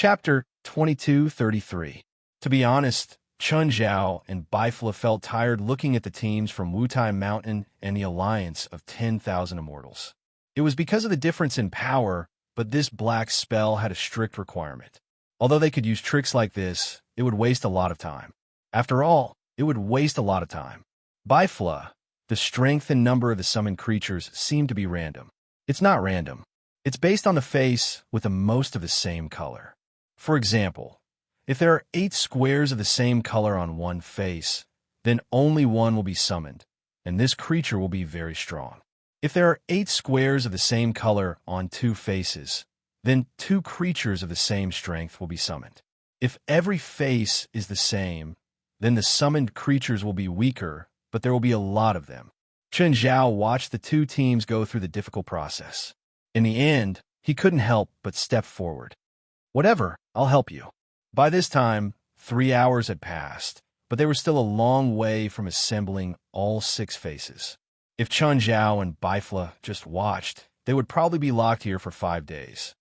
Chapter 2233. To be honest, Chun Zhao and Bifla felt tired looking at the teams from Wutai Mountain and the alliance of 10,000 immortals. It was because of the difference in power, but this black spell had a strict requirement. Although they could use tricks like this, it would waste a lot of time. After all, it would waste a lot of time. Bifla, the strength and number of the summoned creatures seemed to be random. It's not random. It's based on the face with the most of the same color. For example, if there are 8 squares of the same color on one face, then only one will be summoned, and this creature will be very strong. If there are 8 squares of the same color on 2 faces, then 2 creatures of the same strength will be summoned. If every face is the same, then the summoned creatures will be weaker, but there will be a lot of them. Chun Zhao watched the 2 teams go through the difficult process. In the end, he couldn't help but step forward. "Whatever, I'll help you." By this time, 3 hours had passed, but they were still a long way from assembling all 6 faces. If Chun Zhao and Bifla just watched, they would probably be locked here for 5 days.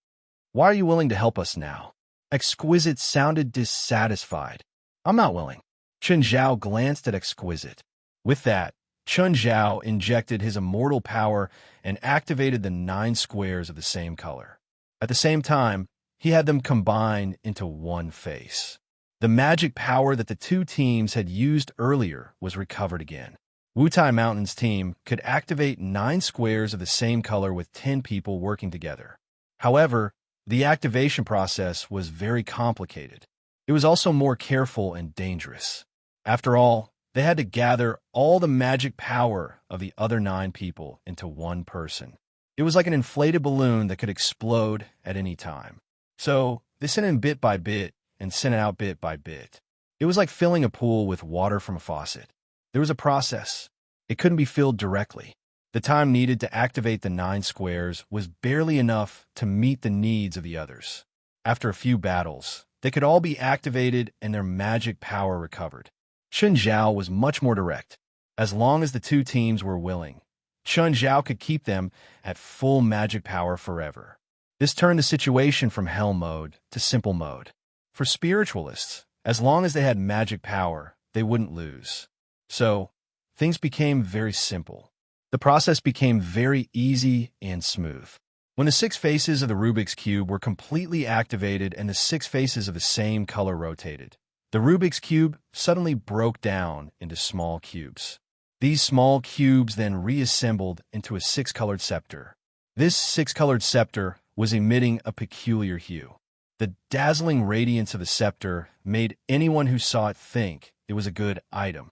"Why are you willing to help us now?" Exquisite sounded dissatisfied. "I'm not willing." Chun Zhao glanced at Exquisite. With that, Chun Zhao injected his immortal power and activated the 9 squares of the same color. At the same time, he had them combine into one face. The magic power that the 2 teams had used earlier was recovered again. Wutai Mountain's team could activate 9 squares of the same color with 10 people working together. However, the activation process was very complicated. It was also more careful and dangerous. After all, they had to gather all the magic power of the other 9 people into one person. It was like an inflated balloon that could explode at any time. So, they sent in bit by bit and sent it out bit by bit. It was like filling a pool with water from a faucet. There was a process. It couldn't be filled directly. The time needed to activate the 9 squares was barely enough to meet the needs of the others. After a few battles, they could all be activated and their magic power recovered. Chun Zhao was much more direct. As long as the 2 teams were willing, Chun Zhao could keep them at full magic power forever. This turned the situation from hell mode to simple mode. For spiritualists, as long as they had magic power, they wouldn't lose. So, things became very simple. The process became very easy and smooth. When the 6 faces of the Rubik's Cube were completely activated and the 6 faces of the same color rotated, the Rubik's Cube suddenly broke down into small cubes. These small cubes then reassembled into a 6-colored scepter. This 6-colored scepter was emitting a peculiar hue. The dazzling radiance of the scepter made anyone who saw it think it was a good item.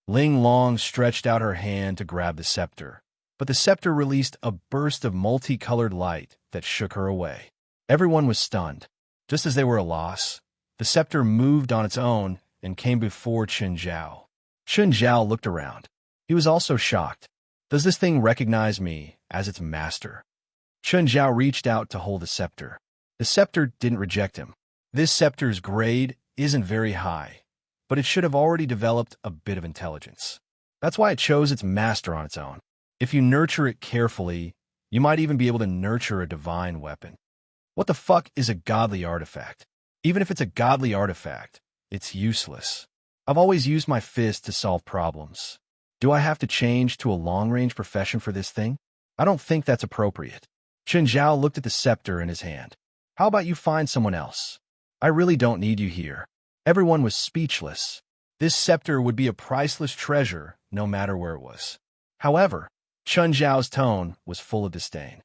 Ling Long stretched out her hand to grab the scepter, but the scepter released a burst of multicolored light that shook her away. Everyone was stunned. Just as they were at a loss, the scepter moved on its own and came before Chun Zhao. Chun Zhao looked around. He was also shocked. Does this thing recognize me as its master? Chun Zhao reached out to hold the scepter. The scepter didn't reject him. This scepter's grade isn't very high, but it should have already developed a bit of intelligence. That's why it chose its master on its own. If you nurture it carefully, you might even be able to nurture a divine weapon. What the fuck is a godly artifact? Even if it's a godly artifact, it's useless. I've always used my fist to solve problems. Do I have to change to a long-range profession for this thing? I don't think that's appropriate. Chun Zhao looked at the scepter in his hand. How about you find someone else? I really don't need you here. Everyone was speechless. This scepter would be a priceless treasure no matter where it was. However, Chun Zhao's tone was full of disdain.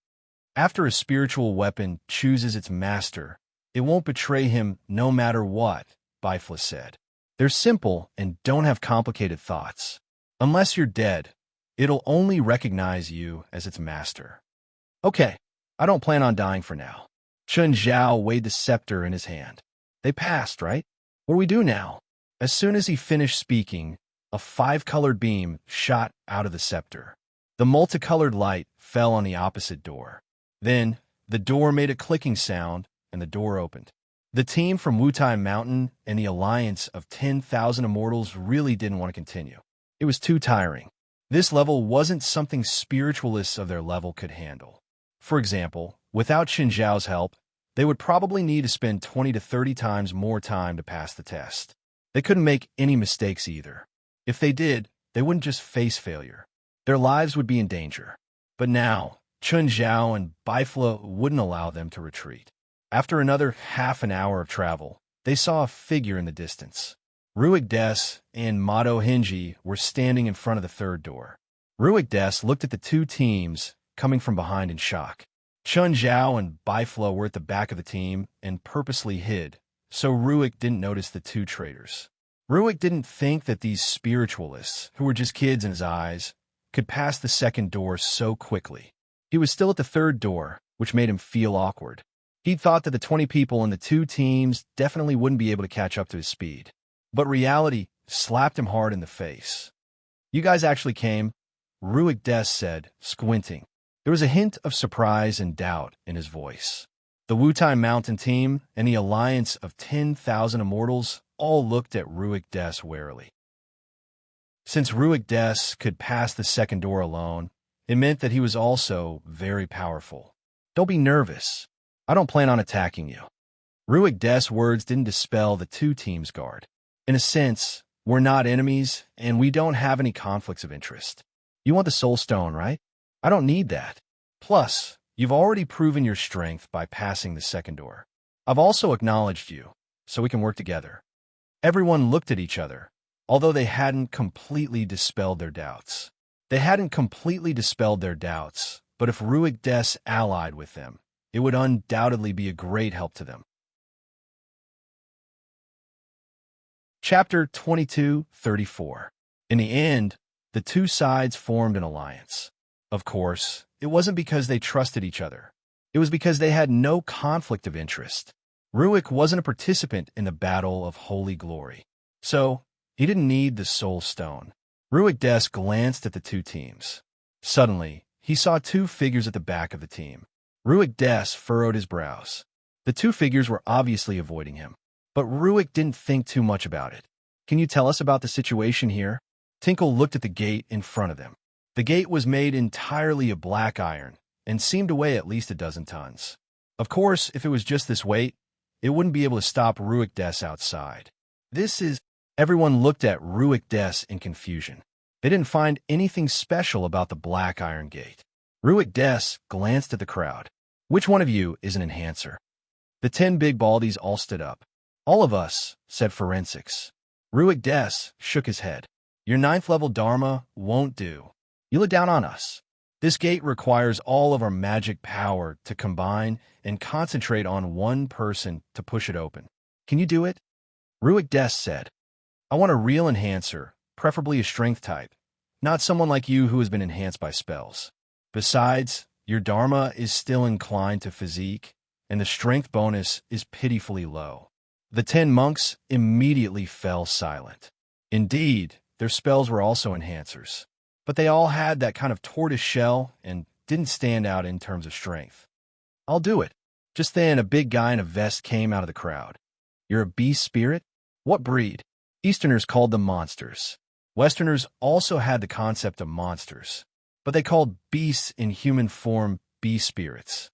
After a spiritual weapon chooses its master, it won't betray him no matter what, Bifla said. They're simple and don't have complicated thoughts. Unless you're dead, it'll only recognize you as its master. Okay, I don't plan on dying for now. Chun Zhao weighed the scepter in his hand. They passed, right? What do we do now? As soon as he finished speaking, a 5-colored beam shot out of the scepter. The multicolored light fell on the opposite door. Then, the door made a clicking sound, and the door opened. The team from Wutai Mountain and the alliance of 10,000 immortals really didn't want to continue. It was too tiring. This level wasn't something spiritualists of their level could handle. For example, without Chun Zhao's help, they would probably need to spend 20 to 30 times more time to pass the test. They couldn't make any mistakes either. If they did, they wouldn't just face failure. Their lives would be in danger. But now, Chun Zhao and Bifla wouldn't allow them to retreat. After another half an hour of travel, they saw a figure in the distance. Ruig Des and Mado Hinji were standing in front of the third door. Ruig Des looked at the two teams coming from behind in shock. Chun Zhao and Bifla were at the back of the team and purposely hid, so Ruig didn't notice the two traitors. Ruig didn't think that these spiritualists, who were just kids in his eyes, could pass the second door so quickly. He was still at the third door, which made him feel awkward. He'd thought that the 20 people in the two teams definitely wouldn't be able to catch up to his speed. But reality slapped him hard in the face. "You guys actually came," Ruig Des said, squinting. There was a hint of surprise and doubt in his voice. The Wutai Mountain team and the alliance of 10,000 immortals all looked at Ruig Des warily. Since Ruig Des could pass the second door alone, it meant that he was also very powerful. "Don't be nervous. I don't plan on attacking you." Ruig Des' words didn't dispel the two teams' guard. "In a sense, we're not enemies, and we don't have any conflicts of interest. You want the Soul Stone, right? I don't need that. Plus, you've already proven your strength by passing the second door. I've also acknowledged you, so we can work together." Everyone looked at each other, although they hadn't completely dispelled their doubts. But if Ruig Des allied with them, it would undoubtedly be a great help to them. Chapter 22-34. In the end, the two sides formed an alliance. Of course, it wasn't because they trusted each other. It was because they had no conflict of interest. Ruig wasn't a participant in the Battle of Holy Glory, so he didn't need the Soul Stone. Ruig Des glanced at the two teams. Suddenly, he saw two figures at the back of the team. Ruig Des furrowed his brows. The two figures were obviously avoiding him, but Ruig didn't think too much about it. "Can you tell us about the situation here?" Tinkle looked at the gate in front of them. The gate was made entirely of black iron and seemed to weigh at least a dozen tons. Of course, if it was just this weight, it wouldn't be able to stop Ruig Des outside. Everyone looked at Ruig Des in confusion. They didn't find anything special about the black iron gate. Ruig Des glanced at the crowd. "Which one of you is an enhancer?" The 10 big baldies all stood up. "All of us," said Forensics. Ruig Des shook his head. "Your 9th level Dharma won't do. You look down on us. This gate requires all of our magic power to combine and concentrate on one person to push it open. Can you do it?" Ruig Des said, "I want a real enhancer, preferably a strength type, not someone like you who has been enhanced by spells. Besides, your Dharma is still inclined to physique, and the strength bonus is pitifully low." The 10 monks immediately fell silent. Indeed, their spells were also enhancers, but they all had that kind of tortoise shell and didn't stand out in terms of strength. "I'll do it." Just then, a big guy in a vest came out of the crowd. "You're a beast spirit? What breed?" Easterners called them monsters. Westerners also had the concept of monsters, but they called beasts in human form beast spirits.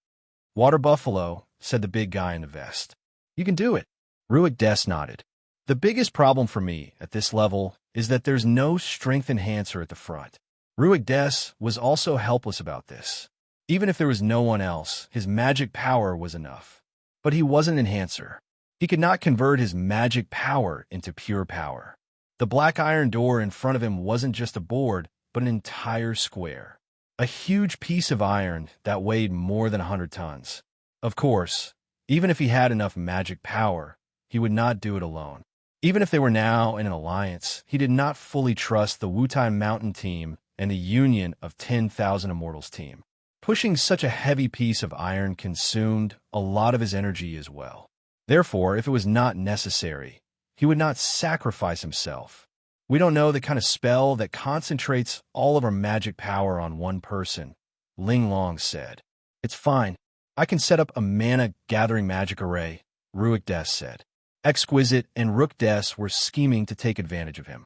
"Water buffalo," said the big guy in the vest. "You can do it." Ruig Des nodded. "The biggest problem for me at this level is that there's no strength enhancer at the front." Ruig Des was also helpless about this. Even if there was no one else, his magic power was enough. But he was an enhancer. He could not convert his magic power into pure power. The black iron door in front of him wasn't just a board, but an entire square. A huge piece of iron that weighed more than 100 tons. Of course, even if he had enough magic power, he would not do it alone. Even if they were now in an alliance, he did not fully trust the Wutai Mountain team and the Union of 10,000 Immortals team. Pushing such a heavy piece of iron consumed a lot of his energy as well. Therefore, if it was not necessary, he would not sacrifice himself. "We don't know the kind of spell that concentrates all of our magic power on one person," Ling Long said. "It's fine. I can set up a mana-gathering magic array," Ruig Des said. Exquisite and Rook Des were scheming to take advantage of him.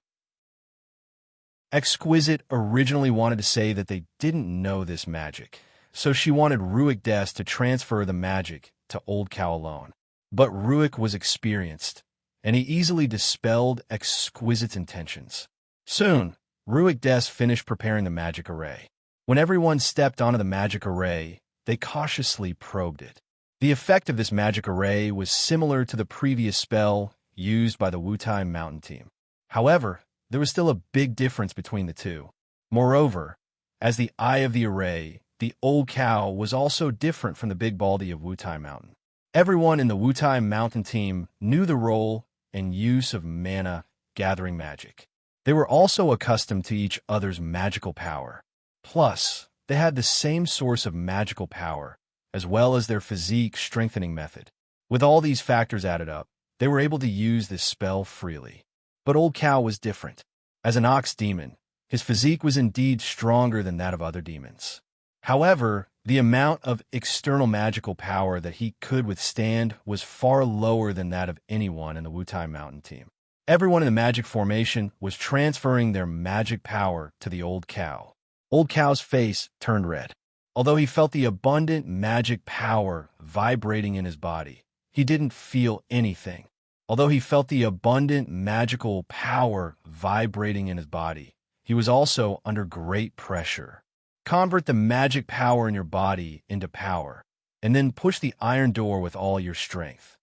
Exquisite originally wanted to say that they didn't know this magic, so she wanted Ruig Des to transfer the magic to Old Cow alone. But Ruik was experienced, and he easily dispelled Exquisite's intentions. Soon, Ruik Des finished preparing the magic array. When everyone stepped onto the magic array, they cautiously probed it. The effect of this magic array was similar to the previous spell used by the Wutai Mountain team. However, there was still a big difference between the two. Moreover, as the eye of the array, the Old Cow was also different from the Big Baldy of Wutai Mountain. Everyone in the Wutai Mountain team knew the role and use of mana gathering magic. They were also accustomed to each other's magical power. Plus, they had the same source of magical power, as well as their physique strengthening method. With all these factors added up, they were able to use this spell freely. But Old Cow was different. As an ox demon, his physique was indeed stronger than that of other demons. However, the amount of external magical power that he could withstand was far lower than that of anyone in the Wutai Mountain team. Everyone in the magic formation was transferring their magic power to the Old Cow. Old Cow's face turned red. Although he felt the abundant magic power vibrating in his body, he didn't feel anything. Although he felt the abundant magical power vibrating in his body, he was also under great pressure. Convert the magic power in your body into power, and then push the iron door with all your strength.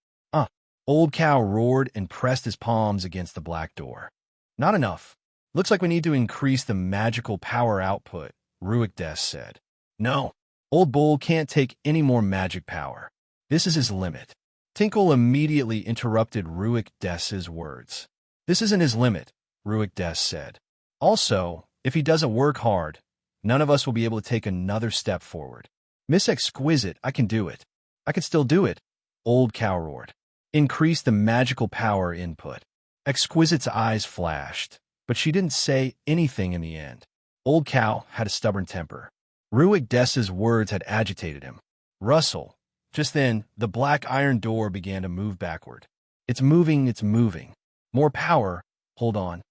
Old Cow roared and pressed his palms against the black door. Not enough. Looks like we need to increase the magical power output, Ruik Des said. No, Old Bull can't take any more magic power. This is his limit. Tinkle immediately interrupted Ruik Des's words. This isn't his limit, Ruik Des said. Also, if he doesn't work hard, none of us will be able to take another step forward. Miss Exquisite, I can do it. I can still do it, Old Cow roared. Increase the magical power input. Exquisite's eyes flashed, but she didn't say anything in the end. Old Cow had a stubborn temper. Ruik Des's words had agitated him. Rustle. Just then, the black iron door began to move backward. It's moving, it's moving. More power. Hold on.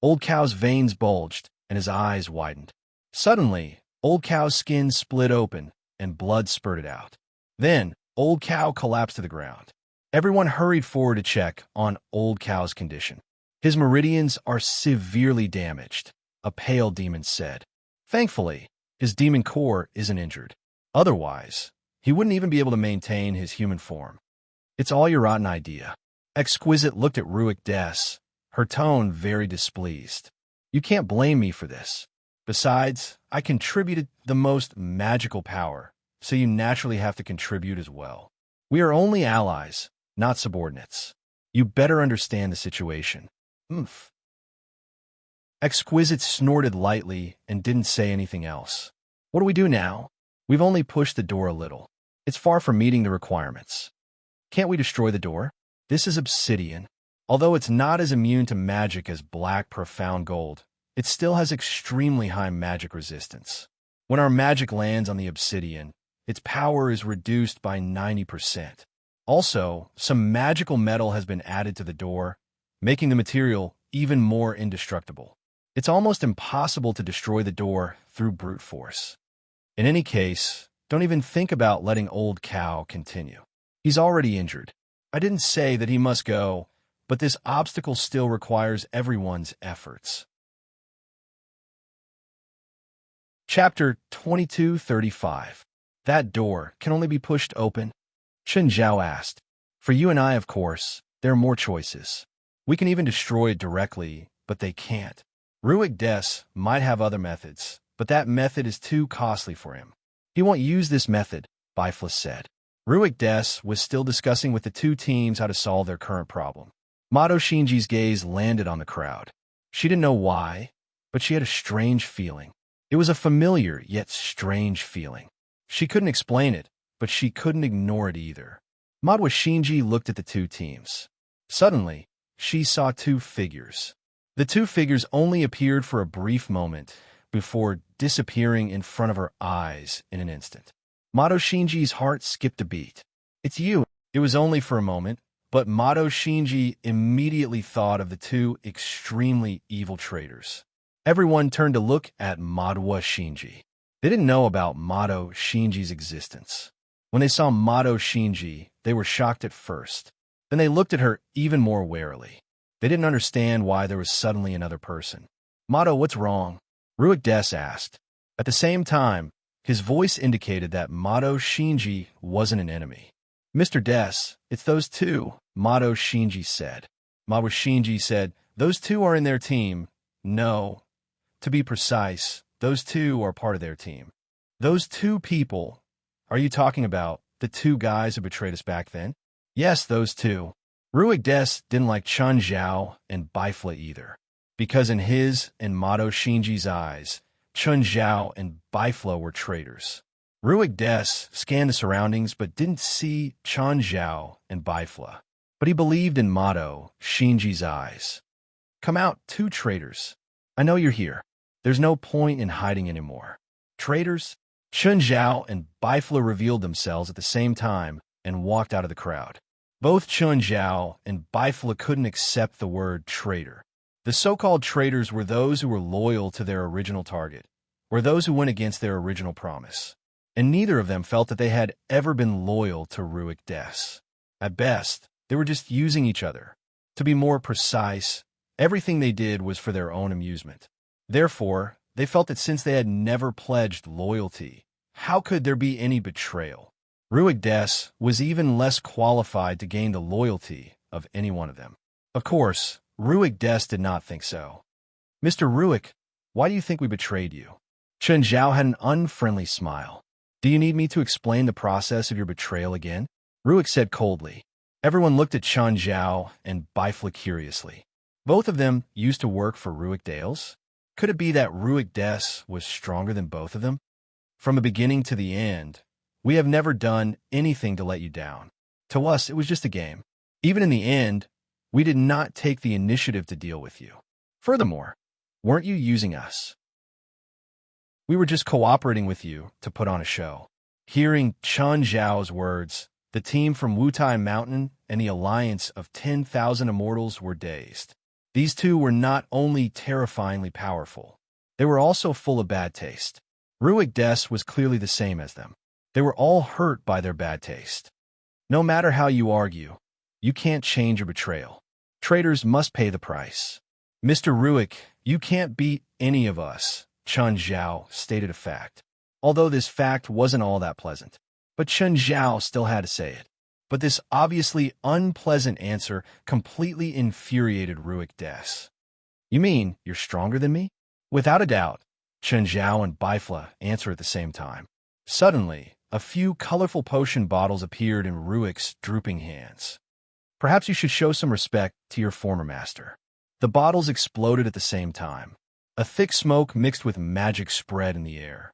Old Cow's veins bulged, and his eyes widened. Suddenly, Old Cow's skin split open, and blood spurted out. Then, Old Cow collapsed to the ground. Everyone hurried forward to check on Old Cow's condition. His meridians are severely damaged, a pale demon said. Thankfully, his demon core isn't injured. Otherwise, he wouldn't even be able to maintain his human form. It's all your rotten idea. Exquisite looked at Ruik Des, her tone very displeased. You can't blame me for this. Besides, I contributed the most magical power, so you naturally have to contribute as well. We are only allies, not subordinates. You better understand the situation. Exquisite snorted lightly and didn't say anything else. What do we do now? We've only pushed the door a little. It's far from meeting the requirements. Can't we destroy the door? This is obsidian. Although it's not as immune to magic as black profound gold, it still has extremely high magic resistance. When our magic lands on the obsidian, its power is reduced by 90%. Also, some magical metal has been added to the door, making the material even more indestructible. It's almost impossible to destroy the door through brute force. In any case, don't even think about letting Old Cow continue. He's already injured. I didn't say that he must go, but this obstacle still requires everyone's efforts. Chapter 2235. That door can only be pushed open? Chen Zhao asked. For you and I, of course, there are more choices. We can even destroy it directly, but they can't. Ruik Des might have other methods, but that method is too costly for him. He won't use this method, Bifla said. Ruik Des was still discussing with the two teams how to solve their current problem. Mato Shinji's gaze landed on the crowd. She didn't know why, but she had a strange feeling. It was a familiar yet strange feeling. She couldn't explain it, but she couldn't ignore it either. Mato Shinji looked at the two teams. Suddenly, she saw two figures. The two figures only appeared for a brief moment before disappearing in front of her eyes in an instant. Mato Shinji's heart skipped a beat. It's you. It was only for a moment, but Mato Shinji immediately thought of the two extremely evil traitors. Everyone turned to look at Mato Shinji. They didn't know about Mato Shinji's existence. When they saw Mato Shinji, they were shocked at first. Then they looked at her even more warily. They didn't understand why there was suddenly another person. Mato, what's wrong? Ruik Des asked. At the same time, his voice indicated that Mato Shinji wasn't an enemy. Mr. Des, it's those two, Mato Shinji said. Mato Shinji said, those two are in their team. No. To be precise, those two are part of their team. Those two people, are you talking about the two guys who betrayed us back then? Yes, those two. Ruik Des didn't like Chun Zhao and Bifla either, because in his and Mato Shinji's eyes, Chun Zhao and Bifla were traitors. Ruik Des scanned the surroundings but didn't see Chun Zhao and Bifla, but he believed in Mato Shinji's eyes. Come out, two traitors. I know you're here. There's no point in hiding anymore. Traitors? Chun Zhao and Bifla revealed themselves at the same time and walked out of the crowd. Both Chun Zhao and Bifla couldn't accept the word traitor. The so-called traitors were those who were loyal to their original target, or those who went against their original promise. And neither of them felt that they had ever been loyal to Ruik Des. At best, they were just using each other. To be more precise, everything they did was for their own amusement. Therefore, they felt that since they had never pledged loyalty, how could there be any betrayal? Ruik Des was even less qualified to gain the loyalty of any one of them. Of course, Ruik Des did not think so. Mr. Ruik, why do you think we betrayed you? Chun Zhao had an unfriendly smile. Do you need me to explain the process of your betrayal again? Ruik said coldly. Everyone looked at Chun Zhao and Bifla curiously. Both of them used to work for Ruik Dales? Could it be that Ruik Des was stronger than both of them? From the beginning to the end, we have never done anything to let you down. To us, it was just a game. Even in the end, we did not take the initiative to deal with you. Furthermore, weren't you using us? We were just cooperating with you to put on a show. Hearing Chun Zhao's words, the team from Wutai Mountain and the alliance of 10,000 immortals were dazed. These two were not only terrifyingly powerful, they were also full of bad taste. Ruik Des was clearly the same as them. They were all hurt by their bad taste. No matter how you argue, you can't change your betrayal. Traitors must pay the price. Mr. Ruik, you can't beat any of us, Chun Zhao stated a fact. Although this fact wasn't all that pleasant, but Chun Zhao still had to say it. But this obviously unpleasant answer completely infuriated Ruik Des. You mean you're stronger than me? Without a doubt, Chun Zhao and Bifla answered at the same time. Suddenly, a few colorful potion bottles appeared in Ruik's drooping hands. Perhaps you should show some respect to your former master. The bottles exploded at the same time. A thick smoke mixed with magic spread in the air.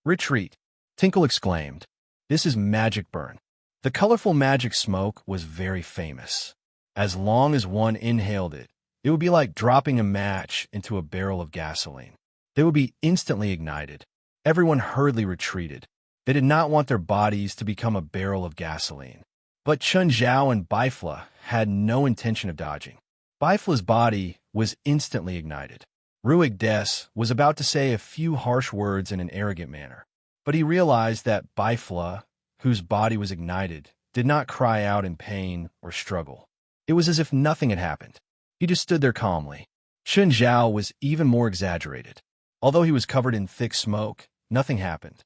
Retreat, Tinkle exclaimed. This is magic burn. The colorful magic smoke was very famous. As long as one inhaled it, it would be like dropping a match into a barrel of gasoline. They would be instantly ignited. Everyone hurriedly retreated. They did not want their bodies to become a barrel of gasoline. But Chun Zhao and Bifla had no intention of dodging. Bifla's body was instantly ignited. Ruik Des was about to say a few harsh words in an arrogant manner, but he realized that Bifla, whose body was ignited, did not cry out in pain or struggle. It was as if nothing had happened. He just stood there calmly. Chun Zhao was even more exaggerated. Although he was covered in thick smoke, nothing happened.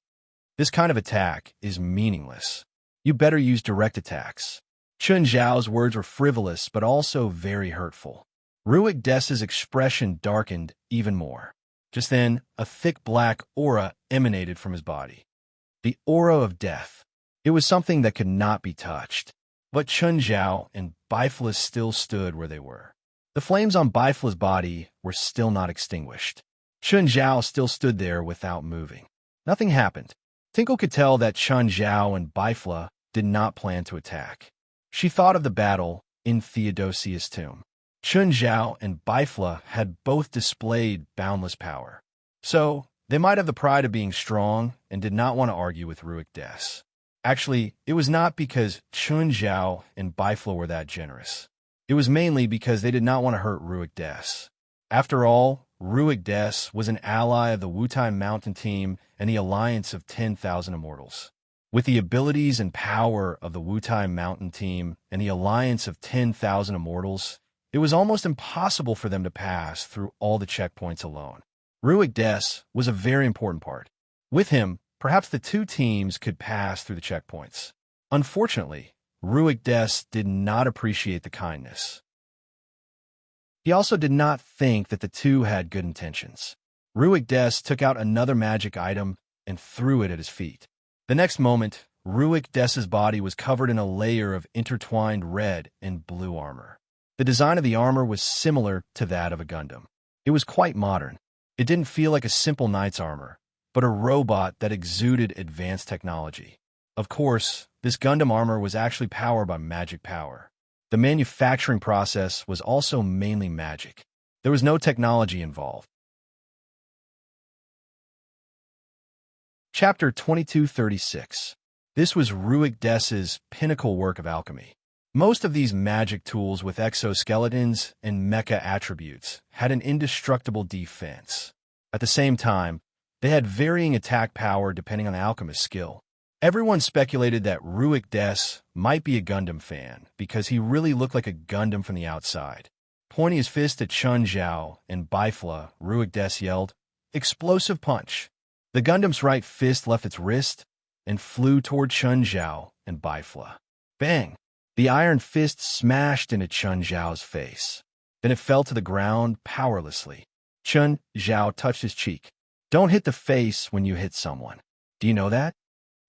This kind of attack is meaningless. You better use direct attacks. Chun Zhao's words were frivolous but also very hurtful. Ruik Des's expression darkened even more. Just then, a thick black aura emanated from his body. The aura of death. It was something that could not be touched. But Chun Zhao and Bifla still stood where they were. The flames on Bifla's body were still not extinguished. Chun Zhao still stood there without moving. Nothing happened. Tinkle could tell that Chun Zhao and Bifla did not plan to attack. She thought of the battle in Theodosia's tomb. Chun Zhao and Bifla had both displayed boundless power. So, they might have the pride of being strong and did not want to argue with Ruik Des. Actually, it was not because Chun Zhao and Bifla were that generous. It was mainly because they did not want to hurt Ruik Des. After all, Ruik Des was an ally of the Wutai Mountain team and the alliance of 10,000 immortals. With the abilities and power of the Wutai Mountain team and the alliance of 10,000 immortals, it was almost impossible for them to pass through all the checkpoints alone. Ruik Des was a very important part. With him, perhaps the two teams could pass through the checkpoints. Unfortunately, Ruik Des did not appreciate the kindness. He also did not think that the two had good intentions. Ruik Des took out another magic item and threw it at his feet. The next moment, Ruik Des's body was covered in a layer of intertwined red and blue armor. The design of the armor was similar to that of a Gundam. It was quite modern. It didn't feel like a simple knight's armor, but a robot that exuded advanced technology. Of course, this Gundam armor was actually powered by magic power. The manufacturing process was also mainly magic. There was no technology involved. Chapter 2236. This was Ruik Des's pinnacle work of alchemy. Most of these magic tools with exoskeletons and mecha attributes had an indestructible defense. At the same time, they had varying attack power depending on the alchemist's skill. Everyone speculated that Ruik Des might be a Gundam fan because he really looked like a Gundam from the outside. Pointing his fist at Chun Zhao and Bifla, Ruik Des yelled, "Explosive punch!" The Gundam's right fist left its wrist and flew toward Chun Zhao and Bifla. Bang! The iron fist smashed into Chun Zhao's face. Then it fell to the ground powerlessly. Chun Zhao touched his cheek. Don't hit the face when you hit someone. Do you know that?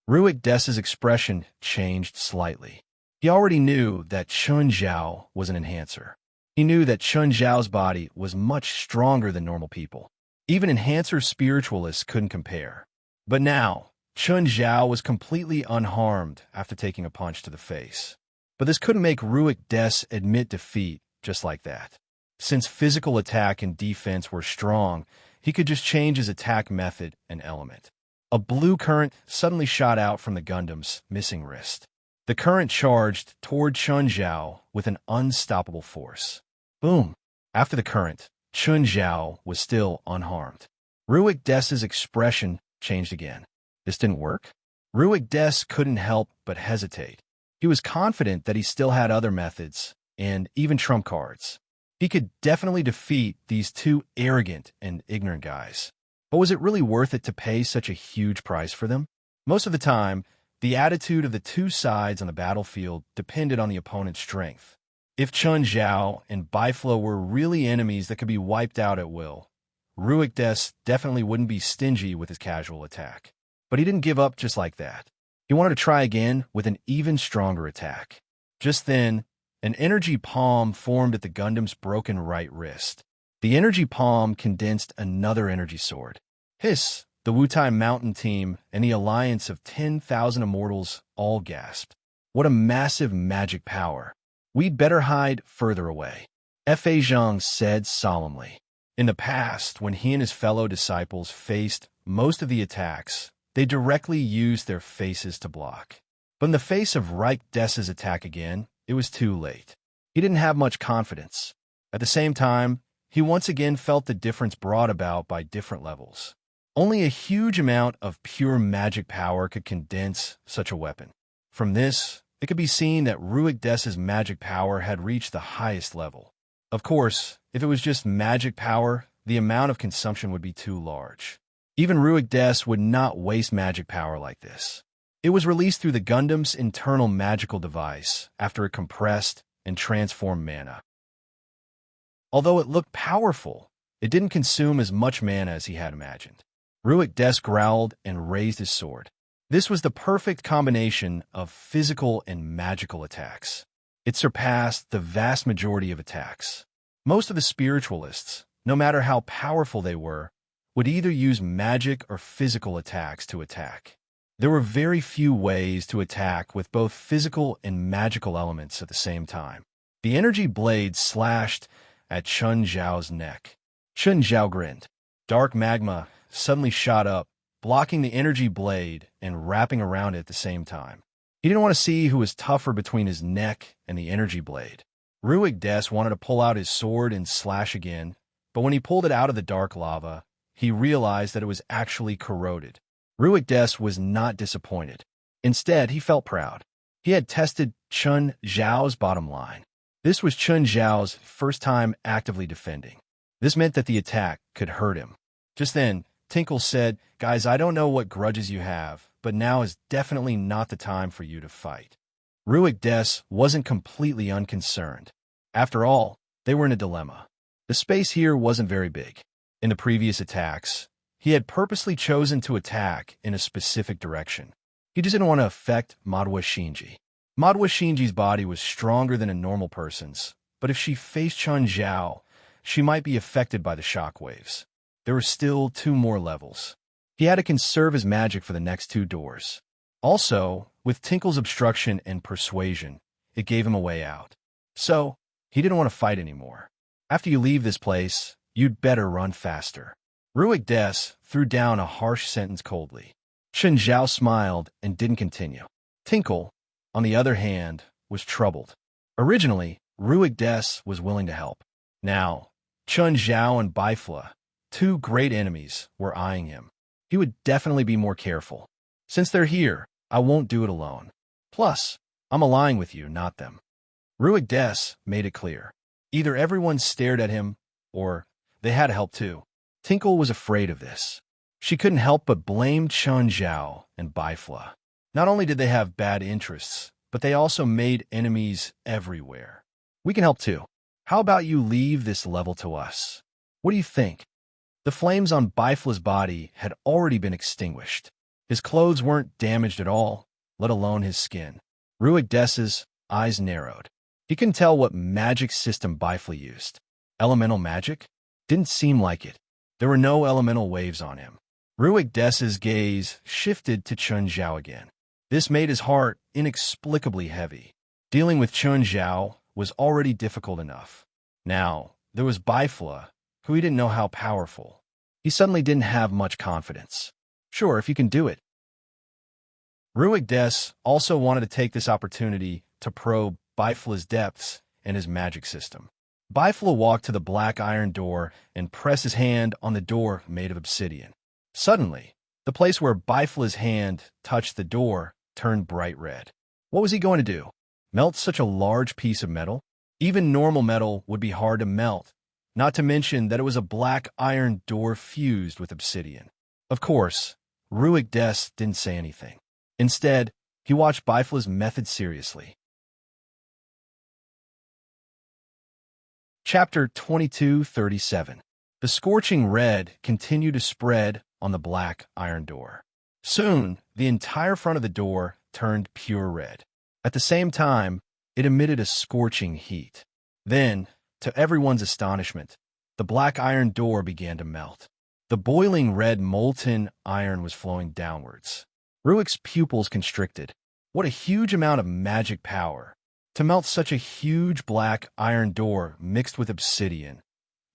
Ruik Des's expression changed slightly. He already knew that Chun Zhao was an enhancer. He knew that Chun Zhao's body was much stronger than normal people. Even enhancer spiritualists couldn't compare. But now, Chun Zhao was completely unharmed after taking a punch to the face. But this couldn't make Ruik Des admit defeat just like that. Since physical attack and defense were strong, he could just change his attack method and element. A blue current suddenly shot out from the Gundam's missing wrist. The current charged toward Chun Zhao with an unstoppable force. Boom! After the current, Chun Zhao was still unharmed. Ruik Des's expression changed again. This didn't work? Ruik Des couldn't help but hesitate. He was confident that he still had other methods, and even trump cards. He could definitely defeat these two arrogant and ignorant guys. But was it really worth it to pay such a huge price for them? Most of the time, the attitude of the two sides on the battlefield depended on the opponent's strength. If Chun Zhao and Bifla were really enemies that could be wiped out at will, Ruik Des definitely wouldn't be stingy with his casual attack. But he didn't give up just like that. He wanted to try again with an even stronger attack. Just then, an energy palm formed at the Gundam's broken right wrist. The energy palm condensed another energy sword. Hiss! The Wutai Mountain team and the alliance of 10,000 immortals all gasped. What a massive magic power! We'd better hide further away, Fa Zhang said solemnly. In the past, when he and his fellow disciples faced most of the attacks, they directly used their faces to block. But in the face of Ruik Des's attack again, it was too late. He didn't have much confidence. At the same time, he once again felt the difference brought about by different levels. Only a huge amount of pure magic power could condense such a weapon. From this, it could be seen that Ruik Des's magic power had reached the highest level. Of course, if it was just magic power, the amount of consumption would be too large. Even Ruik Des would not waste magic power like this. It was released through the Gundam's internal magical device after it compressed and transformed mana. Although it looked powerful, it didn't consume as much mana as he had imagined. Ruik Des growled and raised his sword. This was the perfect combination of physical and magical attacks. It surpassed the vast majority of attacks. Most of the spiritualists, no matter how powerful they were, would either use magic or physical attacks to attack. There were very few ways to attack with both physical and magical elements at the same time. The energy blade slashed at Chun Zhao's neck. Chun Zhao grinned. Dark magma suddenly shot up, blocking the energy blade and wrapping around it at the same time. He didn't want to see who was tougher between his neck and the energy blade. Ruik Des wanted to pull out his sword and slash again, but when he pulled it out of the dark lava, he realized that it was actually corroded. Ruik Des was not disappointed. Instead, he felt proud. He had tested Chun Zhao's bottom line. This was Chun Zhao's first time actively defending. This meant that the attack could hurt him. Just then, Tinkle said, "Guys, I don't know what grudges you have, but now is definitely not the time for you to fight." Ruik Des wasn't completely unconcerned. After all, they were in a dilemma. The space here wasn't very big. In the previous attacks, he had purposely chosen to attack in a specific direction. He just didn't want to affect Madoua Shinji. Madoua Shinji's body was stronger than a normal person's, but if she faced Chun Zhao, she might be affected by the shockwaves. There were still 2 more levels. He had to conserve his magic for the next 2 doors. Also, with Tinkle's obstruction and persuasion, it gave him a way out. So, he didn't want to fight anymore. After you leave this place, you'd better run faster. Ruik Des threw down a harsh sentence coldly. Chun Zhao smiled and didn't continue. Tinkle, on the other hand, was troubled. Originally, Ruik Des was willing to help. Now, Chun Zhao and Bifla, 2 great enemies, were eyeing him. He would definitely be more careful. Since they're here, I won't do it alone. Plus, I'm allying with you, not them. Ruik Des made it clear. Either everyone stared at him, or they had to help too. Tinkle was afraid of this. She couldn't help but blame Chun Zhao and Bifla. Not only did they have bad interests, but they also made enemies everywhere. We can help too. How about you leave this level to us? What do you think? The flames on Bifla's body had already been extinguished. His clothes weren't damaged at all, let alone his skin. Ruik Des's eyes narrowed. He couldn't tell what magic system Bifla used. Elemental magic? Didn't seem like it. There were no elemental waves on him. Ruik Des's gaze shifted to Chun Zhao again. This made his heart inexplicably heavy. Dealing with Chun Zhao was already difficult enough. Now, there was Bifla, who he didn't know how powerful. He suddenly didn't have much confidence. Sure, if you can do it. Ruik Des also wanted to take this opportunity to probe Bifla's depths and his magic system. Bifla walked to the black iron door and pressed his hand on the door made of obsidian. Suddenly, the place where Bifla's hand touched the door turned bright red. What was he going to do? Melt such a large piece of metal? Even normal metal would be hard to melt, not to mention that it was a black iron door fused with obsidian. Of course, Ruik Des didn't say anything. Instead, he watched Bifla's method seriously. Chapter 2237. The scorching red continued to spread on the black iron door. Soon, the entire front of the door turned pure red. At the same time, it emitted a scorching heat. Then, to everyone's astonishment, the black iron door began to melt. The boiling red molten iron was flowing downwards. Ruik's pupils constricted. What a huge amount of magic power! To melt such a huge black iron door mixed with obsidian.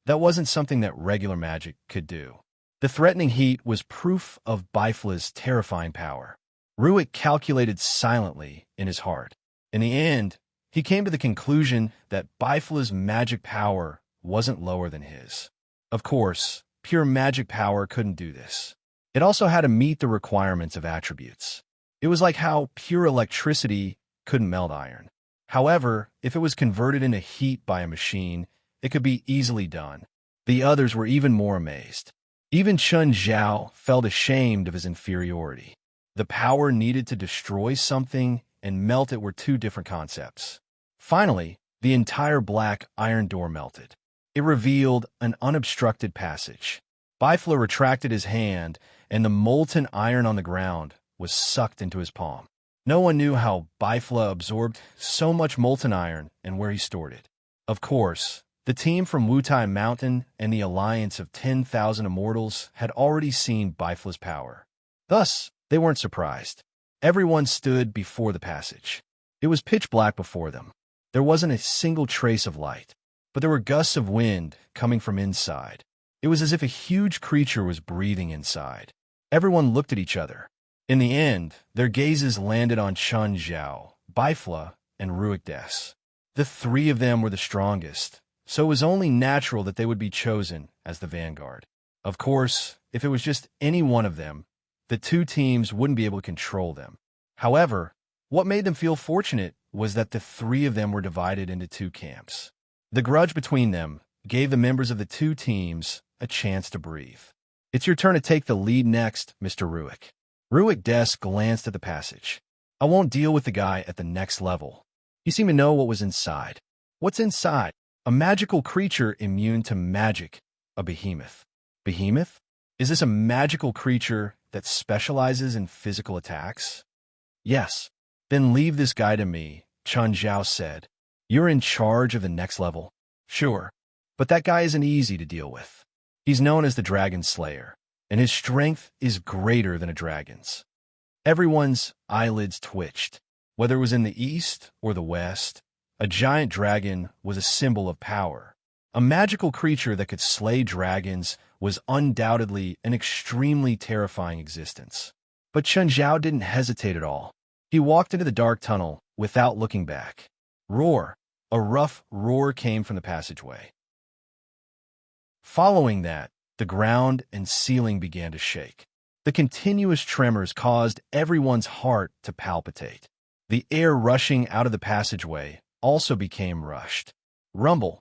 That wasn't something that regular magic could do. The threatening heat was proof of Bifla's terrifying power. Ruik calculated silently in his heart. In the end, he came to the conclusion that Bifla's magic power wasn't lower than his. Of course, pure magic power couldn't do this. It also had to meet the requirements of attributes. It was like how pure electricity couldn't melt iron. However, if it was converted into heat by a machine, it could be easily done. The others were even more amazed. Even Chun Zhao felt ashamed of his inferiority. The power needed to destroy something and melt it were 2 different concepts. Finally, the entire black iron door melted. It revealed an unobstructed passage. Bifla retracted his hand, and the molten iron on the ground was sucked into his palm. No one knew how Bifla absorbed so much molten iron and where he stored it. Of course, the team from Wutai Mountain and the alliance of 10,000 immortals had already seen Bifla's power. Thus, they weren't surprised. Everyone stood before the passage. It was pitch black before them. There wasn't a single trace of light, but there were gusts of wind coming from inside. It was as if a huge creature was breathing inside. Everyone looked at each other. In the end, their gazes landed on Chun Zhao, Bifla, and Ruik Des. The 3 of them were the strongest, so it was only natural that they would be chosen as the vanguard. Of course, if it was just any one of them, the 2 teams wouldn't be able to control them. However, what made them feel fortunate was that the three of them were divided into two camps. The grudge between them gave the members of the two teams a chance to breathe. It's your turn to take the lead next, Mr. Ruick. Ruick Des glanced at the passage. I won't deal with the guy at the next level. You seem to know what was inside. What's inside? A magical creature immune to magic, a behemoth. Behemoth? Is this a magical creature that specializes in physical attacks? Yes. Then leave this guy to me, Chun Zhao said. You're in charge of the next level? Sure. But that guy isn't easy to deal with. He's known as the Dragon Slayer, and his strength is greater than a dragon's. Everyone's eyelids twitched. Whether it was in the east or the west, a giant dragon was a symbol of power. A magical creature that could slay dragons was undoubtedly an extremely terrifying existence. But Chun Zhao didn't hesitate at all. He walked into the dark tunnel without looking back. Roar! A rough roar came from the passageway. Following that, the ground and ceiling began to shake. The continuous tremors caused everyone's heart to palpitate. The air rushing out of the passageway also became rushed. Rumble!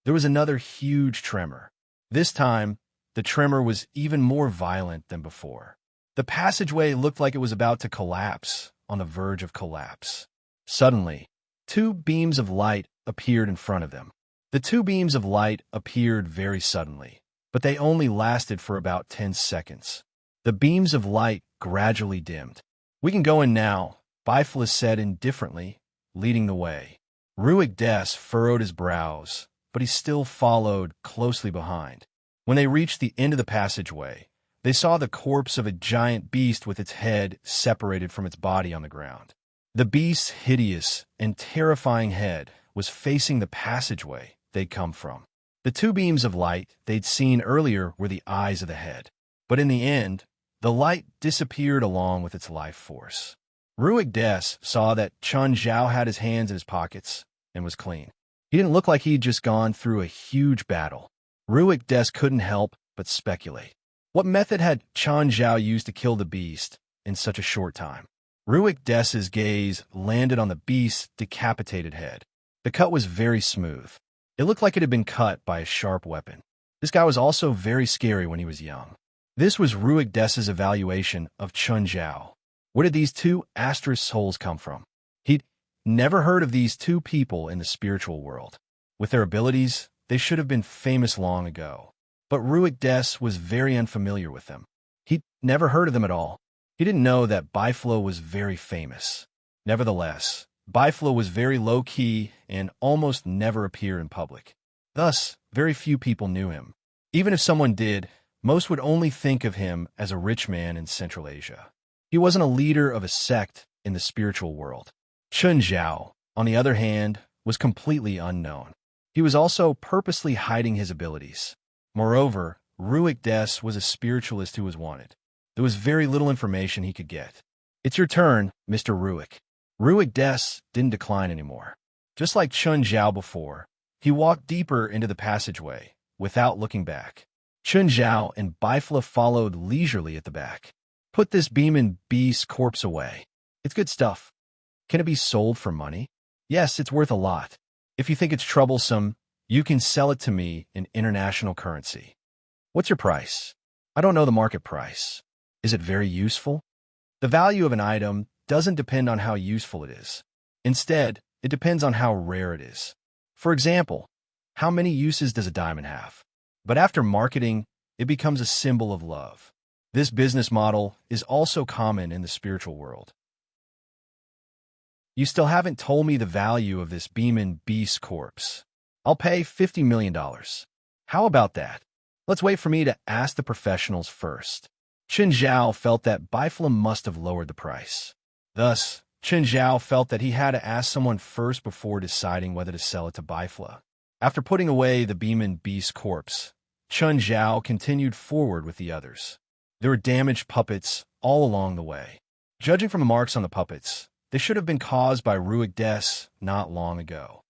There was another huge tremor. This time, the tremor was even more violent than before. The passageway looked like it was about to collapse, on the verge of collapse. Suddenly, two beams of light appeared in front of them. The two beams of light appeared very suddenly, but they only lasted for about 10 seconds. The beams of light gradually dimmed. We can go in now, Bifla said indifferently, leading the way. Ruick Des furrowed his brows, but he still followed closely behind. When they reached the end of the passageway, they saw the corpse of a giant beast with its head separated from its body on the ground. The beast's hideous and terrifying head was facing the passageway they'd come from. The two beams of light they'd seen earlier were the eyes of the head. But in the end, the light disappeared along with its life force. Ruick Des saw that Chun Zhao had his hands in his pockets and was clean. He didn't look like he'd just gone through a huge battle. Ruick Des couldn't help but speculate. What method had Chun Zhao used to kill the beast in such a short time? Ruick Des's gaze landed on the beast's decapitated head. The cut was very smooth. It looked like it had been cut by a sharp weapon. This guy was also very scary when he was young. This was Ruick Des's evaluation of Chun Zhao. Where did these two asterisk souls come from? He'd never heard of these two people in the spiritual world. With their abilities, they should have been famous long ago. But Ruick Des was very unfamiliar with them. He'd never heard of them at all. He didn't know that Bifla was very famous. Nevertheless, Bifla was very low-key and almost never appeared in public. Thus, very few people knew him. Even if someone did, most would only think of him as a rich man in Central Asia. He wasn't a leader of a sect in the spiritual world. Chun Zhao, on the other hand, was completely unknown. He was also purposely hiding his abilities. Moreover, Ruick Des was a spiritualist who was wanted. There was very little information he could get. It's your turn, Mr. Ruick. Ruick Des didn't decline anymore. Just like Chun Zhao before, he walked deeper into the passageway, without looking back. Chun Zhao and Bifla followed leisurely at the back. Put this Beeman beast corpse away. It's good stuff. Can it be sold for money? Yes, it's worth a lot. If you think it's troublesome, you can sell it to me in international currency. What's your price? I don't know the market price. Is it very useful? The value of an item doesn't depend on how useful it is. Instead, it depends on how rare it is. For example, how many uses does a diamond have? But after marketing, it becomes a symbol of love. This business model is also common in the spiritual world. You still haven't told me the value of this Beeman beast corpse. I'll pay $50 million. How about that? Let's wait for me to ask the professionals first. Chun Zhao felt that Bifla must have lowered the price. Thus, Chun Zhao felt that he had to ask someone first before deciding whether to sell it to Bifla. After putting away the Beeman beast corpse, Chun Zhao continued forward with the others. There were damaged puppets all along the way. Judging from the marks on the puppets, they should have been caused by Ruick Des not long ago.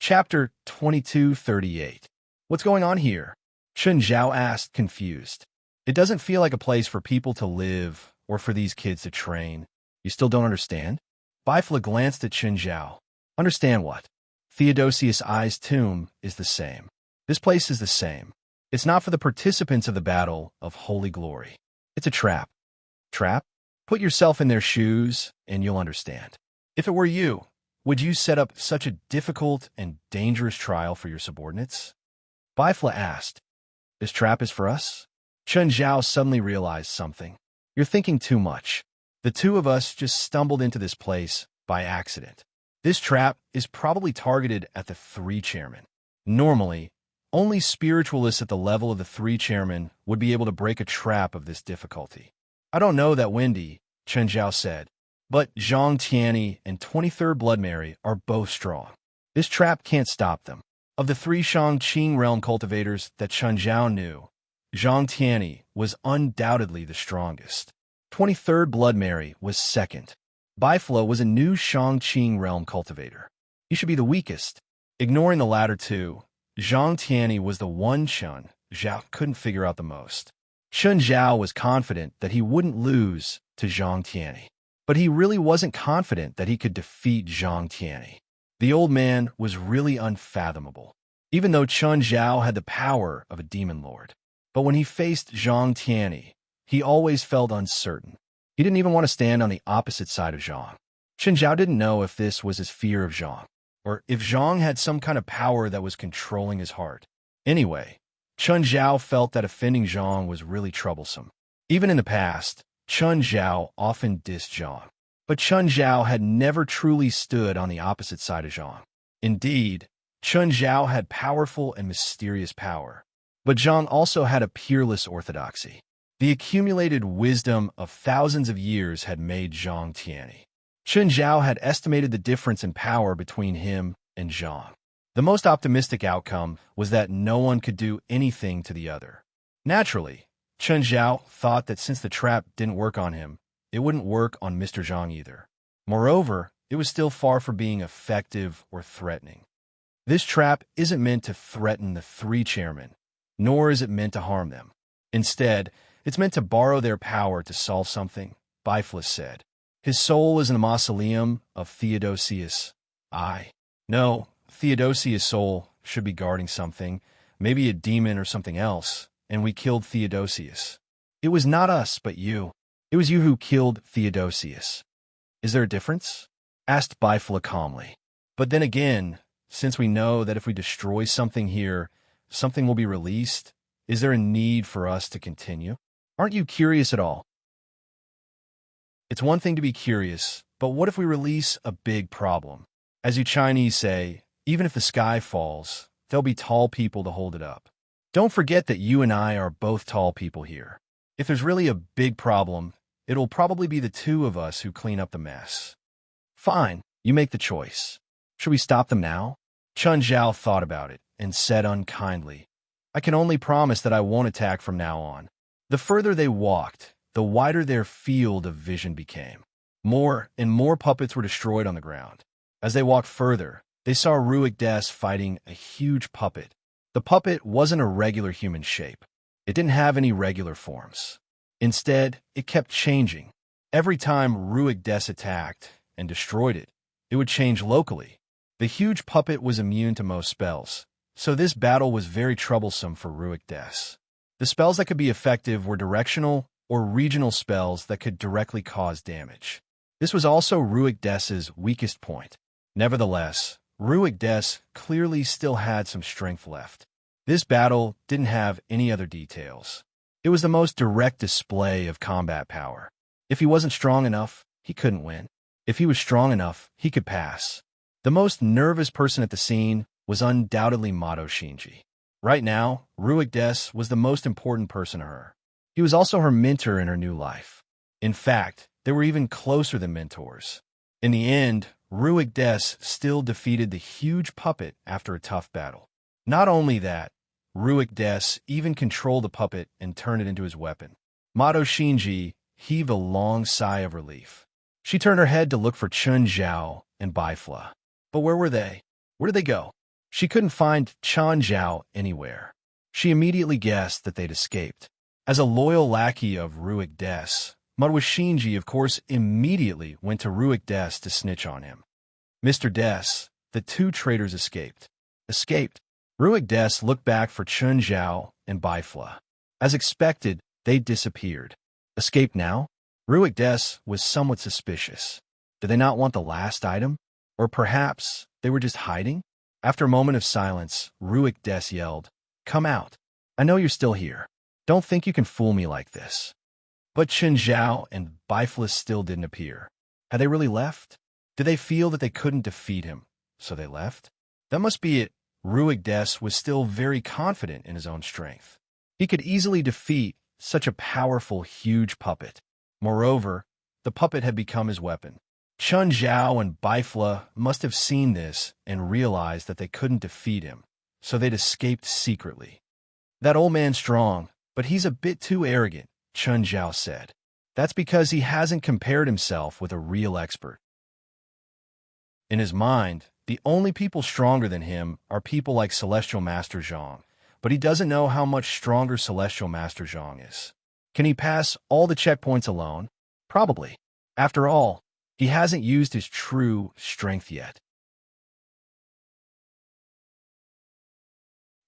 Chapter 2238. What's going on here? Chun Zhao asked, confused. It doesn't feel like a place for people to live or for these kids to train. You still don't understand? Bifla glanced at Chen Zhao. Understand what? Theodosius I's tomb is the same. This place is the same. It's not for the participants of the battle of holy glory. It's a trap. Trap? Put yourself in their shoes and you'll understand. If it were you, would you set up such a difficult and dangerous trial for your subordinates? Bifla asked. This trap is for us? Chen Zhao suddenly realized something. You're thinking too much. The two of us just stumbled into this place by accident. This trap is probably targeted at the three chairmen. Normally, only spiritualists at the level of the three chairmen would be able to break a trap of this difficulty. I don't know that Wendy, Chen Zhao said, but Zhang Tianyi and 23rd Blood Mary are both strong. This trap can't stop them. Of the three Shang-Qing realm cultivators that Chen Zhao knew, Zhang Tianyi was undoubtedly the strongest. 23rd Blood Mary was second. Bifla was a new Shang-Qing realm cultivator. He should be the weakest. Ignoring the latter two, Zhang Tianyi was the one Chen Zhao couldn't figure out the most. Chen Zhao was confident that he wouldn't lose to Zhang Tianyi, but he really wasn't confident that he could defeat Zhang Tianyi. The old man was really unfathomable, even though Chen Zhao had the power of a demon lord. But when he faced Zhang Tianyi, he always felt uncertain. He didn't even want to stand on the opposite side of Zhang. Chen Zhao didn't know if this was his fear of Zhang, or if Zhang had some kind of power that was controlling his heart. Anyway, Chen Zhao felt that offending Zhang was really troublesome. Even in the past, Chen Zhao often dissed Zhang, but Chen Zhao had never truly stood on the opposite side of Zhang. Indeed, Chen Zhao had powerful and mysterious power, but Zhang also had a peerless orthodoxy. The accumulated wisdom of thousands of years had made Zhang Tianyi. Chen Zhao had estimated the difference in power between him and Zhang. The most optimistic outcome was that no one could do anything to the other. Naturally, Chen Zhao thought that since the trap didn't work on him, it wouldn't work on Mr. Zhang either. Moreover, it was still far from being effective or threatening. This trap isn't meant to threaten the three chairmen, nor is it meant to harm them. Instead, it's meant to borrow their power to solve something, Bifla said. His soul is in the mausoleum of Theodosius I. No, Theodosius' soul should be guarding something, maybe a demon or something else, and we killed Theodosius. It was not us, but you. It was you who killed Theodosius. Is there a difference? Asked Bifla calmly. But then again, since we know that if we destroy something here, something will be released, is there a need for us to continue? Aren't you curious at all? It's one thing to be curious, but what if we release a big problem? As you Chinese say, even if the sky falls, there'll be tall people to hold it up. Don't forget that you and I are both tall people here. If there's really a big problem, it'll probably be the two of us who clean up the mess. Fine, you make the choice. Should we stop them now? Chen Zhao thought about it and said unkindly, I can only promise that I won't attack from now on. The further they walked, the wider their field of vision became. More and more puppets were destroyed on the ground. As they walked further, they saw Ruik Des fighting a huge puppet. The puppet wasn't a regular human shape. It didn't have any regular forms. Instead, it kept changing. Every time Ruik Des attacked and destroyed it, it would change locally. The huge puppet was immune to most spells, so this battle was very troublesome for Ruik Des. The spells that could be effective were directional or regional spells that could directly cause damage. This was also Ruik Des's weakest point. Nevertheless, Ruik Des clearly still had some strength left. This battle didn't have any other details. It was the most direct display of combat power. If he wasn't strong enough, he couldn't win. If he was strong enough, he could pass. The most nervous person at the scene was undoubtedly Mato Shinji. Right now, Ruik Des was the most important person to her. He was also her mentor in her new life. In fact, they were even closer than mentors. In the end, Ruik Des still defeated the huge puppet after a tough battle. Not only that, Ruik Des even controlled the puppet and turned it into his weapon. Mato Shinji heaved a long sigh of relief. She turned her head to look for Chen Zhao and Bifla. But where were they? Where did they go? She couldn't find Chen Zhao anywhere. She immediately guessed that they'd escaped. As a loyal lackey of Ruik Des, Mudwa Shinji, of course, immediately went to Ruik Des to snitch on him. Mr. Des, the two traitors escaped. Ruik Des looked back for Chun Zhao and Baifla. As expected, they disappeared. Escaped now? Ruik Des was somewhat suspicious. Did they not want the last item? Or perhaps they were just hiding? After a moment of silence, Ruik Des yelled, "Come out. I know you're still here. Don't think you can fool me like this." But Chun Zhao and Baifla still didn't appear. Had they really left? Did they feel that they couldn't defeat him, so they left? That must be it. Ruik Des was still very confident in his own strength. He could easily defeat such a powerful, huge puppet. Moreover, the puppet had become his weapon. Chun Zhao and Baifla must have seen this and realized that they couldn't defeat him, so they'd escaped secretly. "That old man's strong, but he's a bit too arrogant," Chun Zhao said. "That's because he hasn't compared himself with a real expert." In his mind, the only people stronger than him are people like Celestial Master Zhang, but he doesn't know how much stronger Celestial Master Zhang is. Can he pass all the checkpoints alone? Probably. After all, he hasn't used his true strength yet.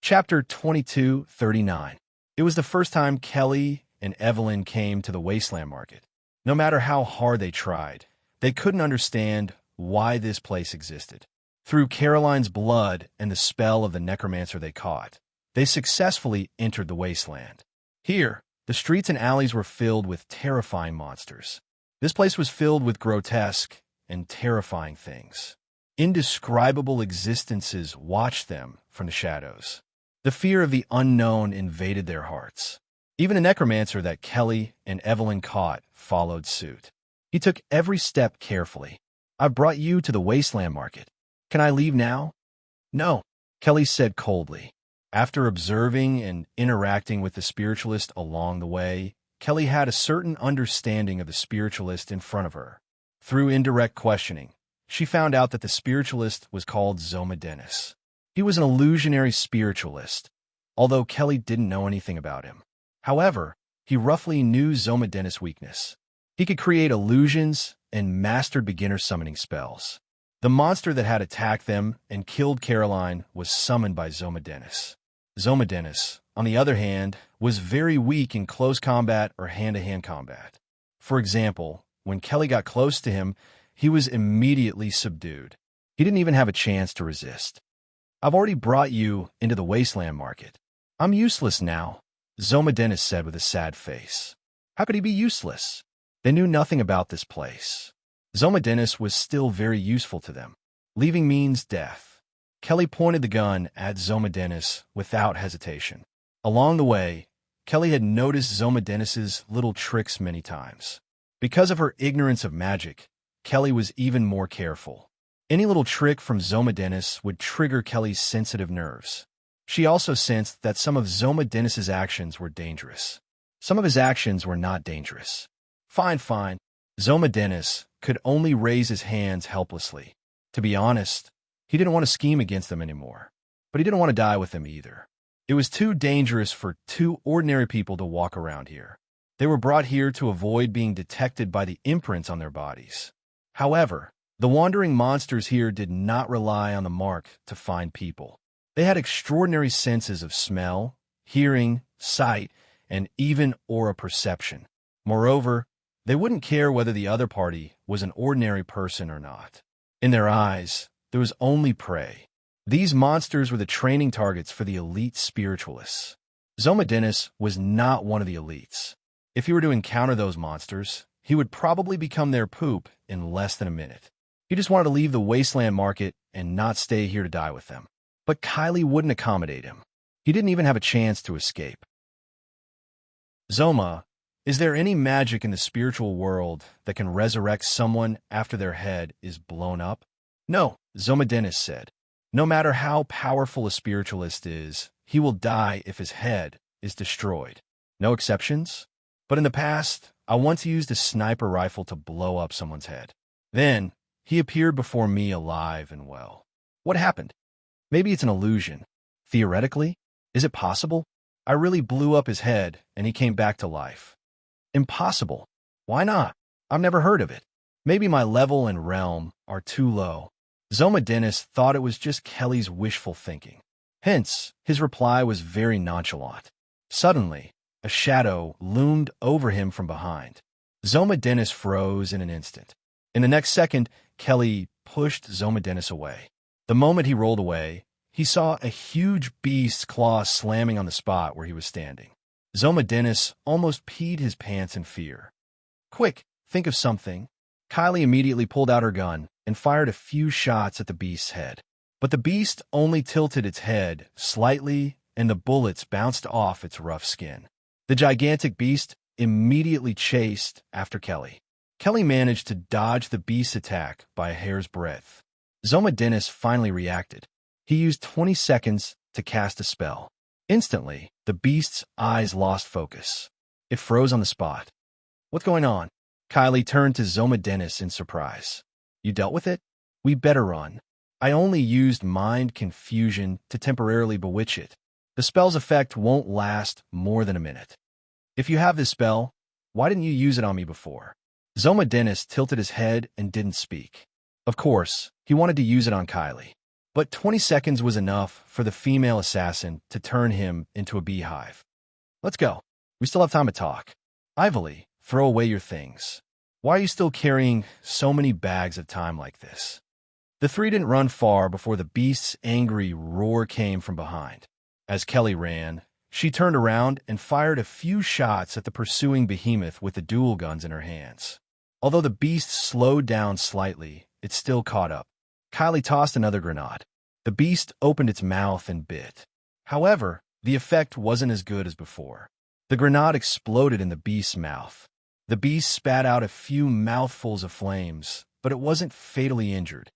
Chapter 2239. It was the first time Kelly and Evelyn came to the Wasteland Market. No matter how hard they tried, they couldn't understand why this place existed. Through Caroline's blood and the spell of the necromancer they caught, they successfully entered the wasteland. Here, the streets and alleys were filled with terrifying monsters. This place was filled with grotesque and terrifying things. Indescribable existences watched them from the shadows. The fear of the unknown invaded their hearts. Even the necromancer that Kelly and Evelyn caught followed suit. He took every step carefully. "I've brought you to the Wasteland Market. Can I leave now?" "No," Kelly said coldly. After observing and interacting with the spiritualist along the way, Kelly had a certain understanding of the spiritualist in front of her. Through indirect questioning, she found out that the spiritualist was called Zoma Dennis. He was an illusionary spiritualist, although Kelly didn't know anything about him. However, he roughly knew Zoma Dennis' weakness. He could create illusions and mastered beginner summoning spells. The monster that had attacked them and killed Caroline was summoned by Zoma Dennis. Zoma Dennis, on the other hand, was very weak in close combat or hand-to-hand combat. For example, when Kelly got close to him, he was immediately subdued. He didn't even have a chance to resist. "I've already brought you into the Wasteland Market. I'm useless now," Zoma Dennis said with a sad face. How could he be useless? They knew nothing about this place. Zoma Dennis was still very useful to them. Leaving means death. Kelly pointed the gun at Zoma Dennis without hesitation. Along the way, Kelly had noticed Zoma Dennis's little tricks many times. Because of her ignorance of magic, Kelly was even more careful. Any little trick from Zoma Dennis would trigger Kelly's sensitive nerves. She also sensed that some of Zoma Dennis's actions were dangerous. Some of his actions were not dangerous. Fine. Zoma Dennis could only raise his hands helplessly. To be honest, he didn't want to scheme against them anymore, but he didn't want to die with them either. It was too dangerous for two ordinary people to walk around here. They were brought here to avoid being detected by the imprints on their bodies. However, the wandering monsters here did not rely on the mark to find people. They had extraordinary senses of smell, hearing, sight, and even aura perception. Moreover, they wouldn't care whether the other party was an ordinary person or not. In their eyes, there was only prey. These monsters were the training targets for the elite spiritualists. Zoma Dennis was not one of the elites. If he were to encounter those monsters, he would probably become their poop in less than a minute. He just wanted to leave the Wasteland Market and not stay here to die with them. But Kylie wouldn't accommodate him. He didn't even have a chance to escape. "Zoma, is there any magic in the spiritual world that can resurrect someone after their head is blown up?" "No," Zoma Dennis said. "No matter how powerful a spiritualist is, he will die if his head is destroyed. No exceptions? But in the past, I once used a sniper rifle to blow up someone's head. Then, he appeared before me alive and well. What happened? Maybe it's an illusion. Theoretically, is it possible? I really blew up his head, and he came back to life. Impossible. Why not? I've never heard of it. Maybe my level and realm are too low. Zoma Dennis thought it was just Kelly's wishful thinking. Hence, his reply was very nonchalant. Suddenly, a shadow loomed over him from behind. Zoma Dennis froze in an instant. In the next second, Kelly pushed Zoma Dennis away. The moment he rolled away, he saw a huge beast's claws slamming on the spot where he was standing. Zoma Dennis almost peed his pants in fear. Quick, think of something. Kylie immediately pulled out her gun and fired a few shots at the beast's head. But the beast only tilted its head slightly, and the bullets bounced off its rough skin. The gigantic beast immediately chased after Kelly. Kelly managed to dodge the beast's attack by a hair's breadth. Zoma Dennis finally reacted. He used 20 seconds to cast a spell. Instantly, the beast's eyes lost focus. It froze on the spot. What's going on? Kylie turned to Zoma Dennis in surprise. You dealt with it? We better run. I only used mind confusion to temporarily bewitch it. The spell's effect won't last more than a minute. If you have this spell, why didn't you use it on me before? Zoma Dennis tilted his head and didn't speak. Of course, he wanted to use it on Kylie. But 20 seconds was enough for the female assassin to turn him into a beehive. Let's go. We still have time to talk. Ivily, throw away your things. Why are you still carrying so many bags of time like this? The three didn't run far before the beast's angry roar came from behind. As Kelly ran, she turned around and fired a few shots at the pursuing behemoth with the dual guns in her hands. Although the beast slowed down slightly, it still caught up. Kylie tossed another grenade. The beast opened its mouth and bit. However, the effect wasn't as good as before. The grenade exploded in the beast's mouth. The beast spat out a few mouthfuls of flames, but it wasn't fatally injured.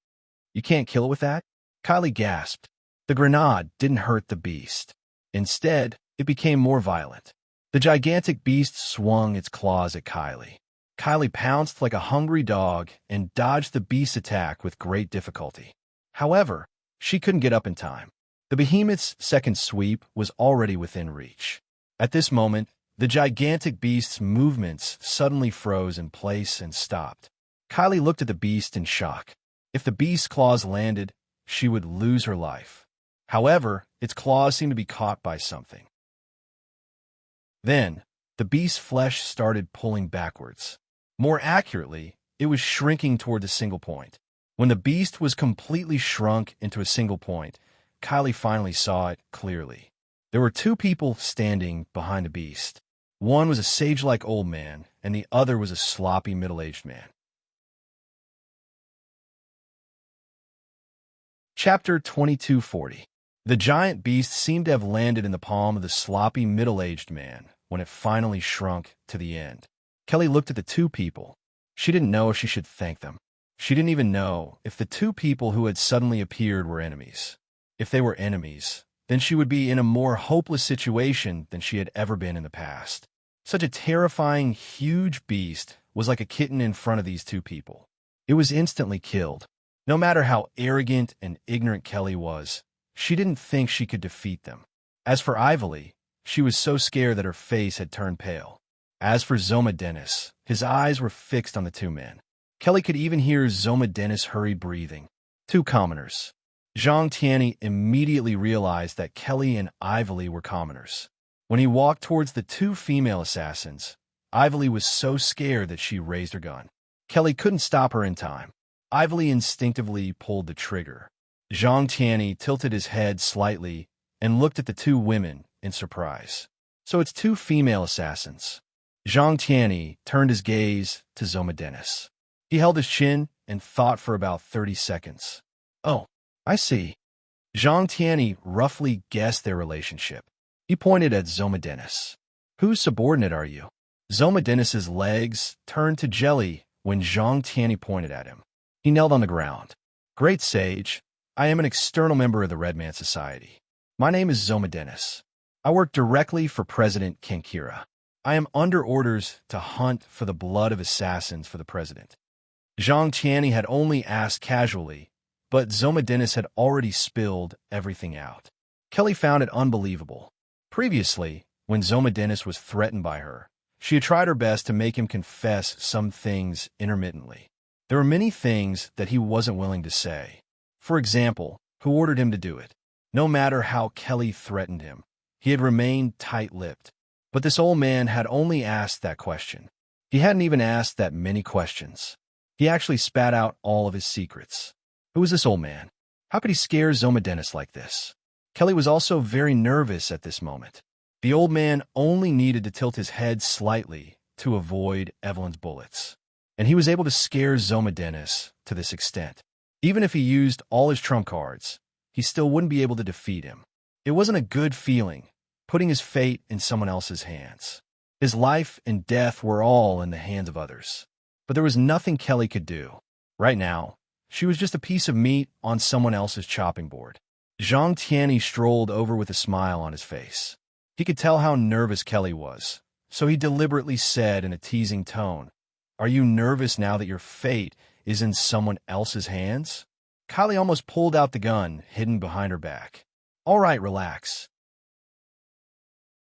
You can't kill it with that? Kylie gasped. The grenade didn't hurt the beast. Instead, it became more violent. The gigantic beast swung its claws at Kylie. Kylie pounced like a hungry dog and dodged the beast's attack with great difficulty. However, she couldn't get up in time. The behemoth's second sweep was already within reach. At this moment, the gigantic beast's movements suddenly froze in place and stopped. Kylie looked at the beast in shock. If the beast's claws landed, she would lose her life. However, its claws seemed to be caught by something. Then, the beast's flesh started pulling backwards. More accurately, it was shrinking toward a single point. When the beast was completely shrunk into a single point, Kylie finally saw it clearly. There were two people standing behind the beast. One was a sage-like old man, and the other was a sloppy middle-aged man. Chapter 2240. The giant beast seemed to have landed in the palm of the sloppy middle-aged man when it finally shrunk to the end. Kelly looked at the two people. She didn't know if she should thank them. She didn't even know if the two people who had suddenly appeared were enemies. If they were enemies, then she would be in a more hopeless situation than she had ever been in the past. Such a terrifying, huge beast was like a kitten in front of these two people. It was instantly killed. No matter how arrogant and ignorant Kelly was, she didn't think she could defeat them. As for Ivily, she was so scared that her face had turned pale. As for Zoma Dennis, his eyes were fixed on the two men. Kelly could even hear Zoma Dennis' hurried breathing. Two commoners. Zhang Tianyi immediately realized that Kelly and Ivily were commoners. When he walked towards the two female assassins, Ivily was so scared that she raised her gun. Kelly couldn't stop her in time. Ivily instinctively pulled the trigger. Zhang Tianyi tilted his head slightly and looked at the two women in surprise. So it's two female assassins. Zhang Tianyi turned his gaze to Zoma Dennis. He held his chin and thought for about 30 seconds. Oh, I see. Zhang Tianyi roughly guessed their relationship. He pointed at Zoma Dennis. Whose subordinate are you? Zoma Dennis's legs turned to jelly when Zhang Tianyi pointed at him. He knelt on the ground. Great sage, I am an external member of the Red Man Society. My name is Zoma Dennis. I work directly for President Kankira. I am under orders to hunt for the blood of assassins for the president. Zhang Tianyi had only asked casually, but Zoma Dennis had already spilled everything out. Kelly found it unbelievable. Previously, when Zoma Dennis was threatened by her, she had tried her best to make him confess some things intermittently. There were many things that he wasn't willing to say. For example, who ordered him to do it? No matter how Kelly threatened him, he had remained tight-lipped. But this old man had only asked that question. He hadn't even asked that many questions. He actually spat out all of his secrets. Who was this old man? How could he scare Zoma Dennis like this? Kelly was also very nervous at this moment. The old man only needed to tilt his head slightly to avoid Evelyn's bullets. And he was able to scare Zoma Dennis to this extent. Even if he used all his trump cards, he still wouldn't be able to defeat him. It wasn't a good feeling, putting his fate in someone else's hands. His life and death were all in the hands of others. But there was nothing Kelly could do. Right now, she was just a piece of meat on someone else's chopping board. Zhang Tianyi strolled over with a smile on his face. He could tell how nervous Kelly was, so he deliberately said in a teasing tone, "Are you nervous now that your fate is in someone else's hands?" Kylie almost pulled out the gun hidden behind her back. "All right, relax.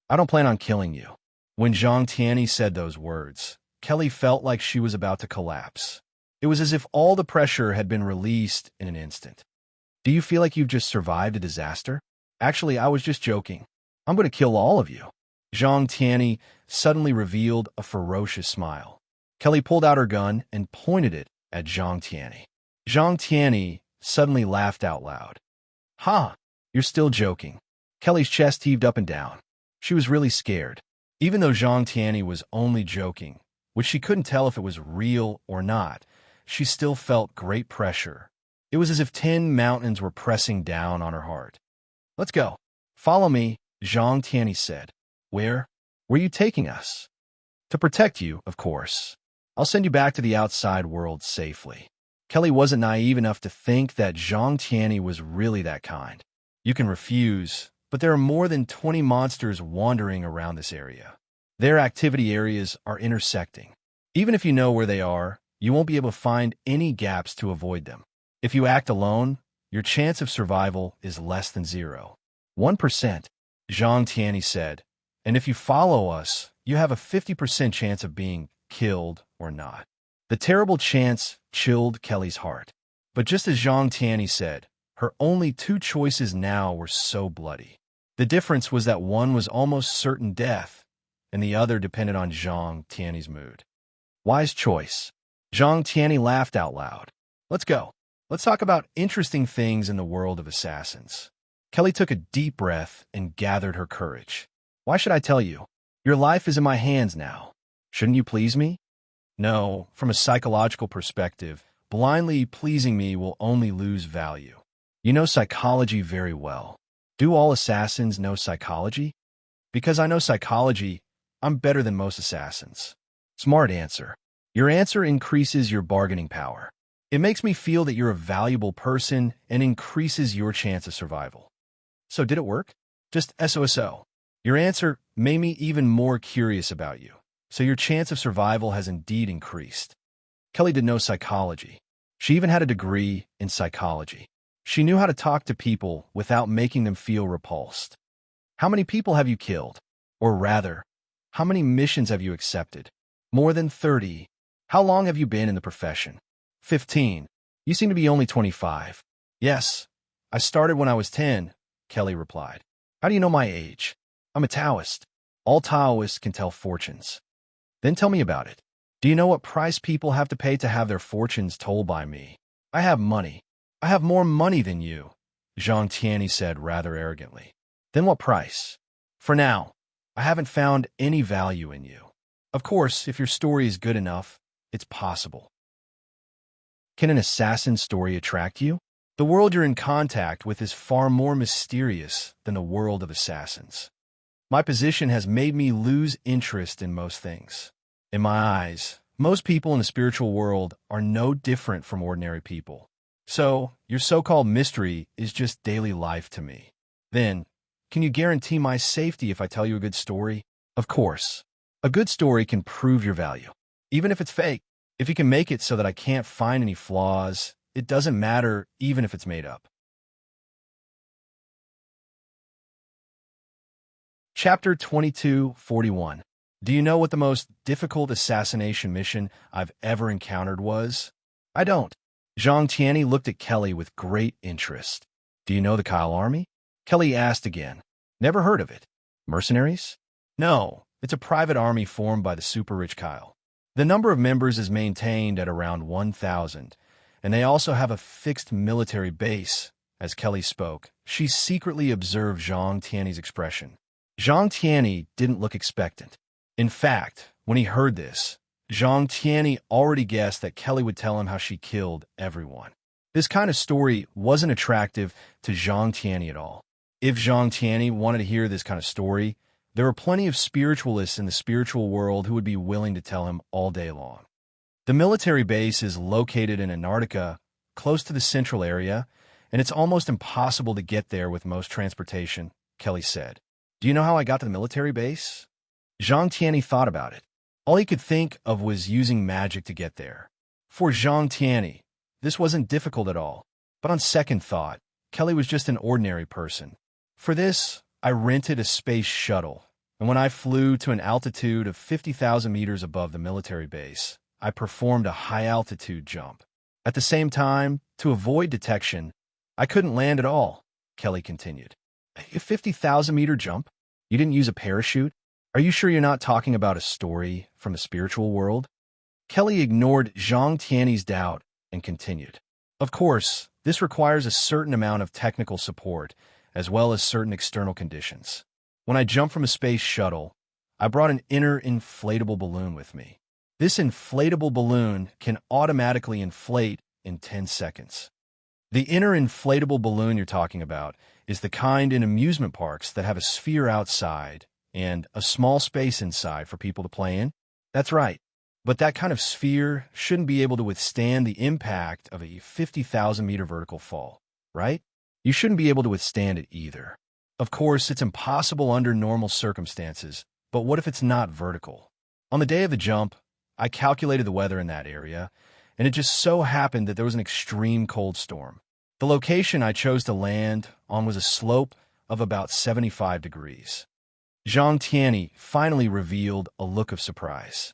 I don't plan on killing you." When Zhang Tianyi said those words, Kelly felt like she was about to collapse. It was as if all the pressure had been released in an instant. "Do you feel like you've just survived a disaster?" "Actually, I was just joking. I'm going to kill all of you." Zhang Tianyi suddenly revealed a ferocious smile. Kelly pulled out her gun and pointed it at Zhang Tianyi. Zhang Tianyi suddenly laughed out loud. "Ha! You're still joking." Kelly's chest heaved up and down. She was really scared. Even though Zhang Tianyi was only joking, which she couldn't tell if it was real or not, she still felt great pressure. It was as if 10 mountains were pressing down on her heart. "Let's go. Follow me," Zhang Tianyi said. "Where? Where are you taking us?" "To protect you, of course. I'll send you back to the outside world safely." Kelly wasn't naive enough to think that Zhang Tianyi was really that kind. You can refuse, but there are more than 20 monsters wandering around this area. Their activity areas are intersecting. Even if you know where they are, you won't be able to find any gaps to avoid them. If you act alone, your chance of survival is less than 0.1%, Zhang Tianyi said. And if you follow us, you have a 50% chance of being killed or not. The terrible chance chilled Kelly's heart. But just as Zhang Tianyi said, her only 2 choices now were so bloody. The difference was that one was almost certain death, and the other depended on Zhang Tianyi's mood. Wise choice. Zhang Tianyi laughed out loud. "Let's go. Let's talk about interesting things in the world of assassins." Kelly took a deep breath and gathered her courage. "Why should I tell you? Your life is in my hands now. Shouldn't you please me?" "No, from a psychological perspective, blindly pleasing me will only lose value. You know psychology very well." "Do all assassins know psychology?" "Because I know psychology, I'm better than most assassins." Smart answer. Your answer increases your bargaining power. It makes me feel that you're a valuable person and increases your chance of survival. So did it work? Just SOSO. Your answer made me even more curious about you. So your chance of survival has indeed increased. Kelly did know psychology. She even had a degree in psychology. She knew how to talk to people without making them feel repulsed. "How many people have you killed? Or rather, how many missions have you accepted?" "More than 30. How long have you been in the profession?" 15. "You seem to be only 25. "Yes, I started when I was 10, Kelly replied. "How do you know my age?" "I'm a Taoist. All Taoists can tell fortunes." "Then tell me about it. Do you know what price people have to pay to have their fortunes told by me?" "I have money. I have more money than you," Zhang Tianyi said rather arrogantly. "Then what price?" "For now, I haven't found any value in you. Of course, if your story is good enough, it's possible." Can an assassin story attract you? The world you're in contact with is far more mysterious than the world of assassins. My position has made me lose interest in most things. In my eyes, most people in the spiritual world are no different from ordinary people. So, your so-called mystery is just daily life to me. Then, can you guarantee my safety if I tell you a good story? Of course. A good story can prove your value, even if it's fake. If you can make it so that I can't find any flaws, it doesn't matter even if it's made up. Chapter 2241. Do you know what the most difficult assassination mission I've ever encountered was? I don't. Zhang Tianyi looked at Kelly with great interest. Do you know the Kyle Army? Kelly asked again. Never heard of it. Mercenaries? No, it's a private army formed by the super-rich Kyle. The number of members is maintained at around 1,000, and they also have a fixed military base. As Kelly spoke, she secretly observed Zhang Tianyi's expression. Zhang Tianyi didn't look expectant. In fact, when he heard this, Zhang Tianyi already guessed that Kelly would tell him how she killed everyone. This kind of story wasn't attractive to Zhang Tianyi at all. If Zhang Tianyi wanted to hear this kind of story, there were plenty of spiritualists in the spiritual world who would be willing to tell him all day long. The military base is located in Antarctica, close to the central area, and it's almost impossible to get there with most transportation, Kelly said. Do you know how I got to the military base? Zhang Tianyi thought about it. All he could think of was using magic to get there. For Zhang Tianyi, this wasn't difficult at all. But on second thought, Kelly was just an ordinary person. For this, I rented a space shuttle, and when I flew to an altitude of 50,000 meters above the military base, I performed a high-altitude jump. At the same time, to avoid detection, I couldn't land at all, Kelly continued. A 50,000-meter jump? You didn't use a parachute? Are you sure you're not talking about a story from the spiritual world? Kelly ignored Zhang Tianyi's doubt and continued. Of course, this requires a certain amount of technical support, as well as certain external conditions. When I jumped from a space shuttle, I brought an inner inflatable balloon with me. This inflatable balloon can automatically inflate in 10 seconds. The inner inflatable balloon you're talking about is the kind in amusement parks that have a sphere outside and a small space inside for people to play in? That's right. But that kind of sphere shouldn't be able to withstand the impact of a 50,000-meter vertical fall, right? You shouldn't be able to withstand it either. Of course, it's impossible under normal circumstances, but what if it's not vertical? On the day of the jump, I calculated the weather in that area, and it just so happened that there was an extreme cold storm. The location I chose to land on was a slope of about 75 degrees. Zhang Tianyi finally revealed a look of surprise.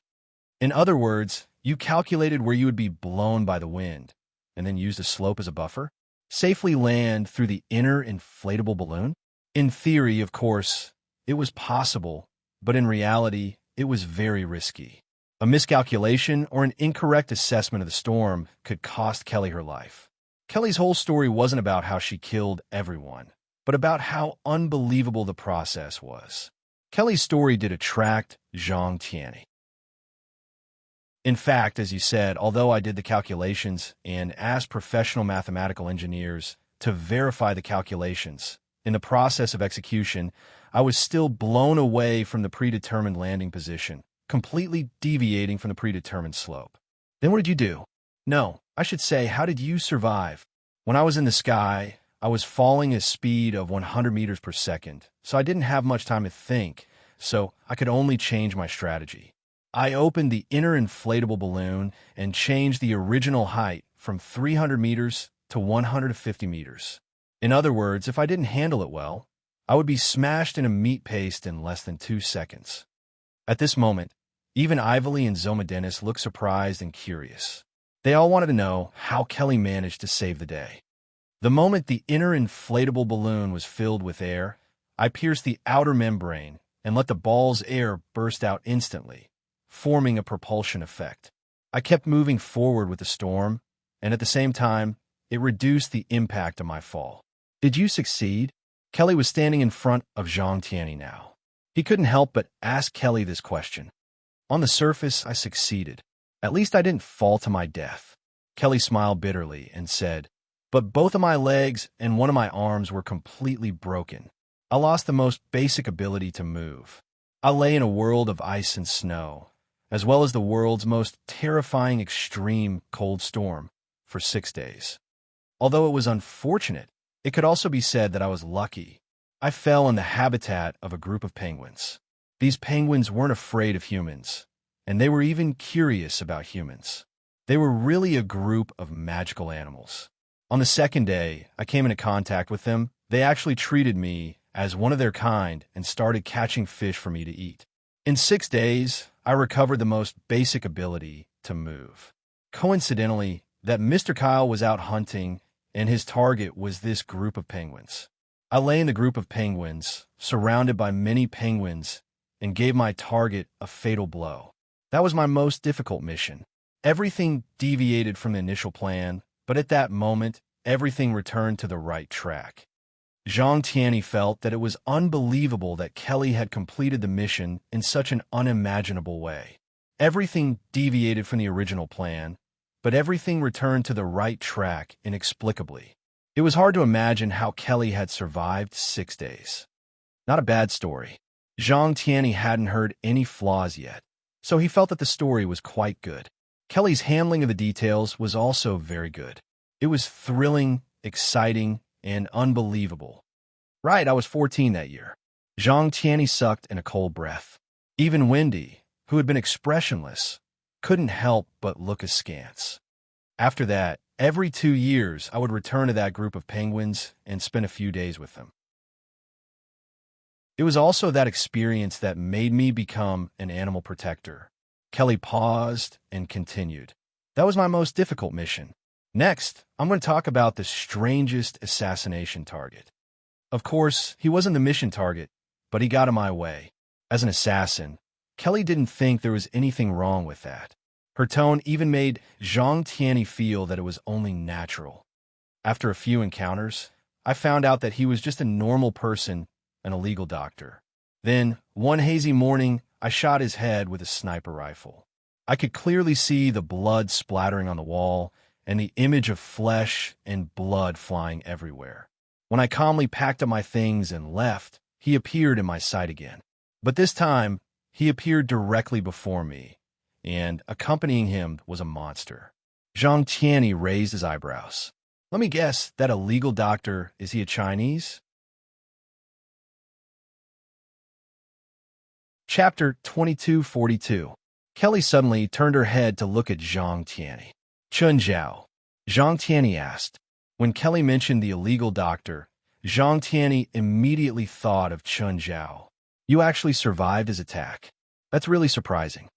In other words, you calculated where you would be blown by the wind, and then used a slope as a buffer? Safely land through the inner inflatable balloon? In theory, of course, it was possible, but in reality, it was very risky. A miscalculation or an incorrect assessment of the storm could cost Kelly her life. Kelly's whole story wasn't about how she killed everyone, but about how unbelievable the process was. Kelly's story did attract Zhang Tianyi. In fact, as you said, although I did the calculations and asked professional mathematical engineers to verify the calculations, in the process of execution, I was still blown away from the predetermined landing position, completely deviating from the predetermined slope. Then what did you do? No, I should say, how did you survive? When I was in the sky, I was falling at a speed of 100 meters per second, so I didn't have much time to think, so I could only change my strategy. I opened the inner inflatable balloon and changed the original height from 300 meters to 150 meters. In other words, if I didn't handle it well, I would be smashed in a meat paste in less than 2 seconds. At this moment, even Ivali and Zomadenis looked surprised and curious. They all wanted to know how Kelly managed to save the day. The moment the inner inflatable balloon was filled with air, I pierced the outer membrane and let the ball's air burst out instantly, forming a propulsion effect. I kept moving forward with the storm, and at the same time, it reduced the impact of my fall. Did you succeed? Kelly was standing in front of Zhang Tianyi now. He couldn't help but ask Kelly this question. On the surface, I succeeded. At least I didn't fall to my death. Kelly smiled bitterly and said, but both of my legs and one of my arms were completely broken. I lost the most basic ability to move. I lay in a world of ice and snow, as well as the world's most terrifying extreme cold storm, for 6 days. Although it was unfortunate, it could also be said that I was lucky. I fell in the habitat of a group of penguins. These penguins weren't afraid of humans, and they were even curious about humans. They were really a group of magical animals. On the second day I came into contact with them, they actually treated me as one of their kind and started catching fish for me to eat. In 6 days, I recovered the most basic ability to move. Coincidentally, that Mr. Kyle was out hunting and his target was this group of penguins. I lay in the group of penguins, surrounded by many penguins, and gave my target a fatal blow. That was my most difficult mission. Everything deviated from the initial plan, but at that moment, everything returned to the right track. Zhang Tianyi felt that it was unbelievable that Kelly had completed the mission in such an unimaginable way. Everything deviated from the original plan, but everything returned to the right track inexplicably. It was hard to imagine how Kelly had survived 6 days. Not a bad story. Zhang Tianyi hadn't heard any flaws yet, so he felt that the story was quite good. Kelly's handling of the details was also very good. It was thrilling, exciting, and unbelievable. Right, I was 14 that year. Zhang Tianyi sucked in a cold breath. Even Wendy, who had been expressionless, couldn't help but look askance. After that, every 2 years, I would return to that group of penguins and spend a few days with them. It was also that experience that made me become an animal protector. Kelly paused and continued. That was my most difficult mission. Next, I'm going to talk about the strangest assassination target. Of course, he wasn't the mission target, but he got in my way. As an assassin, Kelly didn't think there was anything wrong with that. Her tone even made Zhang Tianyi feel that it was only natural. After a few encounters, I found out that he was just a normal person, an illegal doctor. Then, one hazy morning, I shot his head with a sniper rifle. I could clearly see the blood splattering on the wall and the image of flesh and blood flying everywhere. When I calmly packed up my things and left, he appeared in my sight again. But this time, he appeared directly before me, and accompanying him was a monster. Zhang Tianyi raised his eyebrows. Let me guess, that illegal doctor, is he a Chinese? Chapter 2242. Kelly suddenly turned her head to look at Zhang Tianyi. Chun Zhao, Zhang Tianyi asked. When Kelly mentioned the illegal doctor, Zhang Tianyi immediately thought of Chun Zhao. You actually survived his attack. That's really surprising.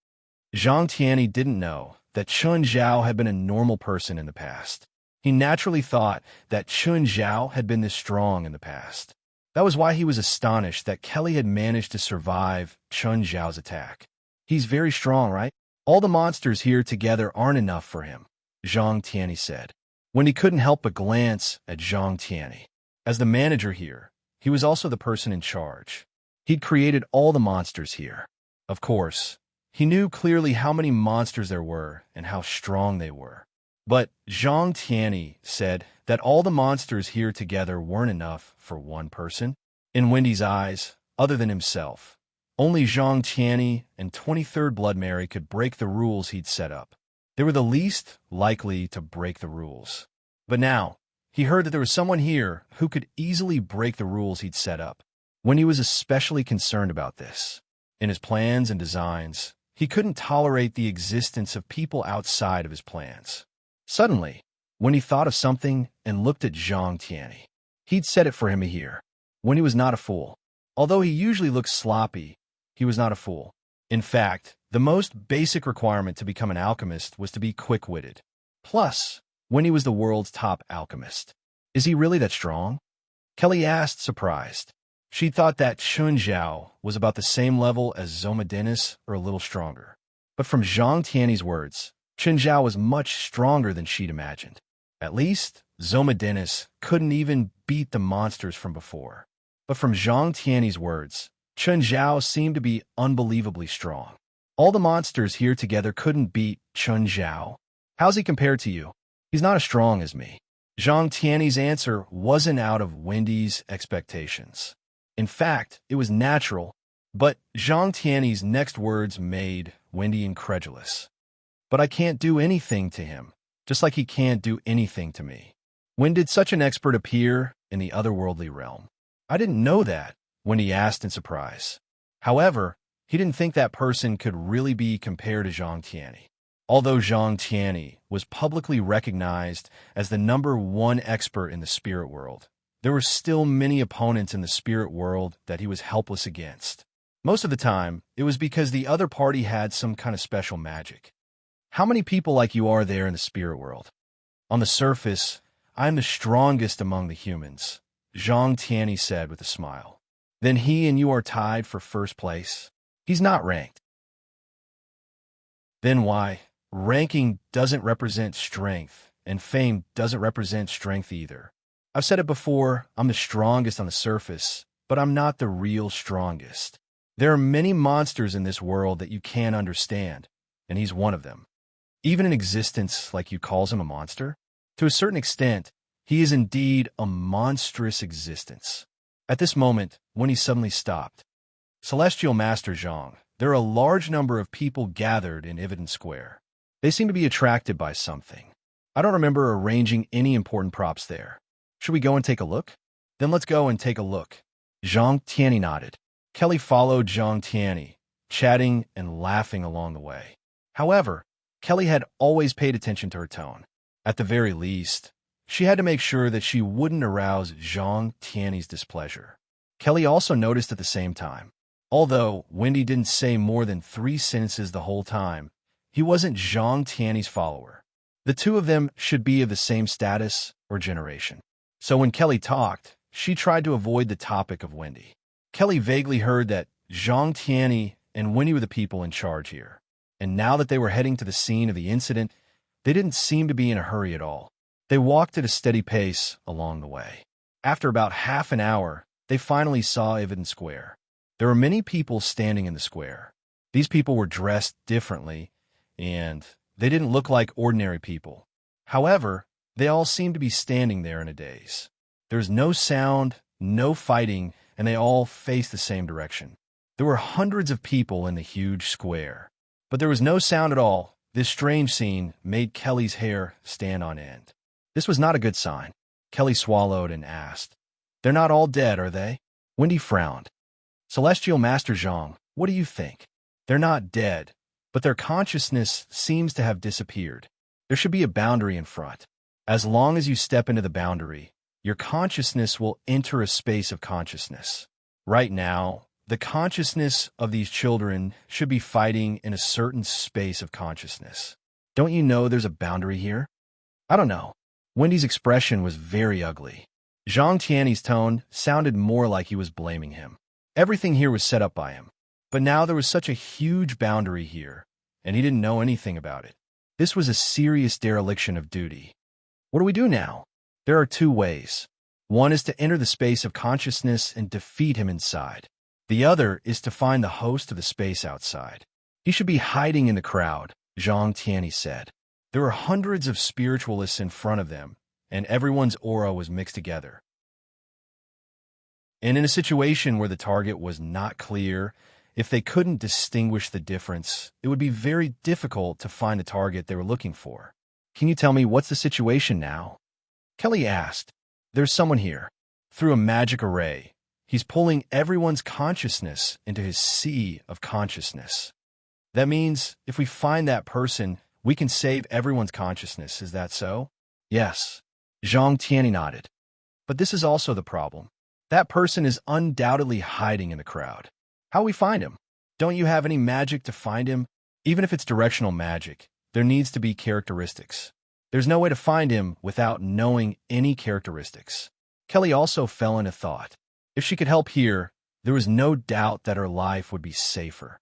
Zhang Tianyi didn't know that Chun Zhao had been a normal person in the past. He naturally thought that Chun Zhao had been this strong in the past. That was why he was astonished that Kelly had managed to survive Chun Zhao's attack. He's very strong, right? All the monsters here together aren't enough for him, Zhang Tianyi said. Wendy couldn't help but glance at Zhang Tianyi. As the manager here, he was also the person in charge. He'd created all the monsters here. Of course, he knew clearly how many monsters there were and how strong they were. But Zhang Tianyi said that all the monsters here together weren't enough for one person. In Wendy's eyes, other than himself, only Zhang Tianyi and 23rd Blood Mary could break the rules he'd set up. They were the least likely to break the rules. But now, he heard that there was someone here who could easily break the rules he'd set up. Wendy was especially concerned about this. In his plans and designs, he couldn't tolerate the existence of people outside of his plans. Suddenly, Wendy thought of something and looked at Zhang Tianyi. He'd set it for him here. Wendy was not a fool. Although he usually looked sloppy, he was not a fool. In fact, the most basic requirement to become an alchemist was to be quick-witted. Plus, Wendy was the world's top alchemist. Is he really that strong? Kelly asked, surprised. She thought that Chun Zhao was about the same level as Zoma Dennis or a little stronger. But from Zhang Tianyi's words, Chun Zhao was much stronger than she'd imagined. At least, Zoma Dennis couldn't even beat the monsters from before. But from Zhang Tianyi's words, Chun Zhao seemed to be unbelievably strong. All the monsters here together couldn't beat Chun Zhao. How's he compared to you? He's not as strong as me. Zhang Tianyi's answer wasn't out of Wendy's expectations. In fact, it was natural, but Zhang Tianyi's next words made Wendy incredulous. But I can't do anything to him, just like he can't do anything to me. When did such an expert appear in the otherworldly realm? I didn't know that, Wendy asked in surprise. However, he didn't think that person could really be compared to Zhang Tianyi. Although Zhang Tianyi was publicly recognized as the #1 expert in the spirit world, there were still many opponents in the spirit world that he was helpless against. Most of the time, it was because the other party had some kind of special magic. How many people like you are there in the spirit world? On the surface, I am the strongest among the humans, Zhang Tianyi said with a smile. Then he and you are tied for first place. He's not ranked. Then why? Ranking doesn't represent strength, and fame doesn't represent strength either. I've said it before, I'm the strongest on the surface, but I'm not the real strongest. There are many monsters in this world that you can't understand, and he's one of them. Even in existence, like you calls him a monster? To a certain extent, he is indeed a monstrous existence. At this moment, when he suddenly stopped. Celestial Master Zhang, there are a large number of people gathered in Ividen Square. They seem to be attracted by something. I don't remember arranging any important props there. Should we go and take a look? Then let's go and take a look. Zhang Tianyi nodded. Kelly followed Zhang Tianyi, chatting and laughing along the way. However, Kelly had always paid attention to her tone. At the very least, she had to make sure that she wouldn't arouse Zhang Tianyi's displeasure. Kelly also noticed at the same time, although Wendy didn't say more than 3 sentences the whole time, he wasn't Zhang Tianyi's follower. The two of them should be of the same status or generation. So when Kelly talked, she tried to avoid the topic of Wendy. Kelly vaguely heard that Zhang Tianyi and Wendy were the people in charge here. And now that they were heading to the scene of the incident, they didn't seem to be in a hurry at all. They walked at a steady pace along the way. After about half an hour, they finally saw Ividen Square. There were many people standing in the square. These people were dressed differently, and they didn't look like ordinary people. However, they all seemed to be standing there in a daze. There was no sound, no fighting, and they all faced the same direction. There were hundreds of people in the huge square. But there was no sound at all. This strange scene made Kelly's hair stand on end. This was not a good sign. Kelly swallowed and asked, "They're not all dead, are they?" Wendy frowned. "Celestial Master Zhang, what do you think?" "They're not dead, but their consciousness seems to have disappeared. There should be a boundary in front. As long as you step into the boundary, your consciousness will enter a space of consciousness. Right now, the consciousness of these children should be fighting in a certain space of consciousness. Don't you know there's a boundary here?" "I don't know." Wendy's expression was very ugly. Zhang Tianyi's tone sounded more like he was blaming him. Everything here was set up by him. But now there was such a huge boundary here, and he didn't know anything about it. This was a serious dereliction of duty. What do we do now? There are 2 ways. One is to enter the space of consciousness and defeat him inside. The other is to find the host of the space outside. He should be hiding in the crowd, Zhang Tianyi said. There were hundreds of spiritualists in front of them, and everyone's aura was mixed together. And in a situation where the target was not clear, if they couldn't distinguish the difference, it would be very difficult to find the target they were looking for. "Can you tell me what's the situation now?" Kelly asked. "There's someone here. Through a magic array, he's pulling everyone's consciousness into his sea of consciousness. That means if we find that person, we can save everyone's consciousness. Is that so?" "Yes." Zhang Tianyi nodded. "But this is also the problem. That person is undoubtedly hiding in the crowd. How we find him? Don't you have any magic to find him? Even if it's directional magic, there needs to be characteristics. There's no way to find him without knowing any characteristics." Kelly also fell into thought. If she could help here, there was no doubt that her life would be safer.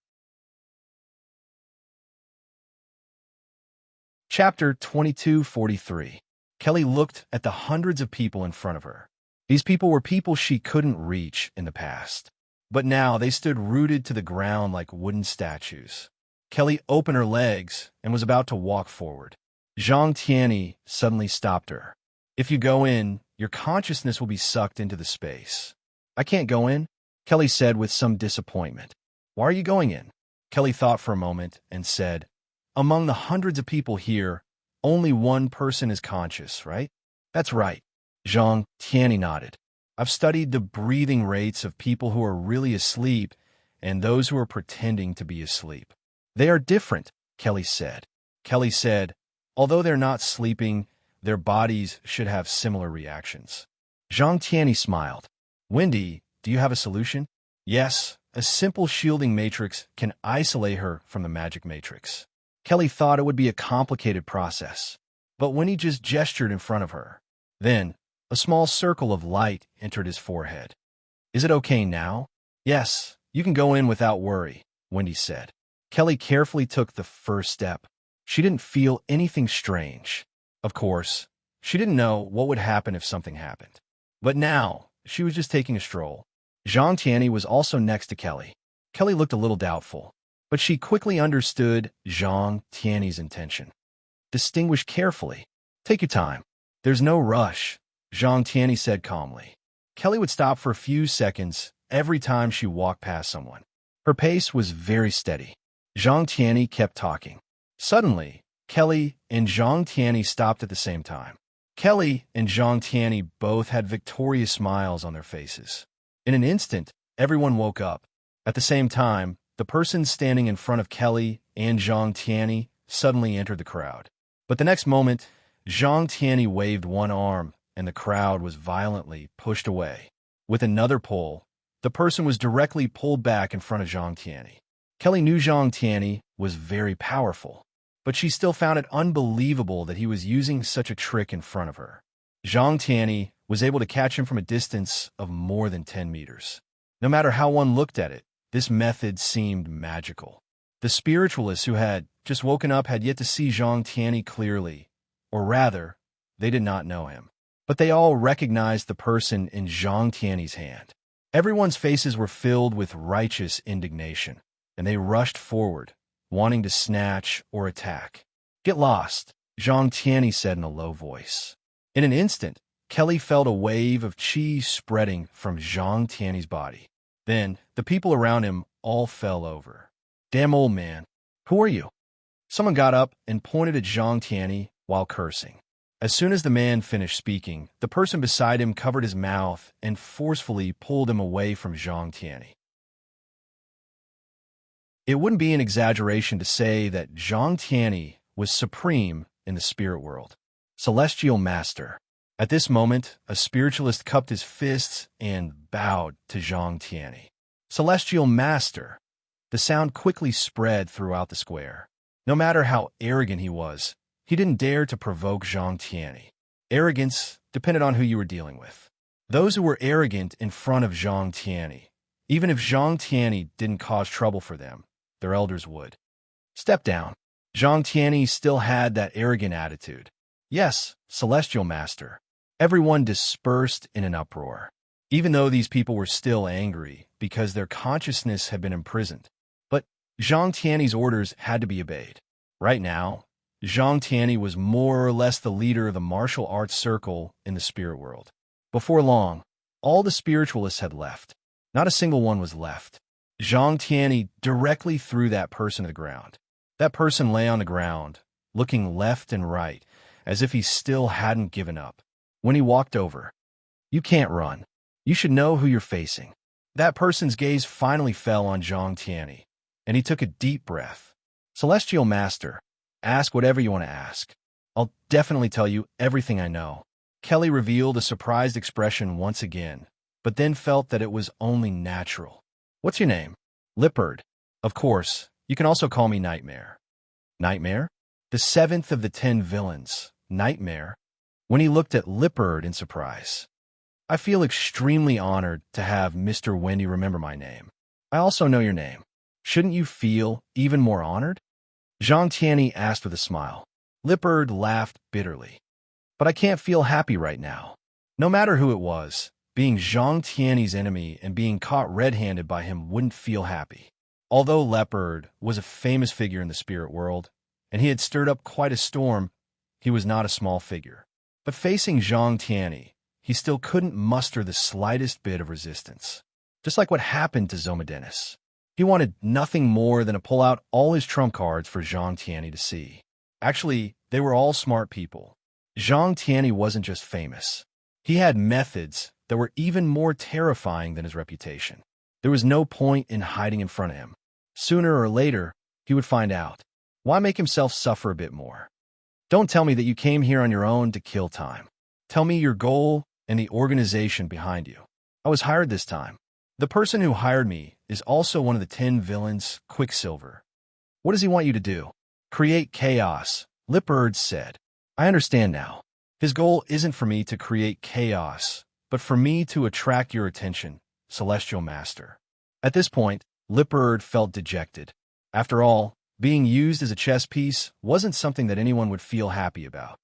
Chapter 2243. Kelly looked at the hundreds of people in front of her. These people were people she couldn't reach in the past. But now they stood rooted to the ground like wooden statues. Kelly opened her legs and was about to walk forward. Zhang Tianyi suddenly stopped her. "If you go in, your consciousness will be sucked into the space." "I can't go in," Kelly said with some disappointment. "Why are you going in?" Kelly thought for a moment and said, "Among the hundreds of people here, only one person is conscious, right?" "That's right." Zhang Tianyi nodded. "I've studied the breathing rates of people who are really asleep and those who are pretending to be asleep. They are different," Kelly said. Kelly said, "Although they're not sleeping, their bodies should have similar reactions. Zhang Tianyi smiled. Wendy, do you have a solution? Yes, a simple shielding matrix can isolate her from the magic matrix. Kelly thought it would be a complicated process, but Wendy just gestured in front of her. Then, a small circle of light entered his forehead. Is it okay now? Yes, you can go in without worry, Wendy said. Kelly carefully took the first step. She didn't feel anything strange. Of course, she didn't know what would happen if something happened. But now, she was just taking a stroll. Zhang Tianyi was also next to Kelly. Kelly looked a little doubtful, but she quickly understood Zhang Tianyi's intention. Distinguish carefully. Take your time. There's no rush, Zhang Tianyi said calmly. Kelly would stop for a few seconds every time she walked past someone. Her pace was very steady. Zhang Tianyi kept talking. Suddenly, Kelly and Zhang Tianyi stopped at the same time. Kelly and Zhang Tianyi both had victorious smiles on their faces. In an instant, everyone woke up. At the same time, the person standing in front of Kelly and Zhang Tianyi suddenly entered the crowd. But the next moment, Zhang Tianyi waved one arm, and the crowd was violently pushed away. With another pull, the person was directly pulled back in front of Zhang Tianyi. Kelly knew Zhang Tianyi was very powerful, but she still found it unbelievable that he was using such a trick in front of her. Zhang Tianyi was able to catch him from a distance of more than 10 meters. No matter how one looked at it, this method seemed magical. The spiritualists who had just woken up had yet to see Zhang Tianyi clearly, or rather, they did not know him. But they all recognized the person in Zhang Tianyi's hand. Everyone's faces were filled with righteous indignation, and they rushed forward, wanting to snatch or attack. Get lost, Zhang Tianyi said in a low voice. In an instant, Kelly felt a wave of qi spreading from Zhang Tianyi's body. Then, the people around him all fell over. Damn old man, who are you? Someone got up and pointed at Zhang Tianyi while cursing. As soon as the man finished speaking, the person beside him covered his mouth and forcefully pulled him away from Zhang Tianyi. It wouldn't be an exaggeration to say that Zhang Tianyi was supreme in the spirit world. Celestial Master. At this moment, a spiritualist cupped his fists and bowed to Zhang Tianyi. Celestial Master. The sound quickly spread throughout the square. No matter how arrogant he was, he didn't dare to provoke Zhang Tianyi. Arrogance depended on who you were dealing with. Those who were arrogant in front of Zhang Tianyi, even if Zhang Tianyi didn't cause trouble for them, their elders would. Step down. Zhang Tianyi still had that arrogant attitude. Yes, Celestial Master. Everyone dispersed in an uproar, even though these people were still angry because their consciousness had been imprisoned. But Zhang Tianyi's orders had to be obeyed. Right now, Zhang Tianyi was more or less the leader of the martial arts circle in the spirit world. Before long, all the spiritualists had left. Not a single one was left. Zhang Tianyi directly threw that person to the ground. That person lay on the ground, looking left and right, as if he still hadn't given up. When he walked over, "You can't run. You should know who you're facing." That person's gaze finally fell on Zhang Tianyi, and he took a deep breath. Celestial Master, ask whatever you want to ask. I'll definitely tell you everything I know. Kelly revealed a surprised expression once again, but then felt that it was only natural. What's your name? Lippard. Of course, you can also call me Nightmare. Nightmare? The seventh of the 10 villains, Nightmare. When he looked at Lippard in surprise. I feel extremely honored to have Mr. Wendy remember my name. I also know your name. Shouldn't you feel even more honored? Zhang Tianyi asked with a smile. Lippard laughed bitterly. But I can't feel happy right now. No matter who it was, being Zhang Tianyi's enemy and being caught red-handed by him wouldn't feel happy. Although Leopard was a famous figure in the spirit world, and he had stirred up quite a storm, he was not a small figure. But facing Zhang Tianyi, he still couldn't muster the slightest bit of resistance. Just like what happened to Zomadenis. He wanted nothing more than to pull out all his trump cards for Zhang Tianyi to see. Actually, they were all smart people. Zhang Tianyi wasn't just famous. He had methods that were even more terrifying than his reputation. There was no point in hiding in front of him. Sooner or later, he would find out. Why make himself suffer a bit more? Don't tell me that you came here on your own to kill time. Tell me your goal and the organization behind you. I was hired this time. The person who hired me is also one of the 10 villains, Quicksilver. What does he want you to do? Create chaos, Lippard said. I understand now. His goal isn't for me to create chaos, but for me to attract your attention, Celestial Master. At this point, Lippard felt dejected. After all, being used as a chess piece wasn't something that anyone would feel happy about.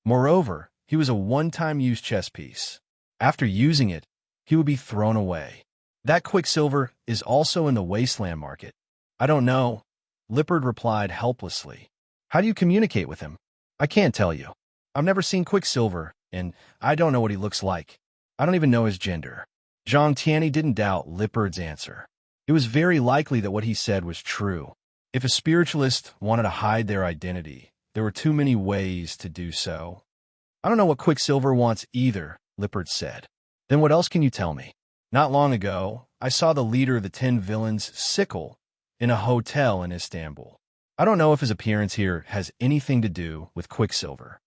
Moreover, he was a one-time use chess piece. After using it, he would be thrown away. That Quicksilver is also in the wasteland market. I don't know, Lippard replied helplessly. How do you communicate with him? I can't tell you. I've never seen Quicksilver, and I don't know what he looks like. I don't even know his gender. Zhang Tianyi didn't doubt Lippard's answer. It was very likely that what he said was true. If a spiritualist wanted to hide their identity, there were too many ways to do so. I don't know what Quicksilver wants either, Lippard said. Then what else can you tell me? Not long ago, I saw the leader of the 10 villains, Sickle, in a hotel in Istanbul. I don't know if his appearance here has anything to do with Quicksilver.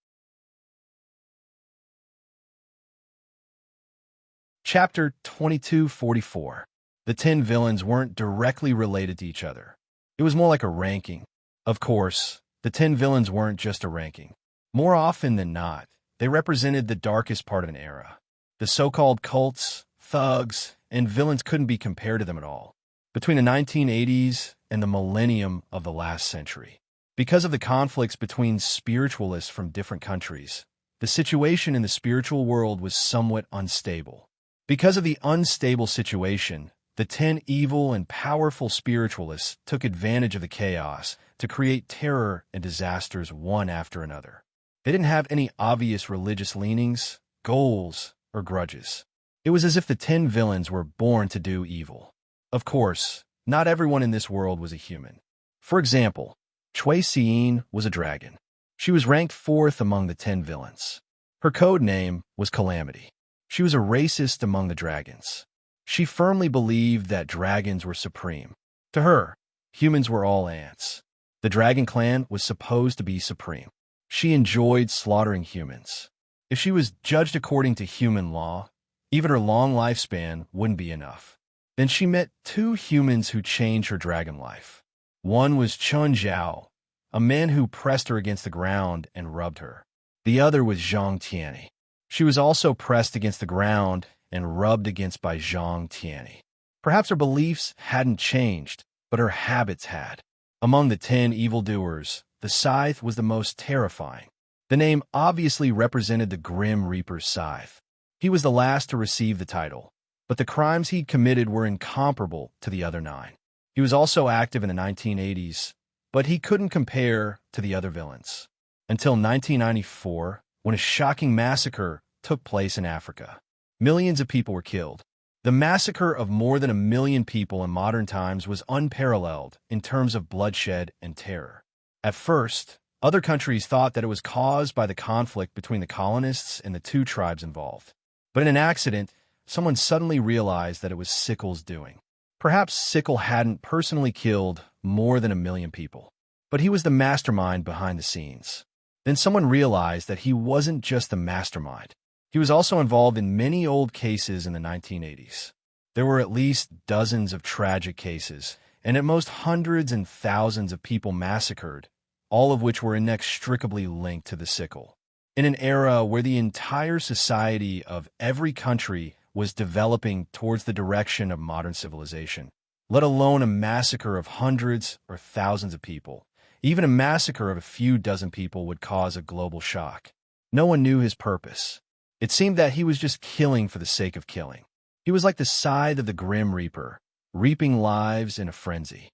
Chapter 2244. The 10 villains weren't directly related to each other. It was more like a ranking. Of course, the 10 villains weren't just a ranking. More often than not, they represented the darkest part of an era. The so-called cults, thugs, and villains couldn't be compared to them at all. Between the 1980s and the millennium of the last century, because of the conflicts between spiritualists from different countries, the situation in the spiritual world was somewhat unstable. Because of the unstable situation, the 10 evil and powerful spiritualists took advantage of the chaos to create terror and disasters one after another. They didn't have any obvious religious leanings, goals, or grudges. It was as if the 10 villains were born to do evil. Of course, not everyone in this world was a human. For example, Cui Xiyin was a dragon. She was ranked 4th among the 10 villains. Her code name was Calamity. She was a racist among the dragons. She firmly believed that dragons were supreme. To her, humans were all ants. The dragon clan was supposed to be supreme. She enjoyed slaughtering humans. If she was judged according to human law, even her long lifespan wouldn't be enough. Then she met 2 humans who changed her dragon life. One was Chun Zhao, a man who pressed her against the ground and rubbed her. The other was Zhang Tianyi. She was also pressed against the ground and rubbed against by Zhang Tianyi. Perhaps her beliefs hadn't changed, but her habits had. Among the 10 evildoers, the Scythe was the most terrifying. The name obviously represented the Grim Reaper's Scythe. He was the last to receive the title, but the crimes he'd committed were incomparable to the other 9. He was also active in the 1980s, but he couldn't compare to the other villains. Until 1994, when a shocking massacre took place in Africa. Millions of people were killed. The massacre of more than 1 million people in modern times was unparalleled in terms of bloodshed and terror. At first, other countries thought that it was caused by the conflict between the colonists and the 2 tribes involved. But in an accident, someone suddenly realized that it was Sickle's doing. Perhaps Sickle hadn't personally killed more than 1 million people, but he was the mastermind behind the scenes. Then someone realized that he wasn't just the mastermind. He was also involved in many old cases in the 1980s. There were at least dozens of tragic cases, and at most hundreds and thousands of people massacred, all of which were inextricably linked to the Sickle. In an era where the entire society of every country was developing towards the direction of modern civilization, let alone a massacre of hundreds or thousands of people, even a massacre of a few dozen people would cause a global shock. No one knew his purpose. It seemed that he was just killing for the sake of killing. He was like the scythe of the Grim Reaper, reaping lives in a frenzy.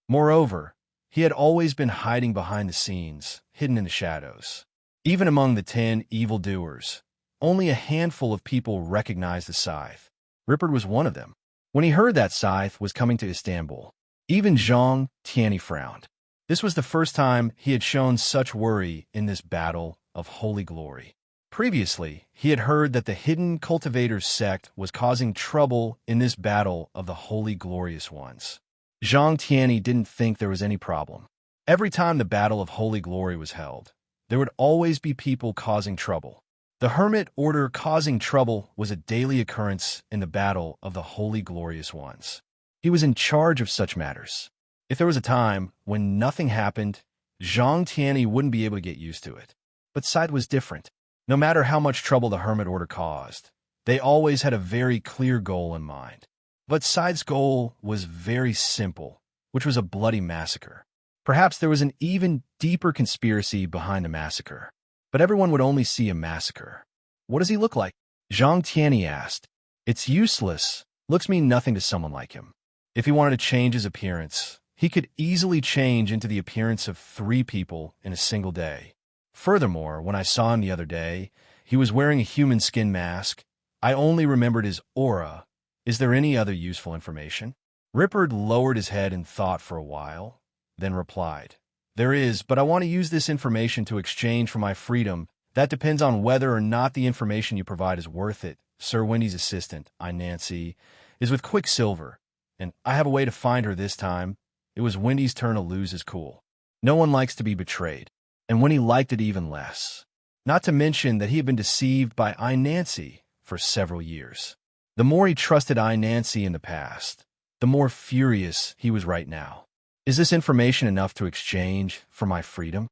Moreover, he had always been hiding behind the scenes, hidden in the shadows. Even among the 10 evildoers, only a handful of people recognized the scythe. Rippard was one of them. When he heard that scythe was coming to Istanbul, even Zhang Tianyi frowned. This was the first time he had shown such worry in this battle of holy glory. Previously, he had heard that the hidden cultivators sect was causing trouble in this battle of the holy glorious ones. Zhang Tianyi didn't think there was any problem. Every time the battle of holy glory was held, there would always be people causing trouble. The Hermit Order causing trouble was a daily occurrence in the battle of the Holy Glorious Ones. He was in charge of such matters. If there was a time when nothing happened, Zhang Tianyi wouldn't be able to get used to it. But Side was different. No matter how much trouble the Hermit Order caused, they always had a very clear goal in mind. But Side's goal was very simple, which was a bloody massacre. Perhaps there was an even deeper conspiracy behind the massacre. But everyone would only see a massacre. What does he look like? Zhang Tianyi asked. It's useless. Looks mean nothing to someone like him. If he wanted to change his appearance, he could easily change into the appearance of 3 people in a single day. Furthermore, when I saw him the other day, he was wearing a human skin mask. I only remembered his aura. Is there any other useful information? Rippard lowered his head and thought for a while, then replied, There is, but I want to use this information to exchange for my freedom. That depends on whether or not the information you provide is worth it. Sir Wendy's assistant, Nancy, is with Quicksilver, and I have a way to find her this time. It was Wendy's turn to lose his cool. No one likes to be betrayed, and Wendy liked it even less. Not to mention that he had been deceived by Nancy for several years. The more he trusted Nancy in the past, the more furious he was right now. Is this information enough to exchange for my freedom?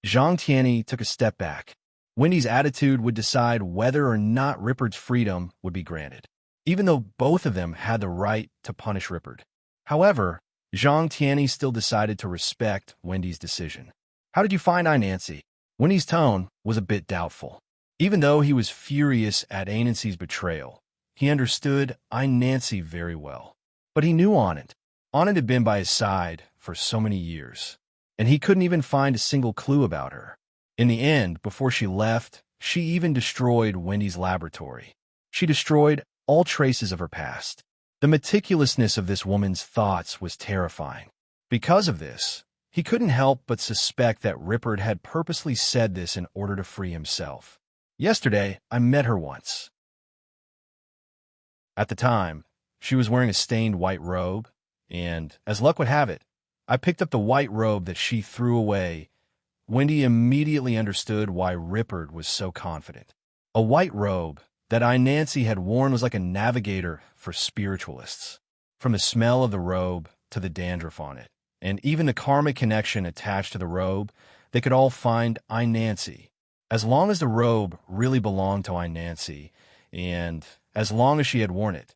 Zhang Tianyi took a step back. Wendy's attitude would decide whether or not Rippard's freedom would be granted, even though both of them had the right to punish Rippard. However, Zhang Tianyi still decided to respect Wendy's decision. How did you find Nancy? Wendy's tone was a bit doubtful. Even though he was furious at Nancy's betrayal, he understood Nancy very well. But he knew Anand. Anand had been by his side for so many years, and he couldn't even find a single clue about her. In the end, before she left, she even destroyed Wendy's laboratory. She destroyed all traces of her past. The meticulousness of this woman's thoughts was terrifying. Because of this, he couldn't help but suspect that Rippard had purposely said this in order to free himself. Yesterday, I met her once. At the time, she was wearing a stained white robe, and, as luck would have it, I picked up the white robe that she threw away. Wendy immediately understood why Rippard was so confident. A white robe that Nancy had worn was like a navigator for spiritualists. From the smell of the robe to the dandruff on it, and even the karmic connection attached to the robe, they could all find Nancy. As long as the robe really belonged to Nancy, and as long as she had worn it,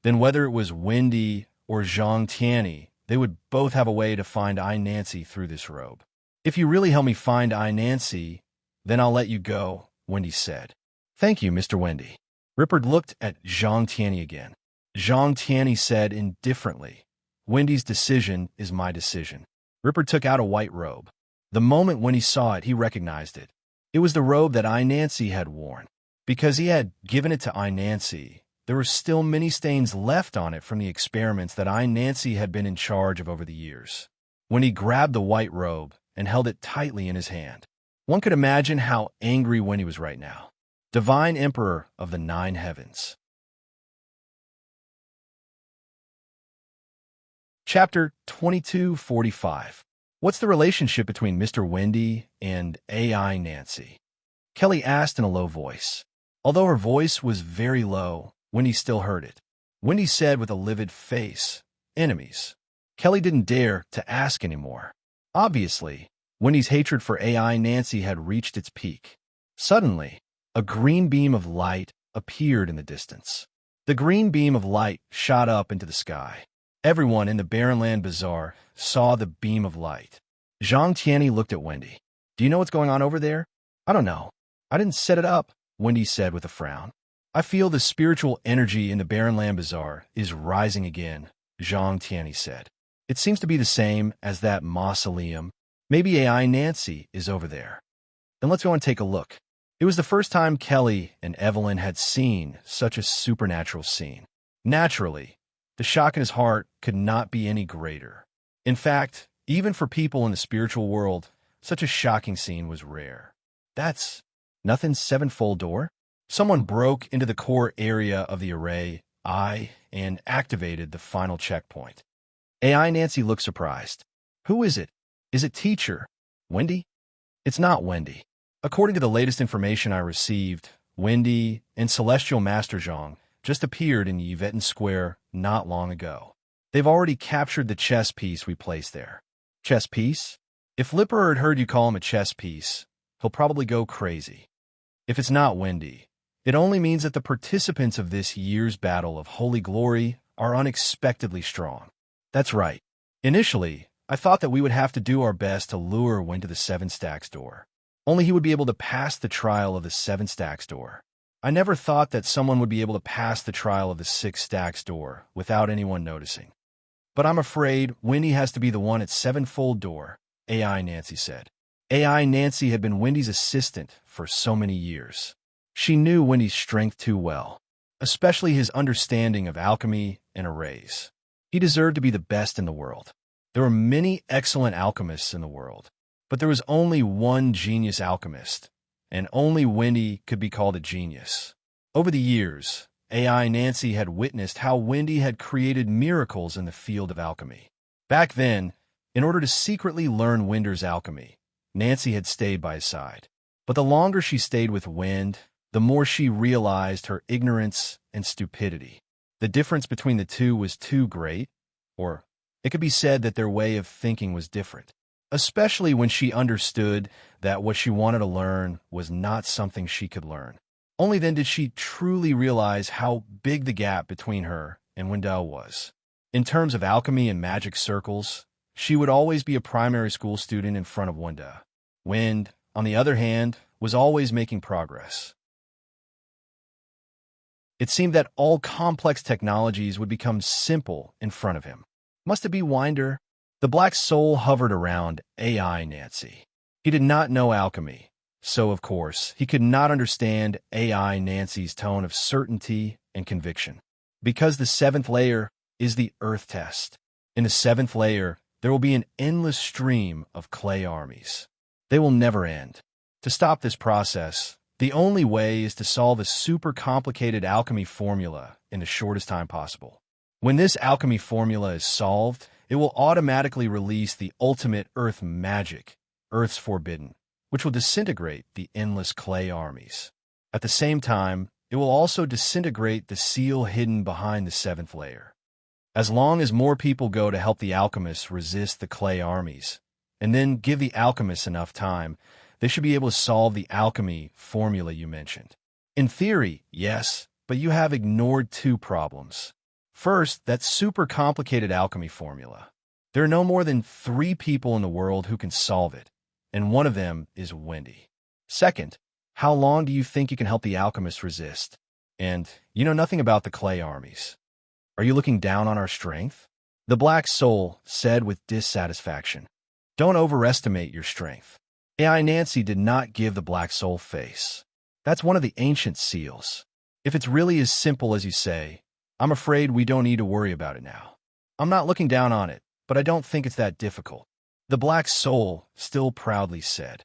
then whether it was Wendy or Zhang Tianyi, they would both have a way to find Nancy through this robe. If you really help me find Nancy, then I'll let you go, Wendy said. Thank you, Mr. Wendy. Rippard looked at Zhang Tianyi again. Zhang Tianyi said indifferently, Wendy's decision is my decision. Rippard took out a white robe. The moment when he saw it, he recognized it. It was the robe that Nancy had worn. Because he had given it to Nancy, there were still many stains left on it from the experiments that Nancy had been in charge of over the years. When he grabbed the white robe and held it tightly in his hand, one could imagine how angry Wendy was right now. Divine Emperor of the 9 Heavens. Chapter 2245. What's the relationship between Mr. Wendy and AI Nancy? Kelly asked in a low voice. Although her voice was very low, Wendy still heard it. Wendy said with a livid face, enemies. Kelly didn't dare to ask anymore. Obviously, Wendy's hatred for AI Nancy had reached its peak. Suddenly, a green beam of light appeared in the distance. The green beam of light shot up into the sky. Everyone in the Barrenland Bazaar saw the beam of light. Zhang Tianyi looked at Wendy. Do you know what's going on over there? I don't know. I didn't set it up, Wendy said with a frown. I feel the spiritual energy in the Barrenland Bazaar is rising again, Zhang Tianyi said. It seems to be the same as that mausoleum. Maybe AI Nancy is over there. Then let's go and take a look. It was the first time Kelly and Evelyn had seen such a supernatural scene. Naturally, the shock in his heart could not be any greater. In fact, even for people in the spiritual world, such a shocking scene was rare. That's nothing's sevenfold door? Someone broke into the core area of the array I and activated the final checkpoint. AI Nancy looked surprised. Who is it? Is it teacher? Wendy? It's not Wendy. According to the latest information I received, Wendy and Celestial Master Zhang just appeared in Yveton Square not long ago. They've already captured the chess piece we placed there. Chess piece? If Lipper had heard you call him a chess piece, he'll probably go crazy. If it's not Wendy, it only means that the participants of this year's Battle of Holy Glory are unexpectedly strong. That's right. Initially, I thought that we would have to do our best to lure Wendy to the 7 stacks door. Only he would be able to pass the trial of the 7 stacks door. I never thought that someone would be able to pass the trial of the 6 stacks door without anyone noticing. But I'm afraid Wendy has to be the one at 7-fold door, AI Nancy said. AI Nancy had been Wendy's assistant for so many years. She knew Wendy's strength too well, especially his understanding of alchemy and arrays. He deserved to be the best in the world. There were many excellent alchemists in the world, but there was only one genius alchemist, and only Wendy could be called a genius. Over the years, AI Nancy had witnessed how Wendy had created miracles in the field of alchemy. Back then, in order to secretly learn Wender's alchemy, Nancy had stayed by his side. But the longer she stayed with Wind, the more she realized her ignorance and stupidity. The difference between the two was too great, or it could be said that their way of thinking was different, especially when she understood that what she wanted to learn was not something she could learn. Only then did she truly realize how big the gap between her and Wendell was. In terms of alchemy and magic circles, she would always be a primary school student in front of Wendell. Wind, on the other hand, was always making progress. It seemed that all complex technologies would become simple in front of him. Must it be Winder? The black soul hovered around AI Nancy. He did not know alchemy, so of course, he could not understand AI Nancy's tone of certainty and conviction. Because the 7th layer is the Earth test. In the 7th layer, there will be an endless stream of clay armies. They will never end. To stop this process, the only way is to solve a super complicated alchemy formula in the shortest time possible. When this alchemy formula is solved, it will automatically release the ultimate Earth magic, Earth's Forbidden, which will disintegrate the endless clay armies. At the same time, it will also disintegrate the seal hidden behind the 7th layer. As long as more people go to help the alchemists resist the clay armies, and then give the alchemists enough time, they should be able to solve the alchemy formula you mentioned. In theory, yes, but you have ignored 2 problems. First, that super complicated alchemy formula. There are no more than 3 people in the world who can solve it, and one of them is Wendy. Second, how long do you think you can help the alchemists resist? And you know nothing about the clay armies. Are you looking down on our strength? The black soul said with dissatisfaction. Don't overestimate your strength. AI Nancy did not give the black soul face. That's one of the ancient seals. If it's really as simple as you say, I'm afraid we don't need to worry about it now. I'm not looking down on it, but I don't think it's that difficult. The black soul still proudly said.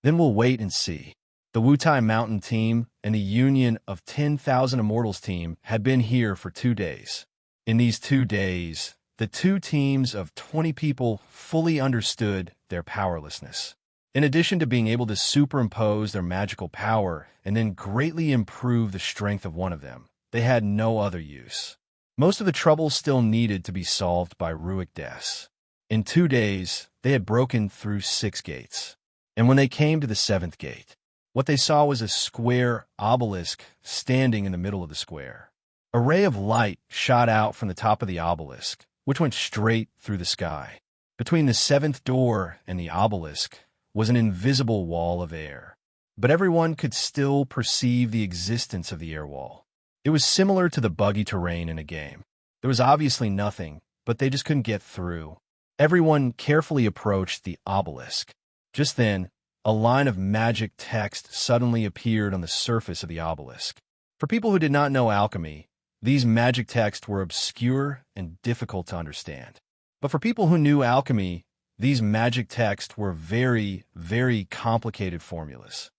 Then we'll wait and see. The Wutai Mountain team and the Union of 10,000 Immortals team had been here for 2 days. In these 2 days, the 2 teams of 20 people fully understood their powerlessness. In addition to being able to superimpose their magical power and then greatly improve the strength of one of them, they had no other use. Most of the troubles still needed to be solved by Ruick Des. In 2 days, they had broken through 6 gates. And when they came to the 7th gate, what they saw was a square obelisk standing in the middle of the square. A ray of light shot out from the top of the obelisk, which went straight through the sky. Between the 7th door and the obelisk was an invisible wall of air, but everyone could still perceive the existence of the air wall. It was similar to the buggy terrain in a game. There was obviously nothing, but they just couldn't get through. Everyone carefully approached the obelisk. Just then, a line of magic text suddenly appeared on the surface of the obelisk. For people who did not know alchemy, these magic texts were obscure and difficult to understand. But for people who knew alchemy, these magic texts were very, very complicated formulas.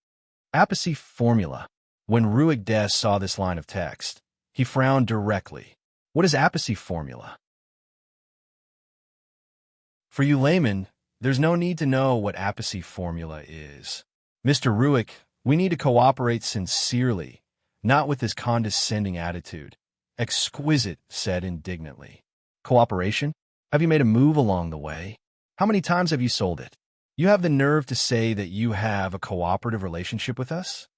Apice formula. When Ruick Des saw this line of text, he frowned directly. What is Apice formula? For you laymen, there's no need to know what Apice formula is. Mr. Ruick, we need to cooperate sincerely, not with this condescending attitude. Exquisite said indignantly. Cooperation? Have you made a move along the way? How many times have you sold it? You have the nerve to say that you have a cooperative relationship with us?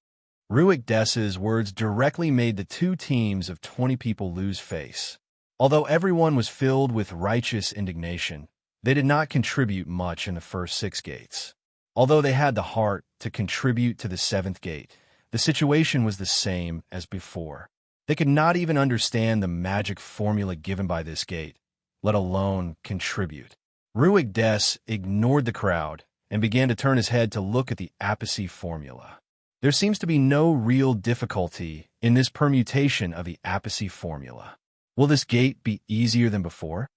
Ruick Dess's words directly made the two teams of 20 people lose face. Although everyone was filled with righteous indignation, they did not contribute much in the first 6 gates. Although they had the heart to contribute to the 7th gate, the situation was the same as before. They could not even understand the magic formula given by this gate, let alone contribute. Ruick Des ignored the crowd and began to turn his head to look at the Apice formula. There seems to be no real difficulty in this permutation of the Apice formula. Will this gate be easier than before?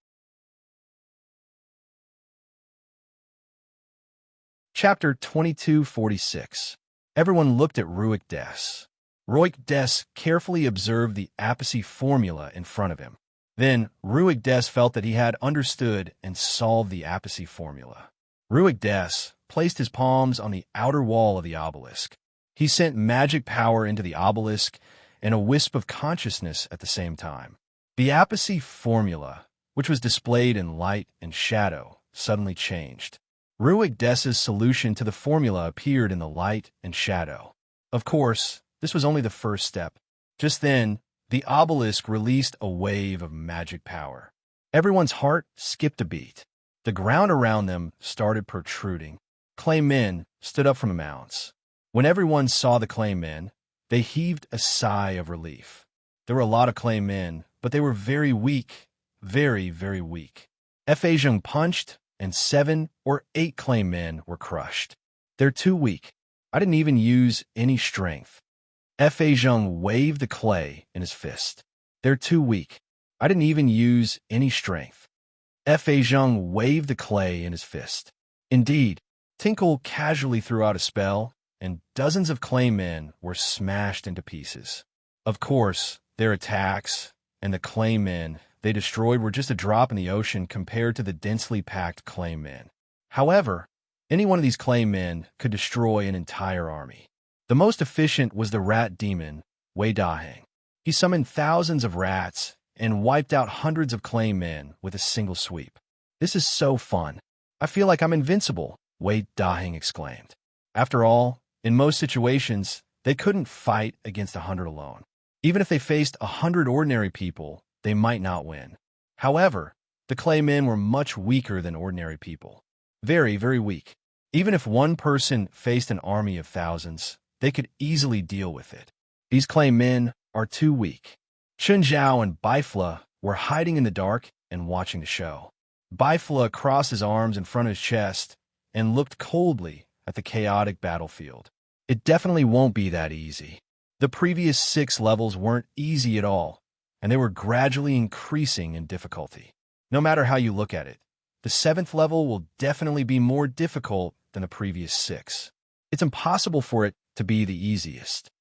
Chapter 2246. Everyone looked at Ruick Des. Ruick Des carefully observed the Apice formula in front of him. Then, Ruick Des felt that he had understood and solved the Apice formula. Ruick Des placed his palms on the outer wall of the obelisk. He sent magic power into the obelisk and a wisp of consciousness at the same time. The Apice formula, which was displayed in light and shadow, suddenly changed. Ruick Des's solution to the formula appeared in the light and shadow. Of course, this was only the first step. Just then, the obelisk released a wave of magic power. Everyone's heart skipped a beat. The ground around them started protruding. Clay men stood up from the mounds. When everyone saw the clay men, they heaved a sigh of relief. There were a lot of clay men, but they were very weak, very, very weak. Fa Zheng punched, and 7 or 8 clay men were crushed. They're too weak. I didn't even use any strength. Fa Zheng waved the clay in his fist. They're too weak. I didn't even use any strength. Fa Zheng waved the clay in his fist. Indeed, Tinkle casually threw out a spell, and dozens of clay men were smashed into pieces. Of course, their attacks and the clay men they destroyed were just a drop in the ocean compared to the densely packed clay men. However, any one of these clay men could destroy an entire army. The most efficient was the rat demon, Wei Daheng. He summoned thousands of rats and wiped out hundreds of clay men with a single sweep. This is so fun. I feel like I'm invincible, Wei Daheng exclaimed. After all, in most situations, they couldn't fight against 100 alone. Even if they faced 100 ordinary people, they might not win. However, the clay men were much weaker than ordinary people. Very, very weak. Even if one person faced an army of thousands, they could easily deal with it. These clay men are too weak. Chun Zhao and Bifla were hiding in the dark and watching the show. Bifla crossed his arms in front of his chest and looked coldly at the chaotic battlefield. It definitely won't be that easy. The previous 6 levels weren't easy at all, and they were gradually increasing in difficulty. No matter how you look at it, the 7th level will definitely be more difficult than the previous 6. It's impossible for it to be the easiest.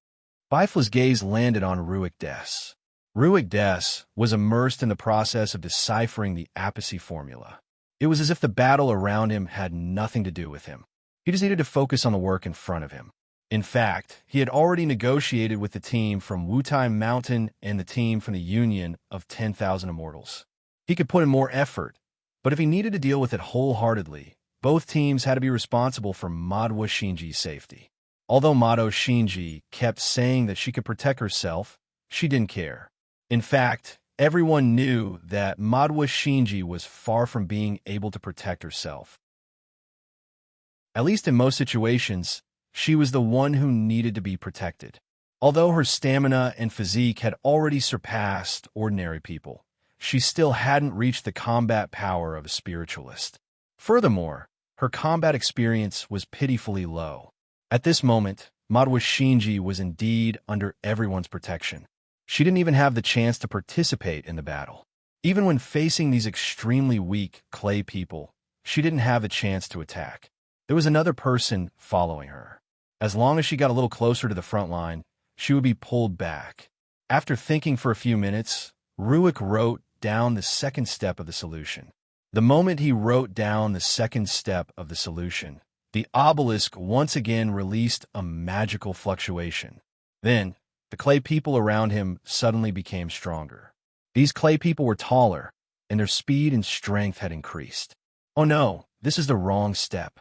Bifla's gaze landed on Ruick Des. Ruick Des was immersed in the process of deciphering the Apice formula. It was as if the battle around him had nothing to do with him. He just needed to focus on the work in front of him. In fact, he had already negotiated with the team from Wutai Mountain and the team from the Union of 10,000 Immortals. He could put in more effort, but if he needed to deal with it wholeheartedly, both teams had to be responsible for Madoua Shinji's safety. Although Madoua Shinji kept saying that she could protect herself, she didn't care. In fact, everyone knew that Madoua Shinji was far from being able to protect herself. At least in most situations, she was the one who needed to be protected. Although her stamina and physique had already surpassed ordinary people, she still hadn't reached the combat power of a spiritualist. Furthermore, her combat experience was pitifully low. At this moment, Madoua Shinji was indeed under everyone's protection. She didn't even have the chance to participate in the battle. Even when facing these extremely weak clay people, she didn't have a chance to attack. There was another person following her. As long as she got a little closer to the front line, she would be pulled back. After thinking for a few minutes, Ruick wrote down the second step of the solution. The moment he wrote down the second step of the solution, The obelisk once again released a magical fluctuation. Then, the clay people around him suddenly became stronger. These clay people were taller, and their speed and strength had increased. Oh no, this is the wrong step.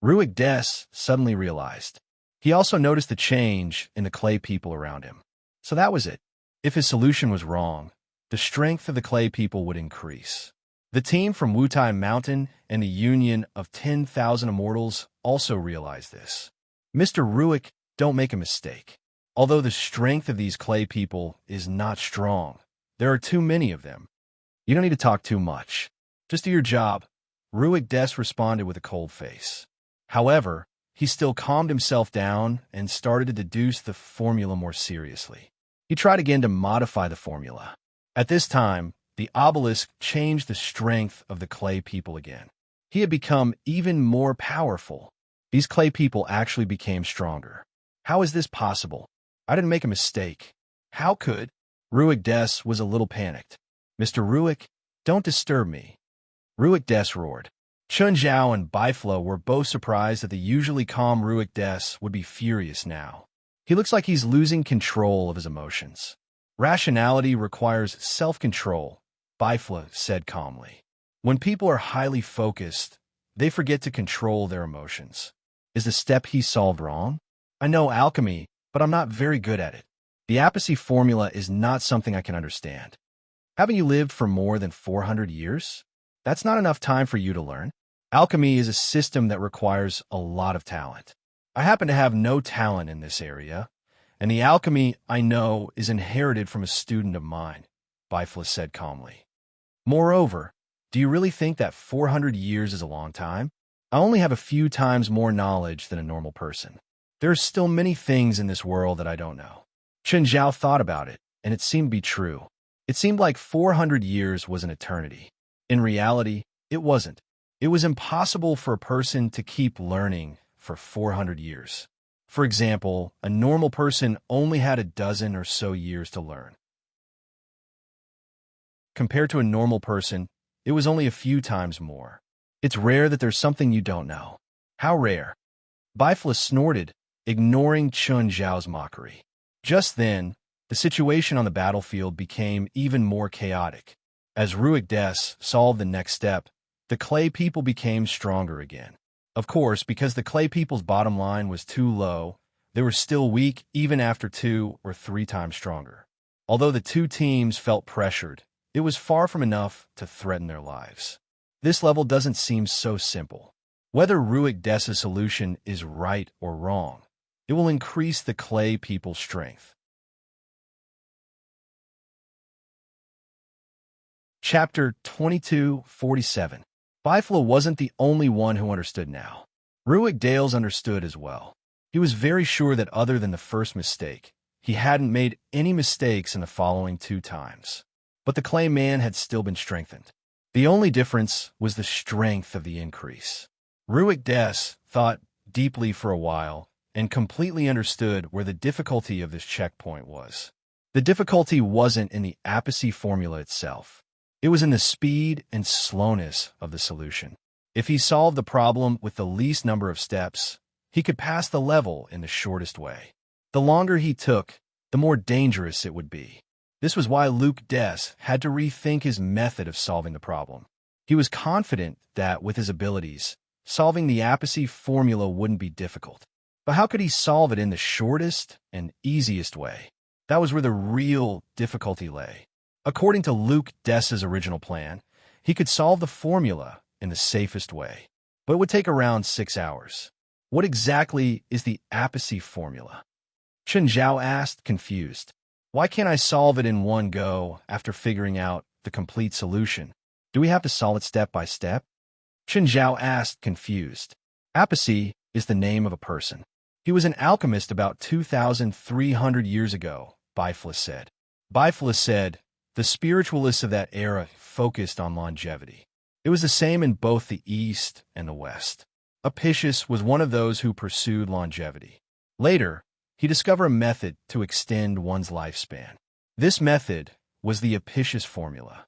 Ruik Des suddenly realized. He also noticed the change in the clay people around him. So that was it. If his solution was wrong, the strength of the clay people would increase. The team from Wutai Mountain and the Union of 10,000 Immortals also realized this. Mr. Ruik, don't make a mistake. Although the strength of these clay people is not strong, there are too many of them. You don't need to talk too much. Just do your job. Ruik Des responded with a cold face. However, he still calmed himself down and started to deduce the formula more seriously. He tried again to modify the formula. At this time, the obelisk changed the strength of the clay people again. He had become even more powerful. These clay people actually became stronger. How is this possible? I didn't make a mistake. How could? Ruik Des was a little panicked. Mr. Ruik, don't disturb me. Ruik Des roared. Chun Zhao and Biflo were both surprised that the usually calm Ruik Des would be furious now. He looks like he's losing control of his emotions. Rationality requires self-control, Biflo said calmly. When people are highly focused, they forget to control their emotions. Is the step he solved wrong? I know alchemy, but I'm not very good at it. The Apathy formula is not something I can understand. Haven't you lived for more than 400 years? That's not enough time for you to learn. Alchemy is a system that requires a lot of talent. I happen to have no talent in this area, and the alchemy I know is inherited from a student of mine, Bifla said calmly. Moreover, do you really think that 400 years is a long time? I only have a few times more knowledge than a normal person. There are still many things in this world that I don't know. Chen Zhao thought about it, and it seemed to be true. It seemed like 400 years was an eternity. In reality, it wasn't. It was impossible for a person to keep learning for 400 years. For example, a normal person only had a dozen or so years to learn. Compared to a normal person, it was only a few times more. It's rare that there's something you don't know. How rare? Bifla snorted, ignoring Chun Zhao's mockery. Just then, the situation on the battlefield became even more chaotic. As Ruik Des solved the next step, the clay people became stronger again. Of course, because the clay people's bottom line was too low, they were still weak even after 2 or 3 times stronger. Although the two teams felt pressured, it was far from enough to threaten their lives. This level doesn't seem so simple. Whether Ruik Des' solution is right or wrong, it will increase the clay people's strength. Chapter 2247. Bifla wasn't the only one who understood now. Ruik Dales understood as well. He was very sure that other than the first mistake, he hadn't made any mistakes in the following 2 times. But the clay man had still been strengthened. The only difference was the strength of the increase. Ruik Des thought deeply for a while and completely understood where the difficulty of this checkpoint was. The difficulty wasn't in the Apathy formula itself. It was in the speed and slowness of the solution. If he solved the problem with the least number of steps, he could pass the level in the shortest way. The longer he took, the more dangerous it would be. This was why Luke Des had to rethink his method of solving the problem. He was confident that, with his abilities, solving the Apathy formula wouldn't be difficult. But how could he solve it in the shortest and easiest way? That was where the real difficulty lay. According to Luke Des' original plan, he could solve the formula in the safest way, but it would take around 6 hours. What exactly is the Apathy formula? Chen Zhao asked, confused. Why can't I solve it in one go after figuring out the complete solution? Do we have to solve it step by step? Chen Zhao asked, confused. Apathy is the name of a person. He was an alchemist about 2,300 years ago, Bifla said. Bifla said, the spiritualists of that era focused on longevity. It was the same in both the East and the West. Apicius was one of those who pursued longevity. Later, he discovered a method to extend one's lifespan. This method was the Apicius formula.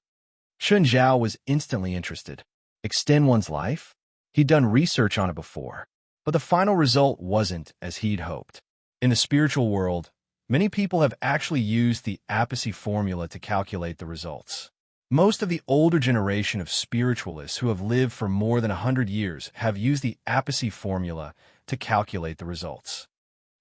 Chun Zhao was instantly interested. Extend one's life? He'd done research on it before. But the final result wasn't as he'd hoped. In the spiritual world, many people have actually used the Appice formula to calculate the results. Most of the older generation of spiritualists who have lived for more than 100 years have used the Appice formula to calculate the results.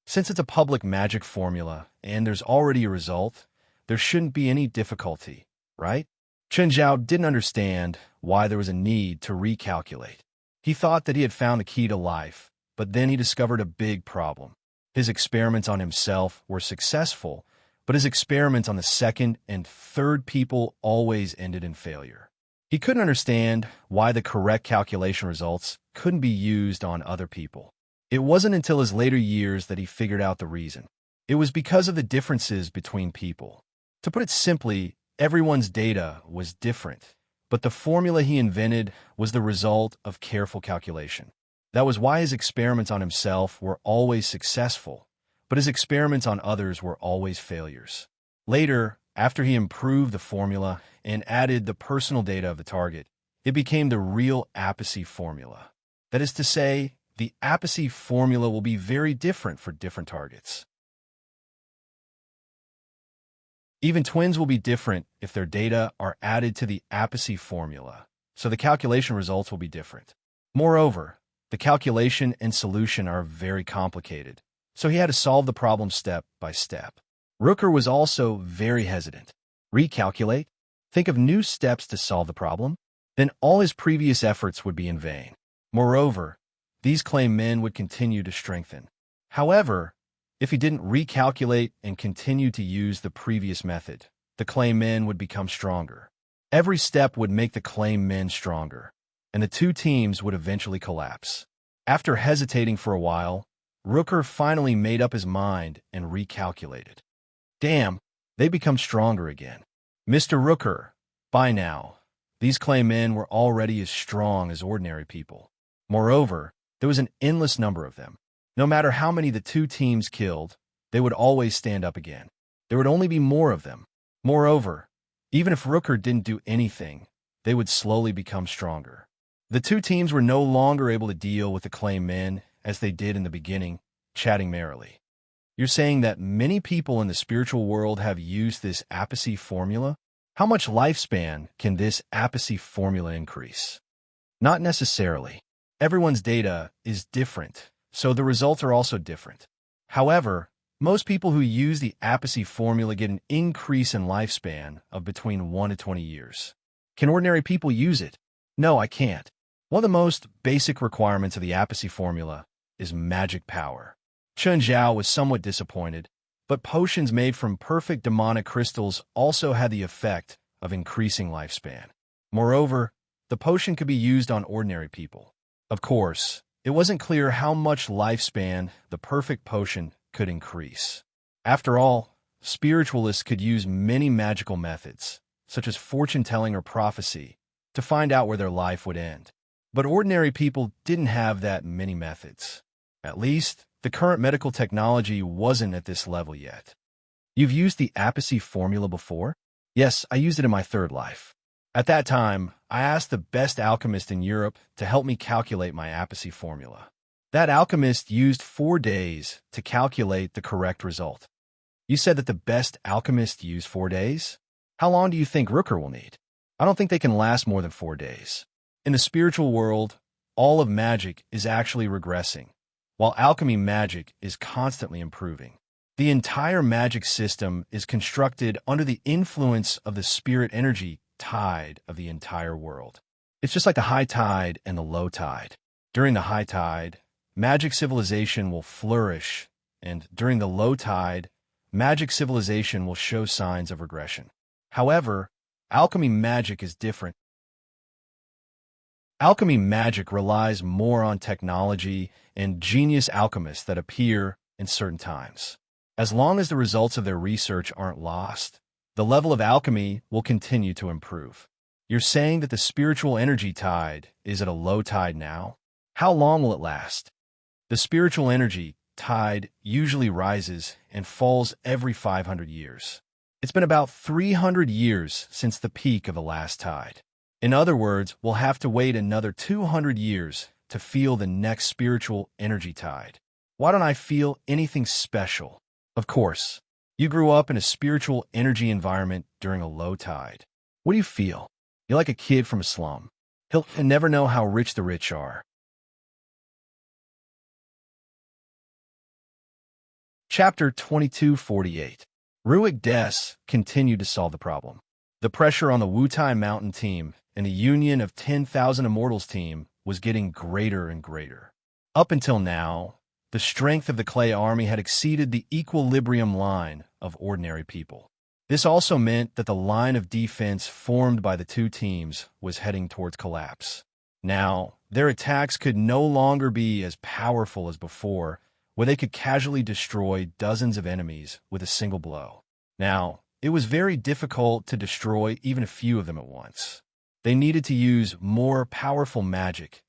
Since it's a public magic formula and there's already a result, there shouldn't be any difficulty, right? Chen Zhao didn't understand why there was a need to recalculate. He thought that he had found the key to life, but then he discovered a big problem. His experiments on himself were successful, but his experiments on the second and third people always ended in failure. He couldn't understand why the correct calculation results couldn't be used on other people. It wasn't until his later years that he figured out the reason. It was because of the differences between people. To put it simply, everyone's data was different, but the formula he invented was the result of careful calculation. That was why his experiments on himself were always successful, but his experiments on others were always failures. Later, after he improved the formula and added the personal data of the target, it became the real Appice formula. That is to say, the Appice formula will be very different for different targets. Even twins will be different if their data are added to the Appice formula, so the calculation results will be different. Moreover, the calculation and solution are very complicated, so he had to solve the problem step by step. Rooker was also very hesitant. Recalculate? Think of new steps to solve the problem? Then all his previous efforts would be in vain. Moreover, these claim men would continue to strengthen. However, if he didn't recalculate and continue to use the previous method, the claim men would become stronger. Every step would make the claim men stronger, and the two teams would eventually collapse. After hesitating for a while, Rooker finally made up his mind and recalculated. Damn, they become stronger again. Mr. Rooker, by now, these claim men were already as strong as ordinary people. Moreover, there was an endless number of them. No matter how many the two teams killed, they would always stand up again. There would only be more of them. Moreover, even if Rooker didn't do anything, they would slowly become stronger. The two teams were no longer able to deal with the claim men as they did in the beginning, chatting merrily. You're saying that many people in the spiritual world have used this Appice formula? How much lifespan can this Appice formula increase? Not necessarily. Everyone's data is different, so the results are also different. However, most people who use the Appice formula get an increase in lifespan of between 1 to 20 years. Can ordinary people use it? No, I can't. One of the most basic requirements of the Appice formula is magic power. Chen Zhao was somewhat disappointed, but potions made from perfect demonic crystals also had the effect of increasing lifespan. Moreover, the potion could be used on ordinary people. Of course, it wasn't clear how much lifespan the perfect potion could increase. After all, spiritualists could use many magical methods, such as fortune-telling or prophecy, to find out where their life would end. But ordinary people didn't have that many methods. At least, the current medical technology wasn't at this level yet. You've used the Appice formula before? Yes, I used it in my third life. At that time, I asked the best alchemist in Europe to help me calculate my Appice formula. That alchemist used 4 days to calculate the correct result. You said that the best alchemist used 4 days? How long do you think Rooker will need? I don't think they can last more than 4 days. In the spiritual world, all of magic is actually regressing, while alchemy magic is constantly improving. The entire magic system is constructed under the influence of the spirit energy tide of the entire world. It's just like the high tide and the low tide. During the high tide, magic civilization will flourish, and during the low tide, magic civilization will show signs of regression. However, alchemy magic is different. Alchemy magic relies more on technology and genius alchemists that appear in certain times. As long as the results of their research aren't lost, the level of alchemy will continue to improve. You're saying that the spiritual energy tide is at a low tide now? How long will it last? The spiritual energy tide usually rises and falls every 500 years. It's been about 300 years since the peak of the last tide. In other words, we'll have to wait another 200 years to feel the next spiritual energy tide. Why don't I feel anything special? Of course, you grew up in a spiritual energy environment during a low tide. What do you feel? You're like a kid from a slum. He'll never know how rich the rich are. Chapter 2248. Ruik Des continued to solve the problem. The pressure on the Wutai Mountain team and the Union of 10,000 Immortals team was getting greater and greater. Up until now, the strength of the Clay Army had exceeded the equilibrium line of ordinary people. This also meant that the line of defense formed by the two teams was heading towards collapse. Now, their attacks could no longer be as powerful as before, where they could casually destroy dozens of enemies with a single blow. Now, it was very difficult to destroy even a few of them at once. They needed to use more powerful magic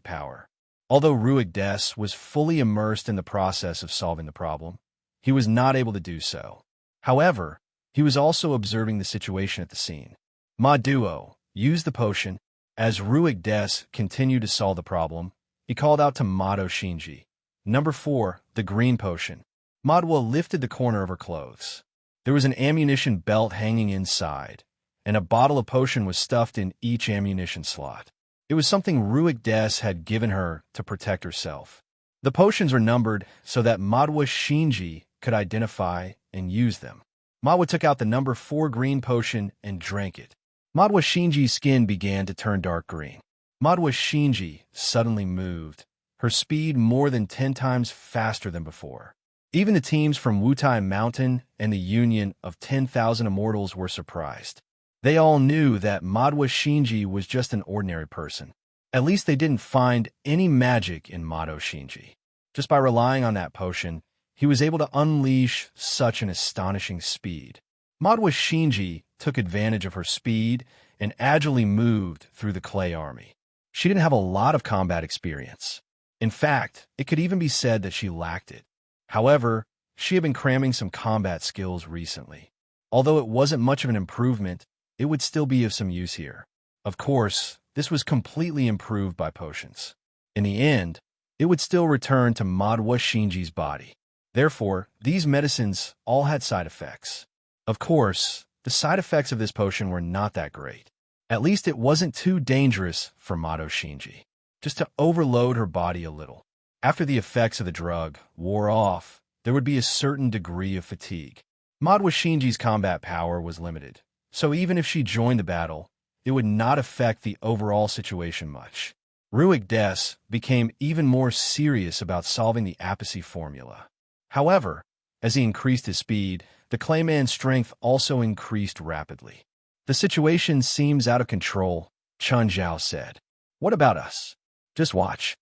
power. Although Ruik Des was fully immersed in the process of solving the problem, he was not able to do so. However, he was also observing the situation at the scene. Ma Duo used the potion. As Ruik Des continued to solve the problem, he called out to Mado Shinji. Number 4, the green potion. Madwa lifted the corner of her clothes. There was an ammunition belt hanging inside, and a bottle of potion was stuffed in each ammunition slot. It was something Ruik Des had given her to protect herself. The potions were numbered so that Madwa Shinji could identify and use them. Madwa took out the number 4 green potion and drank it. Madwa Shinji's skin began to turn dark green. Madwa Shinji suddenly moved, her speed more than 10 times faster than before. Even the teams from Wutai Mountain and the Union of 10,000 Immortals were surprised. They all knew that Madwa Shinji was just an ordinary person. At least they didn't find any magic in Mado Shinji. Just by relying on that potion, he was able to unleash such an astonishing speed. Madwa Shinji took advantage of her speed and agilely moved through the Clay Army. She didn't have a lot of combat experience. In fact, it could even be said that she lacked it. However, she had been cramming some combat skills recently. Although it wasn't much of an improvement, it would still be of some use here. Of course, this was completely improved by potions. In the end, it would still return to Madwa Shinji's body. Therefore, these medicines all had side effects. Of course, the side effects of this potion were not that great. At least it wasn't too dangerous for Mado Shinji, just to overload her body a little. After the effects of the drug wore off, there would be a certain degree of fatigue. Madwa Shinji's combat power was limited, so even if she joined the battle, it would not affect the overall situation much. Ruik Des became even more serious about solving the Apice formula. However, as he increased his speed, the Clayman's strength also increased rapidly. The situation seems out of control, Chun Zhao said. What about us? Just watch.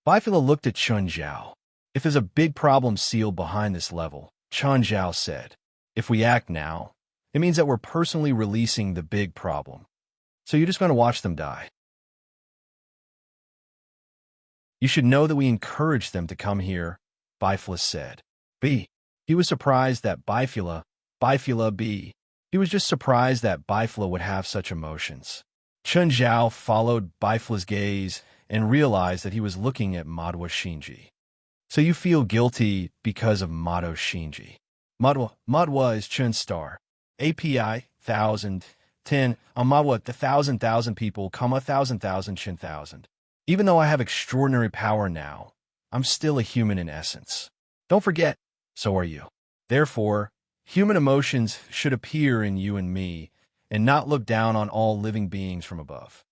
Bifila looked at Chun Zhao. If there's a big problem sealed behind this level, Chun Zhao said, if we act now, it means that we're personally releasing the big problem. So you're just going to watch them die. You should know that we encouraged them to come here, Bifila said. He was surprised that Bifila B. He was just surprised that Bifila would have such emotions. Chun Zhao followed Bifila's gaze and realized that he was looking at Madwa Shinji. So you feel guilty because of Mado Shinji. Madwa is Chun's star. API 1010 on Madwa the 1,000 people, 1,000 Chun 1,000. Even though I have extraordinary power now, I'm still a human in essence. Don't forget, so are you. Therefore, human emotions should appear in you and me, and not look down on all living beings from above.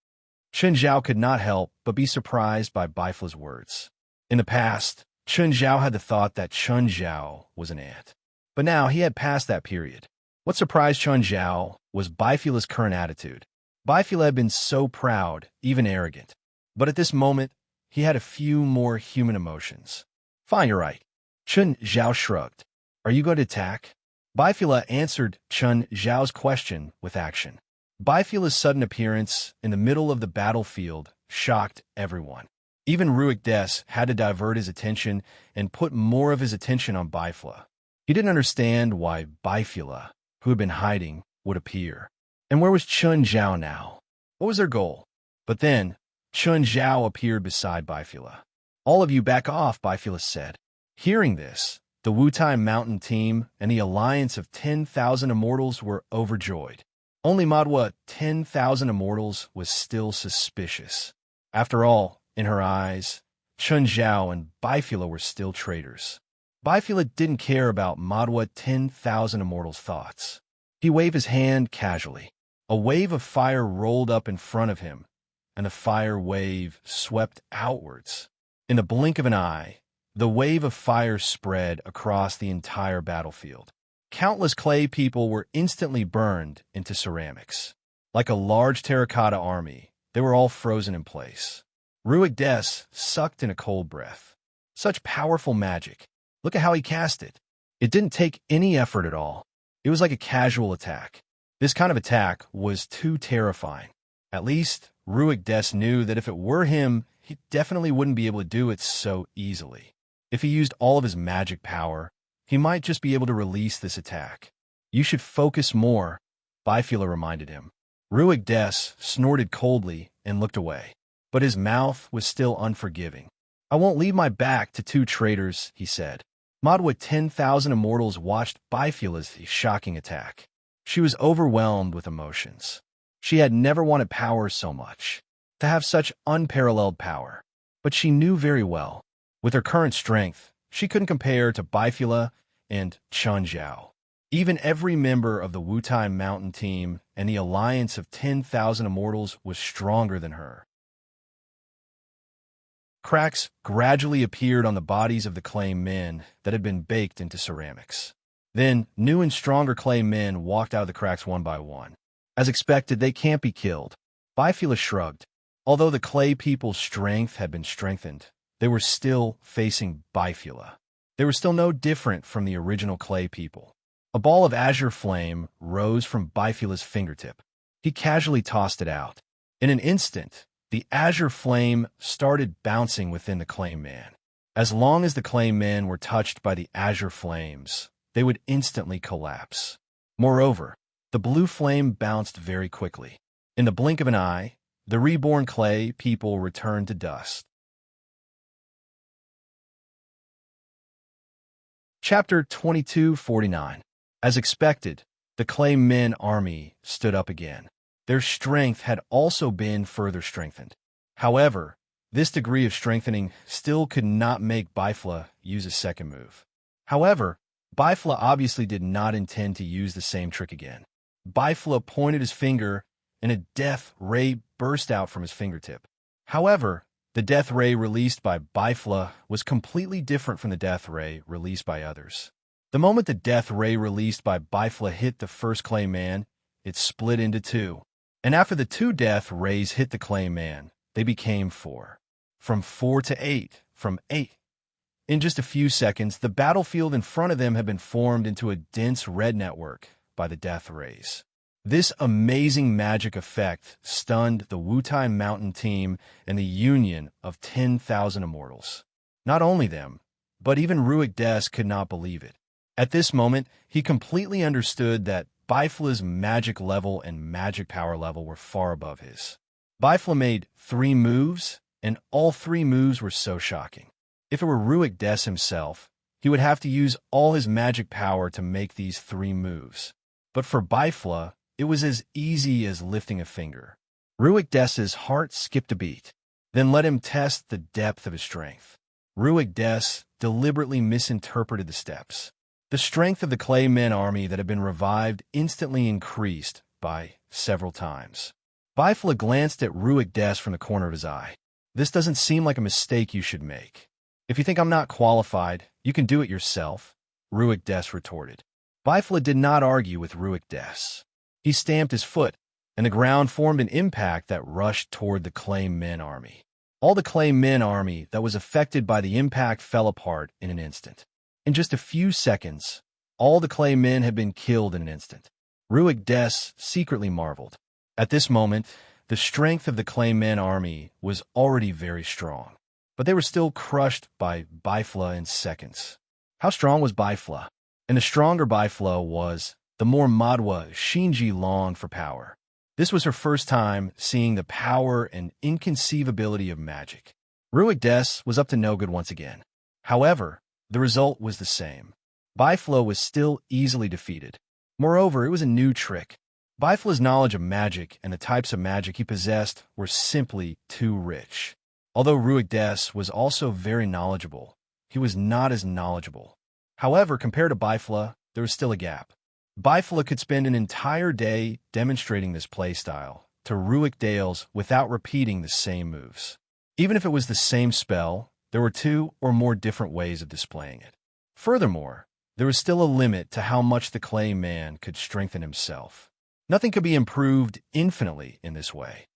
Chun Zhao could not help but be surprised by Bifila's words. In the past, Chun Zhao had the thought that Chun Zhao was an ant. But now he had passed that period. What surprised Chun Zhao was Bifila's current attitude. Bifila had been so proud, even arrogant. But at this moment, he had a few more human emotions. Fine, you're right. Chun Zhao shrugged. Are you going to attack? Bifila answered Chun Zhao's question with action. Bifila's sudden appearance in the middle of the battlefield shocked everyone. Even Ruik Des had to divert his attention and put more of his attention on Bifila. He didn't understand why Bifila, who had been hiding, would appear. And where was Chun Zhao now? What was their goal? But then, Chun Zhao appeared beside Bifula. "All of you back off," Bifula said. Hearing this, the Wutai Mountain team and the alliance of 10,000 immortals were overjoyed. Only Madwa 10,000 immortals was still suspicious. After all, in her eyes, Chun Zhao and Bifula were still traitors. Bifula didn't care about Madwa 10,000 immortals' thoughts. He waved his hand casually. A wave of fire rolled up in front of him, and the fire wave swept outwards. In the blink of an eye, the wave of fire spread across the entire battlefield. Countless clay people were instantly burned into ceramics. Like a large terracotta army, they were all frozen in place. Ruik Des sucked in a cold breath. Such powerful magic. Look at how he cast it. It didn't take any effort at all. It was like a casual attack. This kind of attack was too terrifying. At least, Ruik Des knew that if it were him, he definitely wouldn't be able to do it so easily. If he used all of his magic power, he might just be able to release this attack. "You should focus more," Bifula reminded him. Ruik Des snorted coldly and looked away, but his mouth was still unforgiving. "I won't leave my back to two traitors," he said. Madwa 10,000 immortals watched Bifula's shocking attack. She was overwhelmed with emotions. She had never wanted power so much, to have such unparalleled power. But she knew very well, with her current strength, she couldn't compare to Bifula and Chun Zhao. Even every member of the Wutai Mountain team and the alliance of 10,000 immortals was stronger than her. Cracks gradually appeared on the bodies of the clay men that had been baked into ceramics. Then, new and stronger clay men walked out of the cracks one by one. As expected, they can't be killed. Bifula shrugged. Although the clay people's strength had been strengthened, they were still facing Bifula. They were still no different from the original clay people. A ball of azure flame rose from Bifula's fingertip. He casually tossed it out. In an instant, the azure flame started bouncing within the clay man. As long as the clay men were touched by the azure flames, they would instantly collapse. Moreover, the blue flame bounced very quickly. In the blink of an eye, the reborn clay people returned to dust. Chapter 2249. As expected, the clay men army stood up again. Their strength had also been further strengthened. However, this degree of strengthening still could not make Bifula use a second move. However, Bifula obviously did not intend to use the same trick again. Bifula pointed his finger, and a death ray burst out from his fingertip. However, the death ray released by Bifula was completely different from the death ray released by others. The moment the death ray released by Bifula hit the first clay man, it split into two. And after the two death rays hit the clay man, they became 4. From 4 to 8, from 8. In just a few seconds, the battlefield in front of them had been formed into a dense red network by the death rays. This amazing magic effect stunned the Wutai Mountain team and the union of 10,000 immortals. Not only them, but even Ruik Des could not believe it. At this moment, he completely understood that Bifula's magic level and magic power level were far above his. Bifula made 3 moves, and all 3 moves were so shocking. If it were Ruik Des himself, he would have to use all his magic power to make these 3 moves. But for Bifula, it was as easy as lifting a finger. Ruik Des's heart skipped a beat. Then let him test the depth of his strength. Ruik Des deliberately misinterpreted the steps. The strength of the clay men army that had been revived instantly increased by several times. Bifula glanced at Ruik Des from the corner of his eye. "This doesn't seem like a mistake you should make. If you think I'm not qualified, you can do it yourself," Ruik Des retorted. Bifula did not argue with Ruik Des. He stamped his foot, and the ground formed an impact that rushed toward the clay men army. All the clay men army that was affected by the impact fell apart in an instant. In just a few seconds, all the clay men had been killed in an instant. Ruik Des secretly marveled. At this moment, the strength of the clay men army was already very strong, but they were still crushed by Bifula in seconds. How strong was Bifula? And the stronger Bifula was, the more Madwa Shinji longed for power. This was her first time seeing the power and inconceivability of magic. Ruick Des was up to no good once again. However, the result was the same. Byflo was still easily defeated. Moreover, it was a new trick. Byflo's knowledge of magic and the types of magic he possessed were simply too rich. Although Ruick Des was also very knowledgeable, he was not as knowledgeable. However, compared to Byflo, there was still a gap. Byflo could spend an entire day demonstrating this playstyle to Ruick Des without repeating the same moves. Even if it was the same spell, there were 2 or more different ways of displaying it. Furthermore, there was still a limit to how much the clay man could strengthen himself. Nothing could be improved infinitely in this way.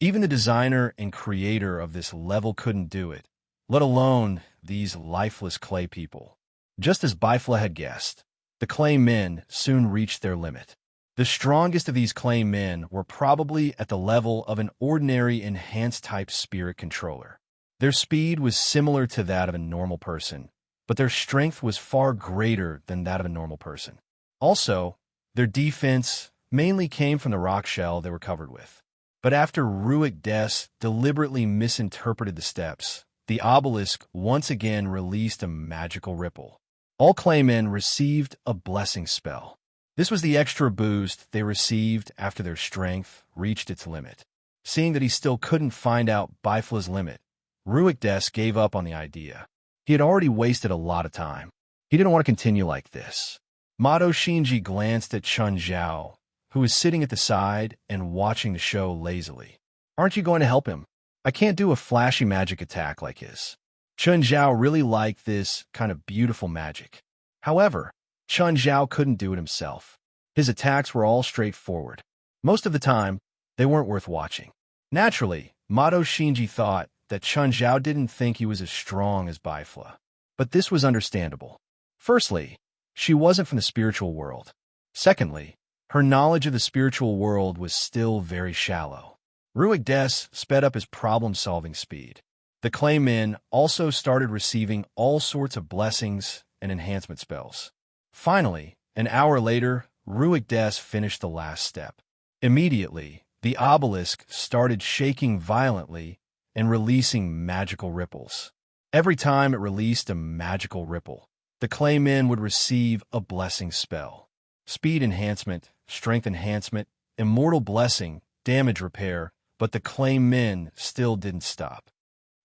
Even the designer and creator of this level couldn't do it, let alone these lifeless clay people. Just as Byflo had guessed, the clay men soon reached their limit. The strongest of these clay men were probably at the level of an ordinary enhanced-type spirit controller. Their speed was similar to that of a normal person, but their strength was far greater than that of a normal person. Also, their defense mainly came from the rock shell they were covered with. But after Ruick Des deliberately misinterpreted the steps, the obelisk once again released a magical ripple. All claymen received a blessing spell. This was the extra boost they received after their strength reached its limit. Seeing that he still couldn't find out Byflo's limit, Ruick Des gave up on the idea. He had already wasted a lot of time. He didn't want to continue like this. Mato Shinji glanced at Chun Zhao, who was sitting at the side and watching the show lazily. Aren't you going to help him? I can't do a flashy magic attack like his. Chun Zhao really liked this kind of beautiful magic. However, Chun Zhao couldn't do it himself. His attacks were all straightforward. Most of the time, they weren't worth watching. Naturally, Mato Shinji thought that Chun Zhao didn't think he was as strong as Byflo. But this was understandable. Firstly, she wasn't from the spiritual world. Secondly, her knowledge of the spiritual world was still very shallow. Ruick Des sped up his problem-solving speed. The claymen also started receiving all sorts of blessings and enhancement spells. Finally, an hour later, Ruick Des finished the last step. Immediately, the obelisk started shaking violently and releasing magical ripples. Every time it released a magical ripple, the claymen would receive a blessing spell. Speed enhancement, strength enhancement, immortal blessing, damage repair, but the claymen still didn't stop.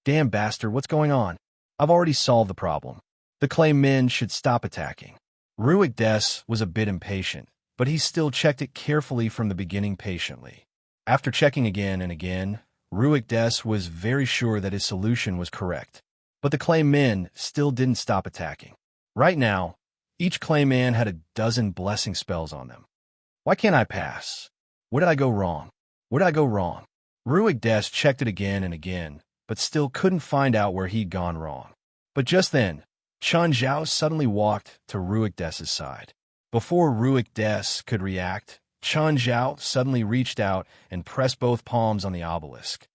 Damn bastard, what's going on? I've already solved the problem. The claymen should stop attacking. Ruick Des was a bit impatient, but he still checked it carefully from the beginning patiently. After checking again and again, Ruick Des was very sure that his solution was correct. But the claymen still didn't stop attacking. Right now, each clayman had a dozen blessing spells on them. Why can't I pass? Where did I go wrong? Where did I go wrong? Ruick Des checked it again and again, but still couldn't find out where he'd gone wrong. But just then, Chun Zhao suddenly walked to Ruick Des' side. Before Ruick Des could react, Chun Zhao suddenly reached out and pressed both palms on the obelisk.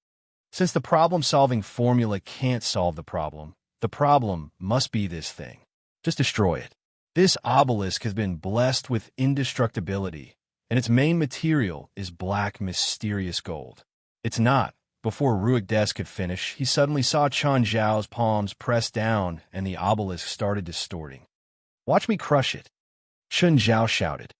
Since the problem-solving formula can't solve the problem must be this thing. Just destroy it. This obelisk has been blessed with indestructibility, and its main material is black, mysterious gold. It's not. Before Ruick Des could finish, he suddenly saw Chun Zhao's palms press down and the obelisk started distorting. Watch me crush it, Chun Zhao shouted.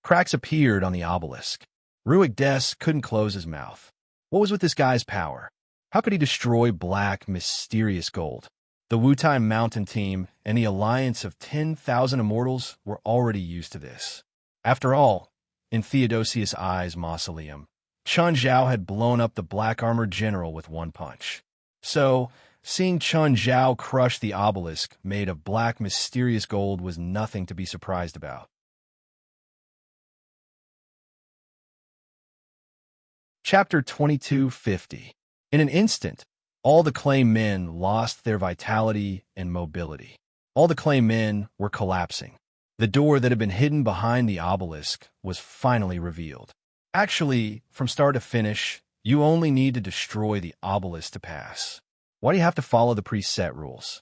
Cracks appeared on the obelisk. Ruick Des couldn't close his mouth. What was with this guy's power? How could he destroy black, mysterious gold? The Wutai Mountain team and the alliance of 10,000 immortals were already used to this. After all, in Theodosius I's mausoleum, Chun Zhao had blown up the black-armored general with one punch. So, seeing Chun Zhao crush the obelisk made of black, mysterious gold was nothing to be surprised about. Chapter 2250. In an instant, all the clay men lost their vitality and mobility. All the clay men were collapsing. The door that had been hidden behind the obelisk was finally revealed. Actually, from start to finish, you only need to destroy the obelisk to pass. Why do you have to follow the preset rules?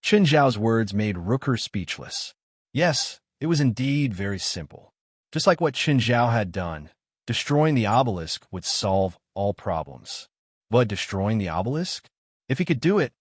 Chun Zhao's words made Rooker speechless. Yes, it was indeed very simple. Just like what Qin Zhao had done, destroying the obelisk would solve all problems. But destroying the obelisk? If he could do it,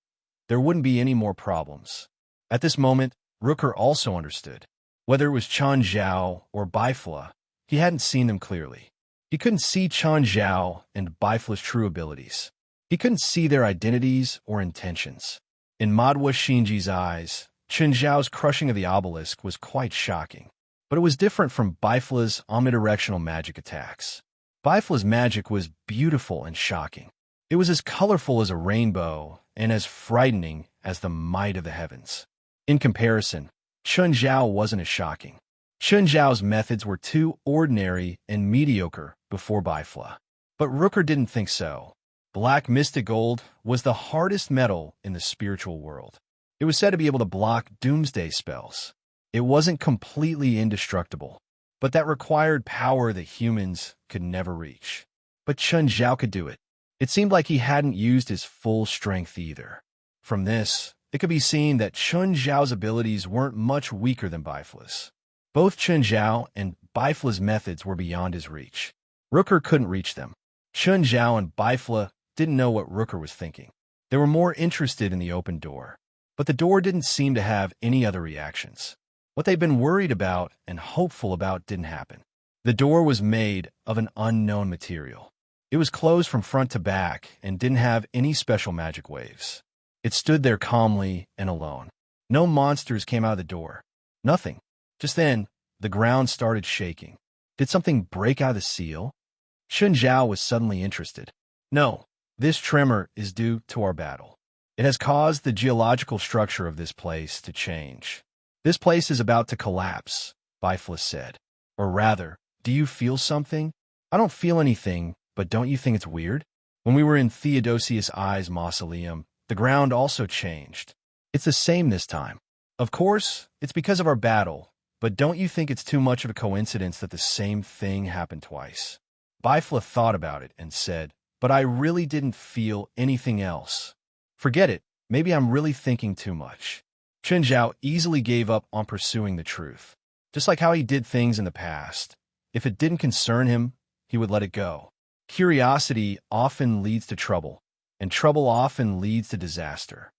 there wouldn't be any more problems. At this moment, Rooker also understood. Whether it was Chen Zhao or Bifla, he hadn't seen them clearly. He couldn't see Chen Zhao and Bifla's true abilities. He couldn't see their identities or intentions. In Madhua Shinji's eyes, Chen Zhao's crushing of the obelisk was quite shocking. But it was different from Bifla's omnidirectional magic attacks. Bifla's magic was beautiful and shocking. It was as colorful as a rainbow and as frightening as the might of the heavens. In comparison, Chen Zhao wasn't as shocking. Chen Zhao's methods were too ordinary and mediocre before Bifla. But Rooker didn't think so. Black Mystic Gold was the hardest metal in the spiritual world. It was said to be able to block doomsday spells. It wasn't completely indestructible, but that required power that humans could never reach. But Chen Zhao could do it. It seemed like he hadn't used his full strength either. From this, it could be seen that Chen Zhao's abilities weren't much weaker than Bifla's. Both Chen Zhao and Bifla's methods were beyond his reach. Rooker couldn't reach them. Chen Zhao and Bifla didn't know what Rooker was thinking. They were more interested in the open door. But the door didn't seem to have any other reactions. What they'd been worried about and hopeful about didn't happen. The door was made of an unknown material. It was closed from front to back and didn't have any special magic waves. It stood there calmly and alone. No monsters came out of the door. Nothing. Just then, the ground started shaking. Did something break out of the seal? Chen Zhao was suddenly interested. No, this tremor is due to our battle. It has caused the geological structure of this place to change. This place is about to collapse, Bifla said. Or rather, do you feel something? I don't feel anything, but don't you think it's weird? When we were in Theodosius I's mausoleum, the ground also changed. It's the same this time. Of course, it's because of our battle, but don't you think it's too much of a coincidence that the same thing happened twice? Bifla thought about it and said, but I really didn't feel anything else. Forget it, maybe I'm really thinking too much. Chen Zhao easily gave up on pursuing the truth. Just like how he did things in the past. If it didn't concern him, he would let it go. Curiosity often leads to trouble, and trouble often leads to disaster.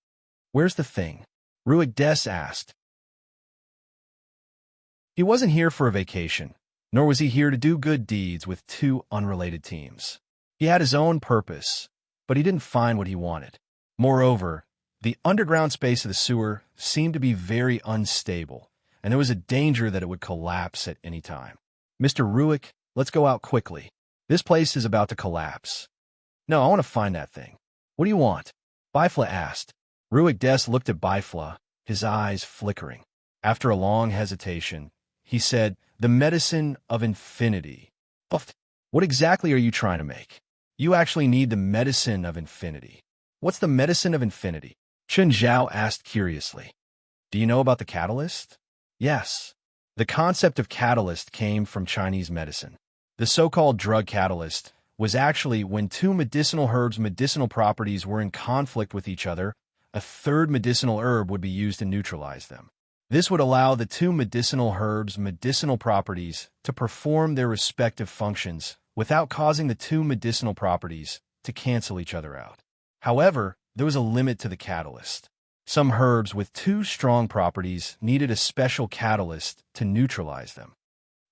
Where's the thing? Ruik Des asked. He wasn't here for a vacation, nor was he here to do good deeds with two unrelated teams. He had his own purpose, but he didn't find what he wanted. Moreover, the underground space of the sewer seemed to be very unstable, and there was a danger that it would collapse at any time. Mr. Ruik, let's go out quickly. This place is about to collapse. No, I want to find that thing. What do you want? Bifla asked. Ruik Des looked at Bifla, his eyes flickering. After a long hesitation, he said, the medicine of infinity. What exactly are you trying to make? You actually need the medicine of infinity. What's the medicine of infinity? Chen Zhao asked curiously. Do you know about the catalyst? Yes. The concept of catalyst came from Chinese medicine. The so-called drug catalyst was actually when two medicinal herbs' medicinal properties were in conflict with each other, a third medicinal herb would be used to neutralize them. This would allow the two medicinal herbs' medicinal properties to perform their respective functions without causing the two medicinal properties to cancel each other out. However, there was a limit to the catalyst. Some herbs with two strong properties needed a special catalyst to neutralize them.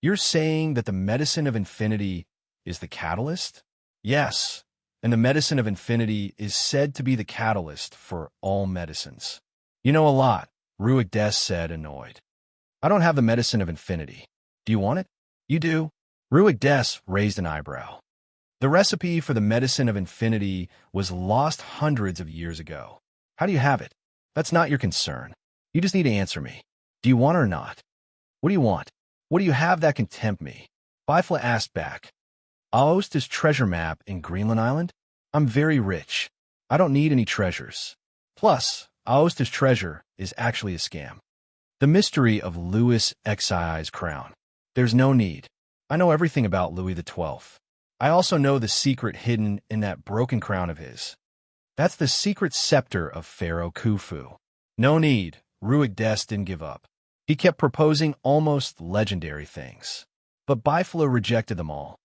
You're saying that the medicine of infinity is the catalyst? Yes, and the medicine of infinity is said to be the catalyst for all medicines. You know a lot, Ruik Des said, annoyed. I don't have the medicine of infinity. Do you want it? You do? Ruik Des raised an eyebrow. The recipe for the medicine of infinity was lost hundreds of years ago. How do you have it? That's not your concern. You just need to answer me. Do you want it or not? What do you want? What do you have that can tempt me? Bifla asked back. Aosta's treasure map in Greenland Island? I'm very rich. I don't need any treasures. Plus, Aosta's treasure is actually a scam. The mystery of Louis XII's crown. There's no need. I know everything about Louis XII. I also know the secret hidden in that broken crown of his. That's the secret scepter of Pharaoh Khufu. No need, Ruik Des didn't give up. He kept proposing almost legendary things. but Bifla rejected them all.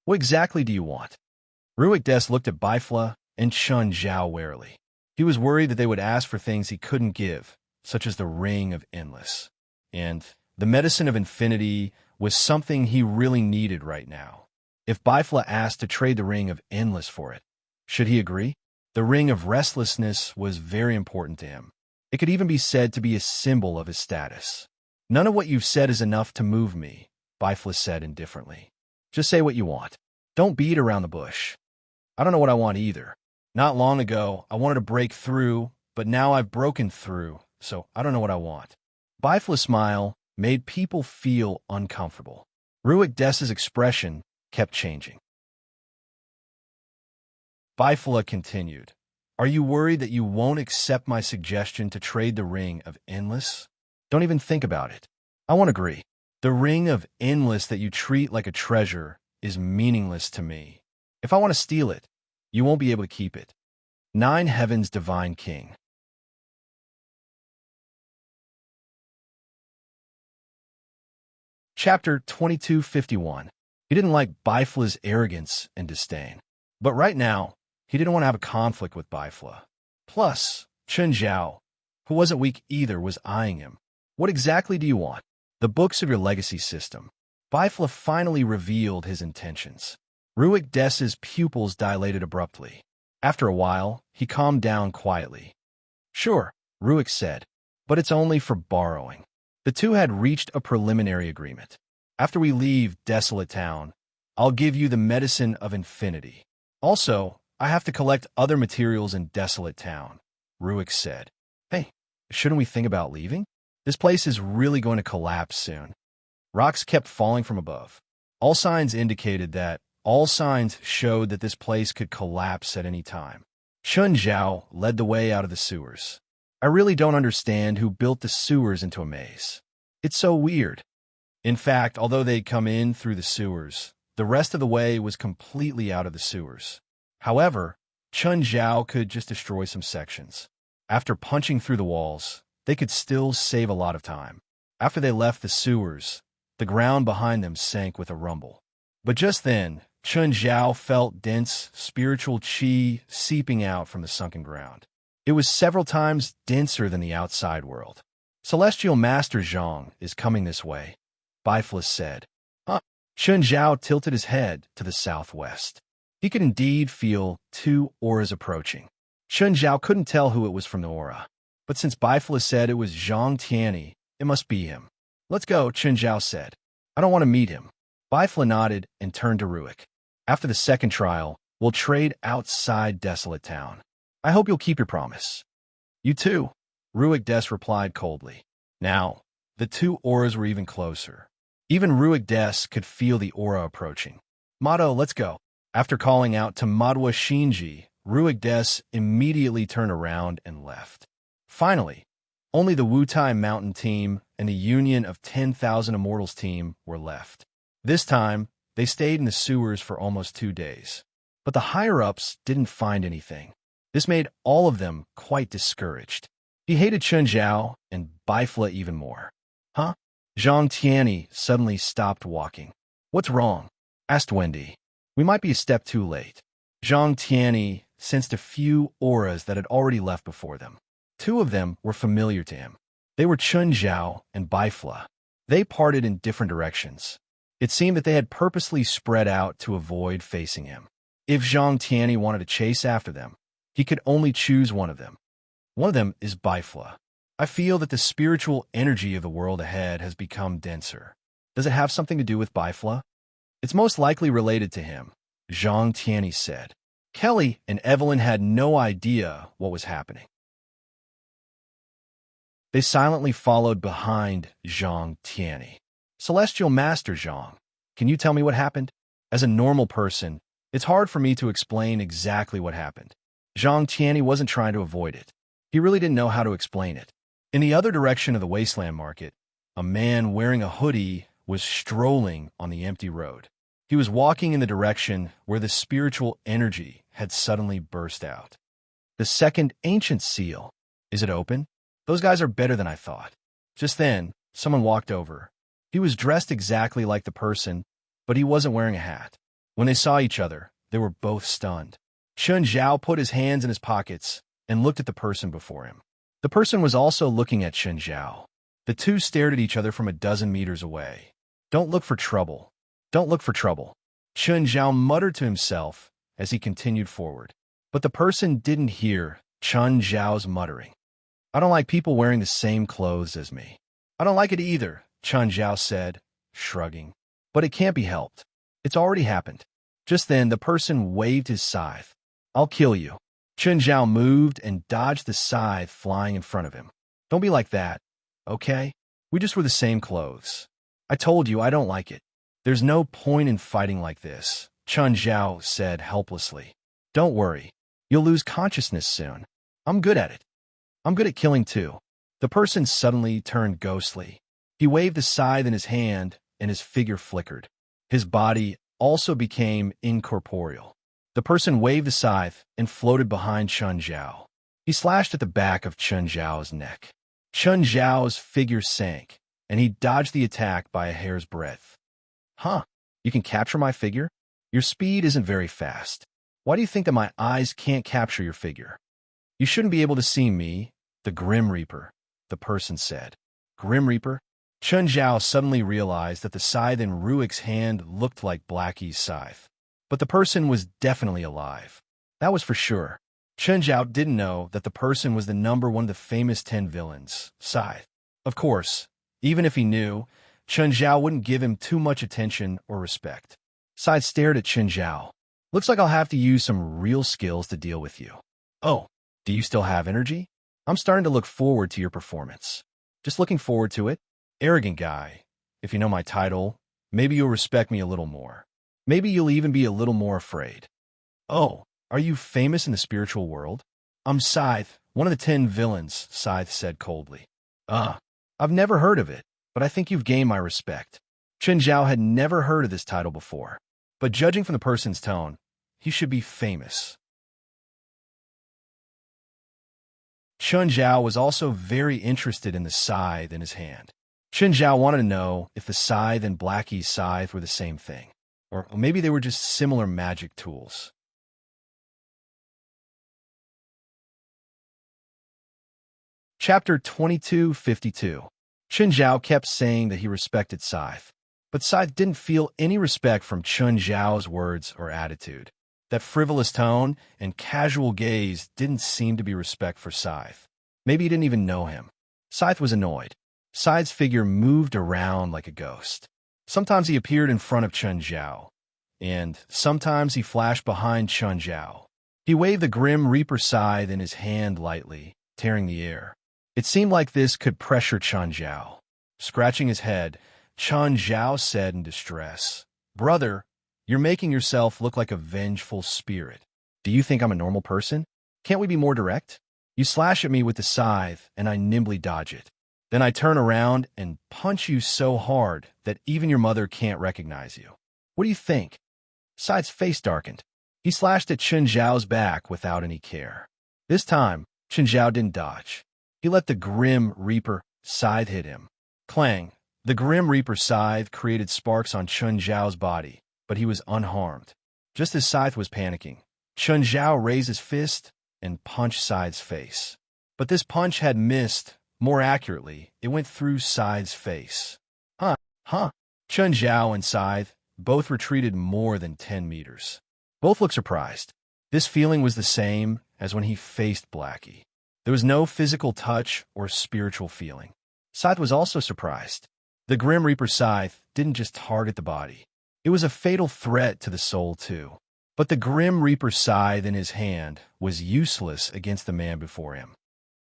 What exactly do you want? Ruik Des looked at Bifla and Chun Zhao warily. He was worried that they would ask for things he couldn't give, such as the Ring of Endless. And the Medicine of Infinity was something he really needed right now. If Bifla asked to trade the Ring of Endless for it, should he agree? The Ring of Restlessness was very important to him. It could even be said to be a symbol of his status. None of what you've said is enough to move me, Bifla said indifferently. Just say what you want. Don't beat around the bush. I don't know what I want either. Not long ago, I wanted to break through, but now I've broken through, so I don't know what I want. Bifla's smile made people feel uncomfortable. Ruik Des's expression kept changing. Bifla continued, Are you worried that you won't accept my suggestion to trade the Ring of Endless? Don't even think about it. I won't agree. The Ring of Endless that you treat like a treasure is meaningless to me. If I want to steal it, you won't be able to keep it. 9 Heavens Divine King. Chapter 2251. He didn't like Bifla's arrogance and disdain. But right now, he didn't want to have a conflict with Bifla. Plus, Chun Zhao, who wasn't weak either, was eyeing him. What exactly do you want? The books of your legacy system. Bifla finally revealed his intentions. Ruik Des's pupils dilated abruptly. After a while, he calmed down quietly. Sure, Ruik said, but it's only for borrowing. The two had reached a preliminary agreement. After we leave Desolate Town, I'll give you the Medicine of Infinity. Also, I have to collect other materials in Desolate Town, Ruik said. Hey, shouldn't we think about leaving? This place is really going to collapse soon. Rocks kept falling from above. All signs showed that this place could collapse at any time. Chun Zhao led the way out of the sewers. I really don't understand who built the sewers into a maze. It's so weird. In fact, although they'd come in through the sewers, the rest of the way was completely out of the sewers. However, Chun Zhao could just destroy some sections. After punching through the walls, they could still save a lot of time. After they left the sewers, the ground behind them sank with a rumble. But just then, Chun Zhao felt dense spiritual qi seeping out from the sunken ground. It was several times denser than the outside world. Celestial Master Zhang is coming this way, Bifla said. Huh? Chun Zhao tilted his head to the southwest. He could indeed feel 2 auras approaching. Chun Zhao couldn't tell who it was from the aura, but since Bifla said it was Zhang Tianyi, it must be him. Let's go, Chun Zhao said. I don't want to meet him. Bifla nodded and turned to Ruik. After the second trial, we'll trade outside Desolate Town. I hope you'll keep your promise. You too, Ruik Des replied coldly. Now, the 2 auras were even closer. Even Ruik Des could feel the aura approaching. Mado, let's go. After calling out to Madwa Shinji, Ruik Des immediately turned around and left. Finally, only the Wutai Mountain team and the Union of 10,000 Immortals team were left. This time, they stayed in the sewers for almost 2 days. But the higher-ups didn't find anything. This made all of them quite discouraged. He hated Chun Zhao and Bifla even more. Huh? Zhang Tianyi suddenly stopped walking. What's wrong? Asked Wendy. We might be a step too late. Zhang Tianyi sensed a few auras that had already left before them. 2 of them were familiar to him. They were Chun Zhao and Bifla. They parted in different directions. It seemed that they had purposely spread out to avoid facing him. If Zhang Tianyi wanted to chase after them, he could only choose one of them. One of them is Bifla. I feel that the spiritual energy of the world ahead has become denser. Does it have something to do with Bifla? It's most likely related to him, Zhang Tianyi said. Kelly and Evelyn had no idea what was happening. They silently followed behind Zhang Tianyi. Celestial Master Zhang, can you tell me what happened? As a normal person, it's hard for me to explain exactly what happened. Zhang Tianyi wasn't trying to avoid it. He really didn't know how to explain it. In the other direction of the wasteland market, a man wearing a hoodie was strolling on the empty road. He was walking in the direction where the spiritual energy had suddenly burst out. The second ancient seal. Is it open? Those guys are better than I thought. Just then, someone walked over. He was dressed exactly like the person but he wasn't wearing a hat. When they saw each other, they were both stunned. Chun Zhao put his hands in his pockets and looked at the person before him. The person was also looking at Chun Zhao. The two stared at each other from a dozen meters away. "Don't look for trouble. Don't look for trouble," Chun Zhao muttered to himself as he continued forward. But the person didn't hear Chun Zhao's muttering. "I don't like people wearing the same clothes as me." "I don't like it either," Chun Zhao said, shrugging. "But it can't be helped. It's already happened." Just then, the person waved his scythe. "I'll kill you." Chun Zhao moved and dodged the scythe flying in front of him. "Don't be like that, okay? We just were the same clothes. I told you I don't like it." "There's no point in fighting like this," Chun Zhao said helplessly. "Don't worry. You'll lose consciousness soon. I'm good at it. I'm good at killing too." The person suddenly turned ghostly. He waved the scythe in his hand and his figure flickered. His body also became incorporeal. The person waved the scythe and floated behind Chun Zhao. He slashed at the back of Chun Zhao's neck. Chun Zhao's figure sank, and he dodged the attack by a hair's breadth. "Huh, you can capture my figure? Your speed isn't very fast. Why do you think that my eyes can't capture your figure?" "You shouldn't be able to see me, the Grim Reaper," the person said. "Grim Reaper?" Chun Zhao suddenly realized that the scythe in Ruik's hand looked like Blackie's scythe. But the person was definitely alive. That was for sure. Chun Zhao didn't know that the person was the number one of the famous 10 villains, Scythe. Of course, even if he knew, Chun Zhao wouldn't give him too much attention or respect. Scythe stared at Chun Zhao. "Looks like I'll have to use some real skills to deal with you." "Oh, do you still have energy? I'm starting to look forward to your performance." "Just looking forward to it?" "Arrogant guy. If you know my title, maybe you'll respect me a little more. Maybe you'll even be a little more afraid." "Oh, are you famous in the spiritual world?" "I'm Scythe, one of the 10 villains," Scythe said coldly. I've never heard of it, but I think you've gained my respect." Chun Zhao had never heard of this title before, but judging from the person's tone, he should be famous. Chun Zhao was also very interested in the scythe in his hand. Chun Zhao wanted to know if the scythe and Blackie's scythe were the same thing, or maybe they were just similar magic tools. Chapter 2252. Chun Zhao kept saying that he respected Scythe, but Scythe didn't feel any respect from Chun Zhao's words or attitude. That frivolous tone and casual gaze didn't seem to be respect for Scythe. Maybe he didn't even know him. Scythe was annoyed. Scythe's figure moved around like a ghost. Sometimes he appeared in front of Chun Zhao, and sometimes he flashed behind Chun Zhao. He waved the Grim Reaper scythe in his hand lightly, tearing the air. It seemed like this could pressure Chun Zhao. Scratching his head, Chun Zhao said in distress, "Brother, you're making yourself look like a vengeful spirit. Do you think I'm a normal person? Can't we be more direct? You slash at me with the scythe, and I nimbly dodge it. Then I turn around and punch you so hard that even your mother can't recognize you. What do you think?" Scythe's face darkened. He slashed at Chun Zhao's back without any care. This time, Chun Zhao didn't dodge. He let the Grim Reaper scythe hit him. Clang! The Grim Reaper scythe created sparks on Chun Zhao's body, but he was unharmed. Just as Scythe was panicking, Chun Zhao raised his fist and punched Scythe's face. But this punch had missed. More accurately, it went through Scythe's face. Huh. Chun Zhao and Scythe both retreated more than 10 meters. Both looked surprised. This feeling was the same as when he faced Blackie. There was no physical touch or spiritual feeling. Scythe was also surprised. The Grim Reaper scythe didn't just target the body. It was a fatal threat to the soul, too. But the Grim Reaper scythe in his hand was useless against the man before him.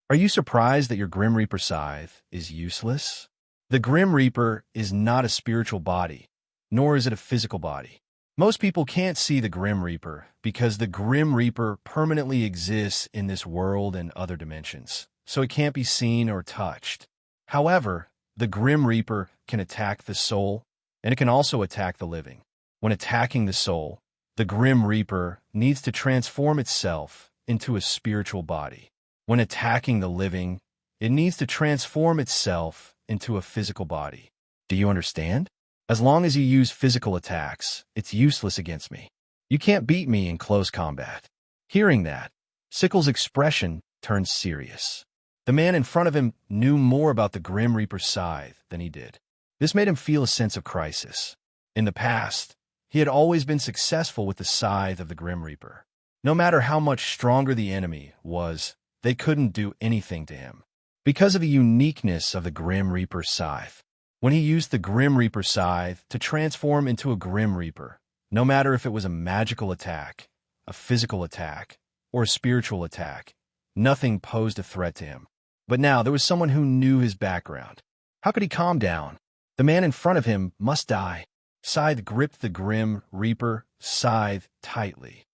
Are you surprised that your Grim Reaper scythe is useless? The Grim Reaper is not a spiritual body, nor is it a physical body. Most people can't see the Grim Reaper because the Grim Reaper permanently exists in this world and other dimensions, so it can't be seen or touched. However, the Grim Reaper can attack the soul, and it can also attack the living. When attacking the soul, the Grim Reaper needs to transform itself into a spiritual body. When attacking the living, it needs to transform itself into a physical body. Do you understand? As long as you use physical attacks, it's useless against me. You can't beat me in close combat." Hearing that, Sickle's expression turned serious. The man in front of him knew more about the Grim Reaper's scythe than he did. This made him feel a sense of crisis. In the past, he had always been successful with the scythe of the Grim Reaper. No matter how much stronger the enemy was, they couldn't do anything to him. Because of the uniqueness of the Grim Reaper's scythe, when he used the Grim Reaper scythe to transform into a Grim Reaper, no matter if it was a magical attack, a physical attack, or a spiritual attack, nothing posed a threat to him. But now there was someone who knew his background. How could he calm down? The man in front of him must die. Scythe gripped the Grim Reaper scythe tightly.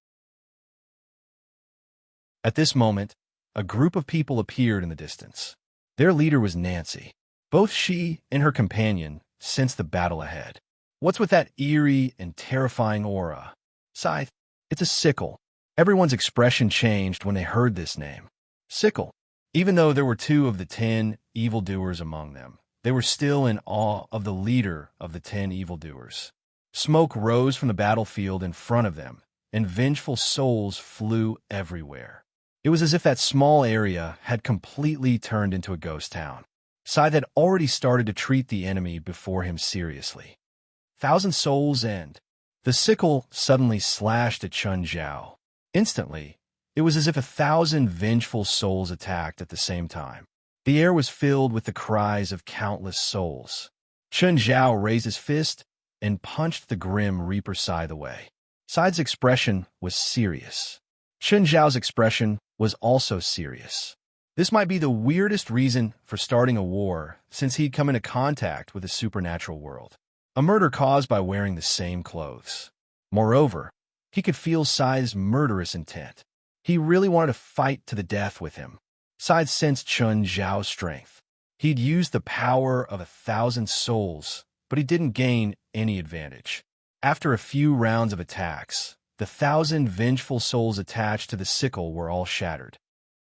At this moment, a group of people appeared in the distance. Their leader was Nancy. Both she and her companion sensed the battle ahead. What's with that eerie and terrifying aura? Scythe, it's a sickle. Everyone's expression changed when they heard this name. Sickle. Even though there were 2 of the 10 evildoers among them, they were still in awe of the leader of the 10 evildoers. Smoke rose from the battlefield in front of them, and vengeful souls flew everywhere. It was as if that small area had completely turned into a ghost town. Scythe had already started to treat the enemy before him seriously. 1,000 souls end. The sickle suddenly slashed at Chun Zhao. Instantly, it was as if 1,000 vengeful souls attacked at the same time. The air was filled with the cries of countless souls. Chun Zhao raised his fist and punched the Grim Reaper scythe away. Scythe's expression was serious. Chun Zhao's expression was also serious. This might be the weirdest reason for starting a war since he'd come into contact with the supernatural world. A murder caused by wearing the same clothes. Moreover, he could feel Scythe's murderous intent. He really wanted to fight to the death with him. Scythe sensed Chun Zhao's strength. He'd used the power of 1,000 souls, but he didn't gain any advantage. After a few rounds of attacks, the 1,000 vengeful souls attached to the sickle were all shattered.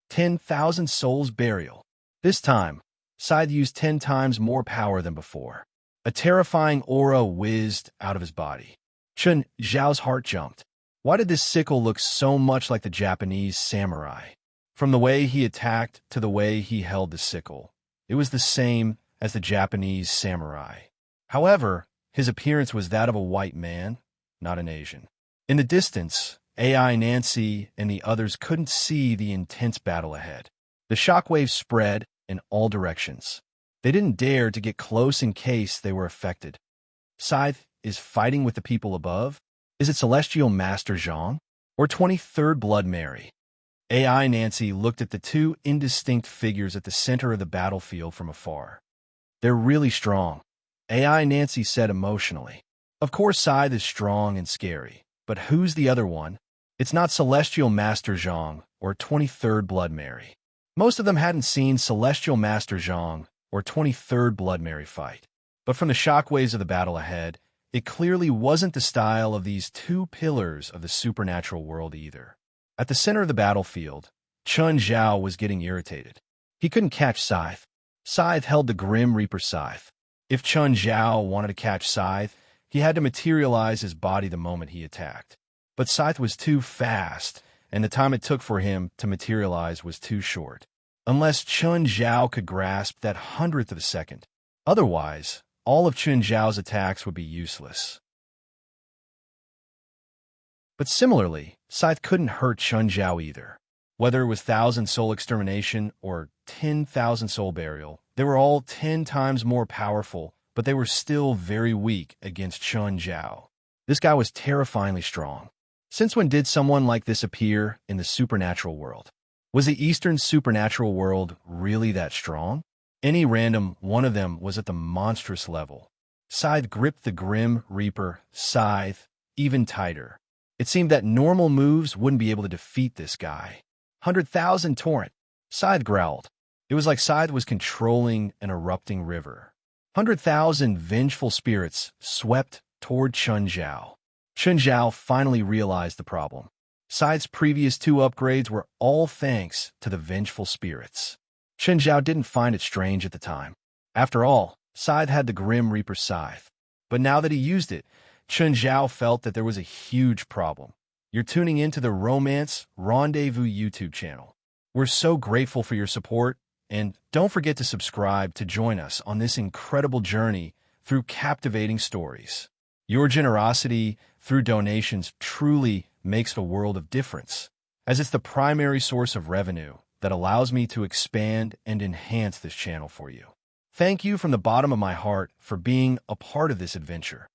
10,000 souls burial. This time, Scythe used 10 times more power than before. A terrifying aura whizzed out of his body. Chun Zhao's heart jumped. Why did this sickle look so much like the Japanese samurai? From the way he attacked to the way he held the sickle, it was the same as the Japanese samurai. However, his appearance was that of a white man, not an Asian. In the distance, AI Nancy and the others couldn't see the intense battle ahead. The shockwaves spread in all directions. They didn't dare to get close in case they were affected. Scythe is fighting with the people above? Is it Celestial Master Zhang or 23rd Blood Mary? AI Nancy looked at the 2 indistinct figures at the center of the battlefield from afar. They're really strong, AI Nancy said emotionally. Of course Scythe is strong and scary, but who's the other one? It's not Celestial Master Zhang or 23rd Blood Mary. Most of them hadn't seen Celestial Master Zhang or 23rd Blood Mary fight. But from the shockwaves of the battle ahead, it clearly wasn't the style of these 2 pillars of the supernatural world either. At the center of the battlefield, Chun Zhao was getting irritated. He couldn't catch Scythe. Scythe held the Grim Reaper scythe. If Chun Zhao wanted to catch Scythe, he had to materialize his body the moment he attacked. But Scythe was too fast, and the time it took for him to materialize was too short. Unless Chun Zhao could grasp that 100th of a second. Otherwise, all of Chun Zhao's attacks would be useless. But similarly, Scythe couldn't hurt Chun Zhao either. Whether it was 1,000 soul extermination or 10,000 soul burial, they were all 10 times more powerful, but they were still very weak against Chun Zhao. This guy was terrifyingly strong. Since when did someone like this appear in the supernatural world? Was the Eastern supernatural world really that strong? Any random one of them was at the monstrous level. Scythe gripped the Grim Reaper scythe even tighter. It seemed that normal moves wouldn't be able to defeat this guy. 100,000 torrent. Scythe growled. It was like Scythe was controlling an erupting river. 100,000 vengeful spirits swept toward Chun Zhao. Chun Zhao finally realized the problem. Scythe's previous 2 upgrades were all thanks to the vengeful spirits. Chun Zhao didn't find it strange at the time. After all, Scythe had the Grim Reaper scythe. But now that he used it, Chun Zhao felt that there was a huge problem. You're tuning into the Romance Rendezvous YouTube channel. We're so grateful for your support, and don't forget to subscribe to join us on this incredible journey through captivating stories. Your generosity through donations truly makes a world of difference, as it's the primary source of revenue that allows me to expand and enhance this channel for you. Thank you from the bottom of my heart for being a part of this adventure.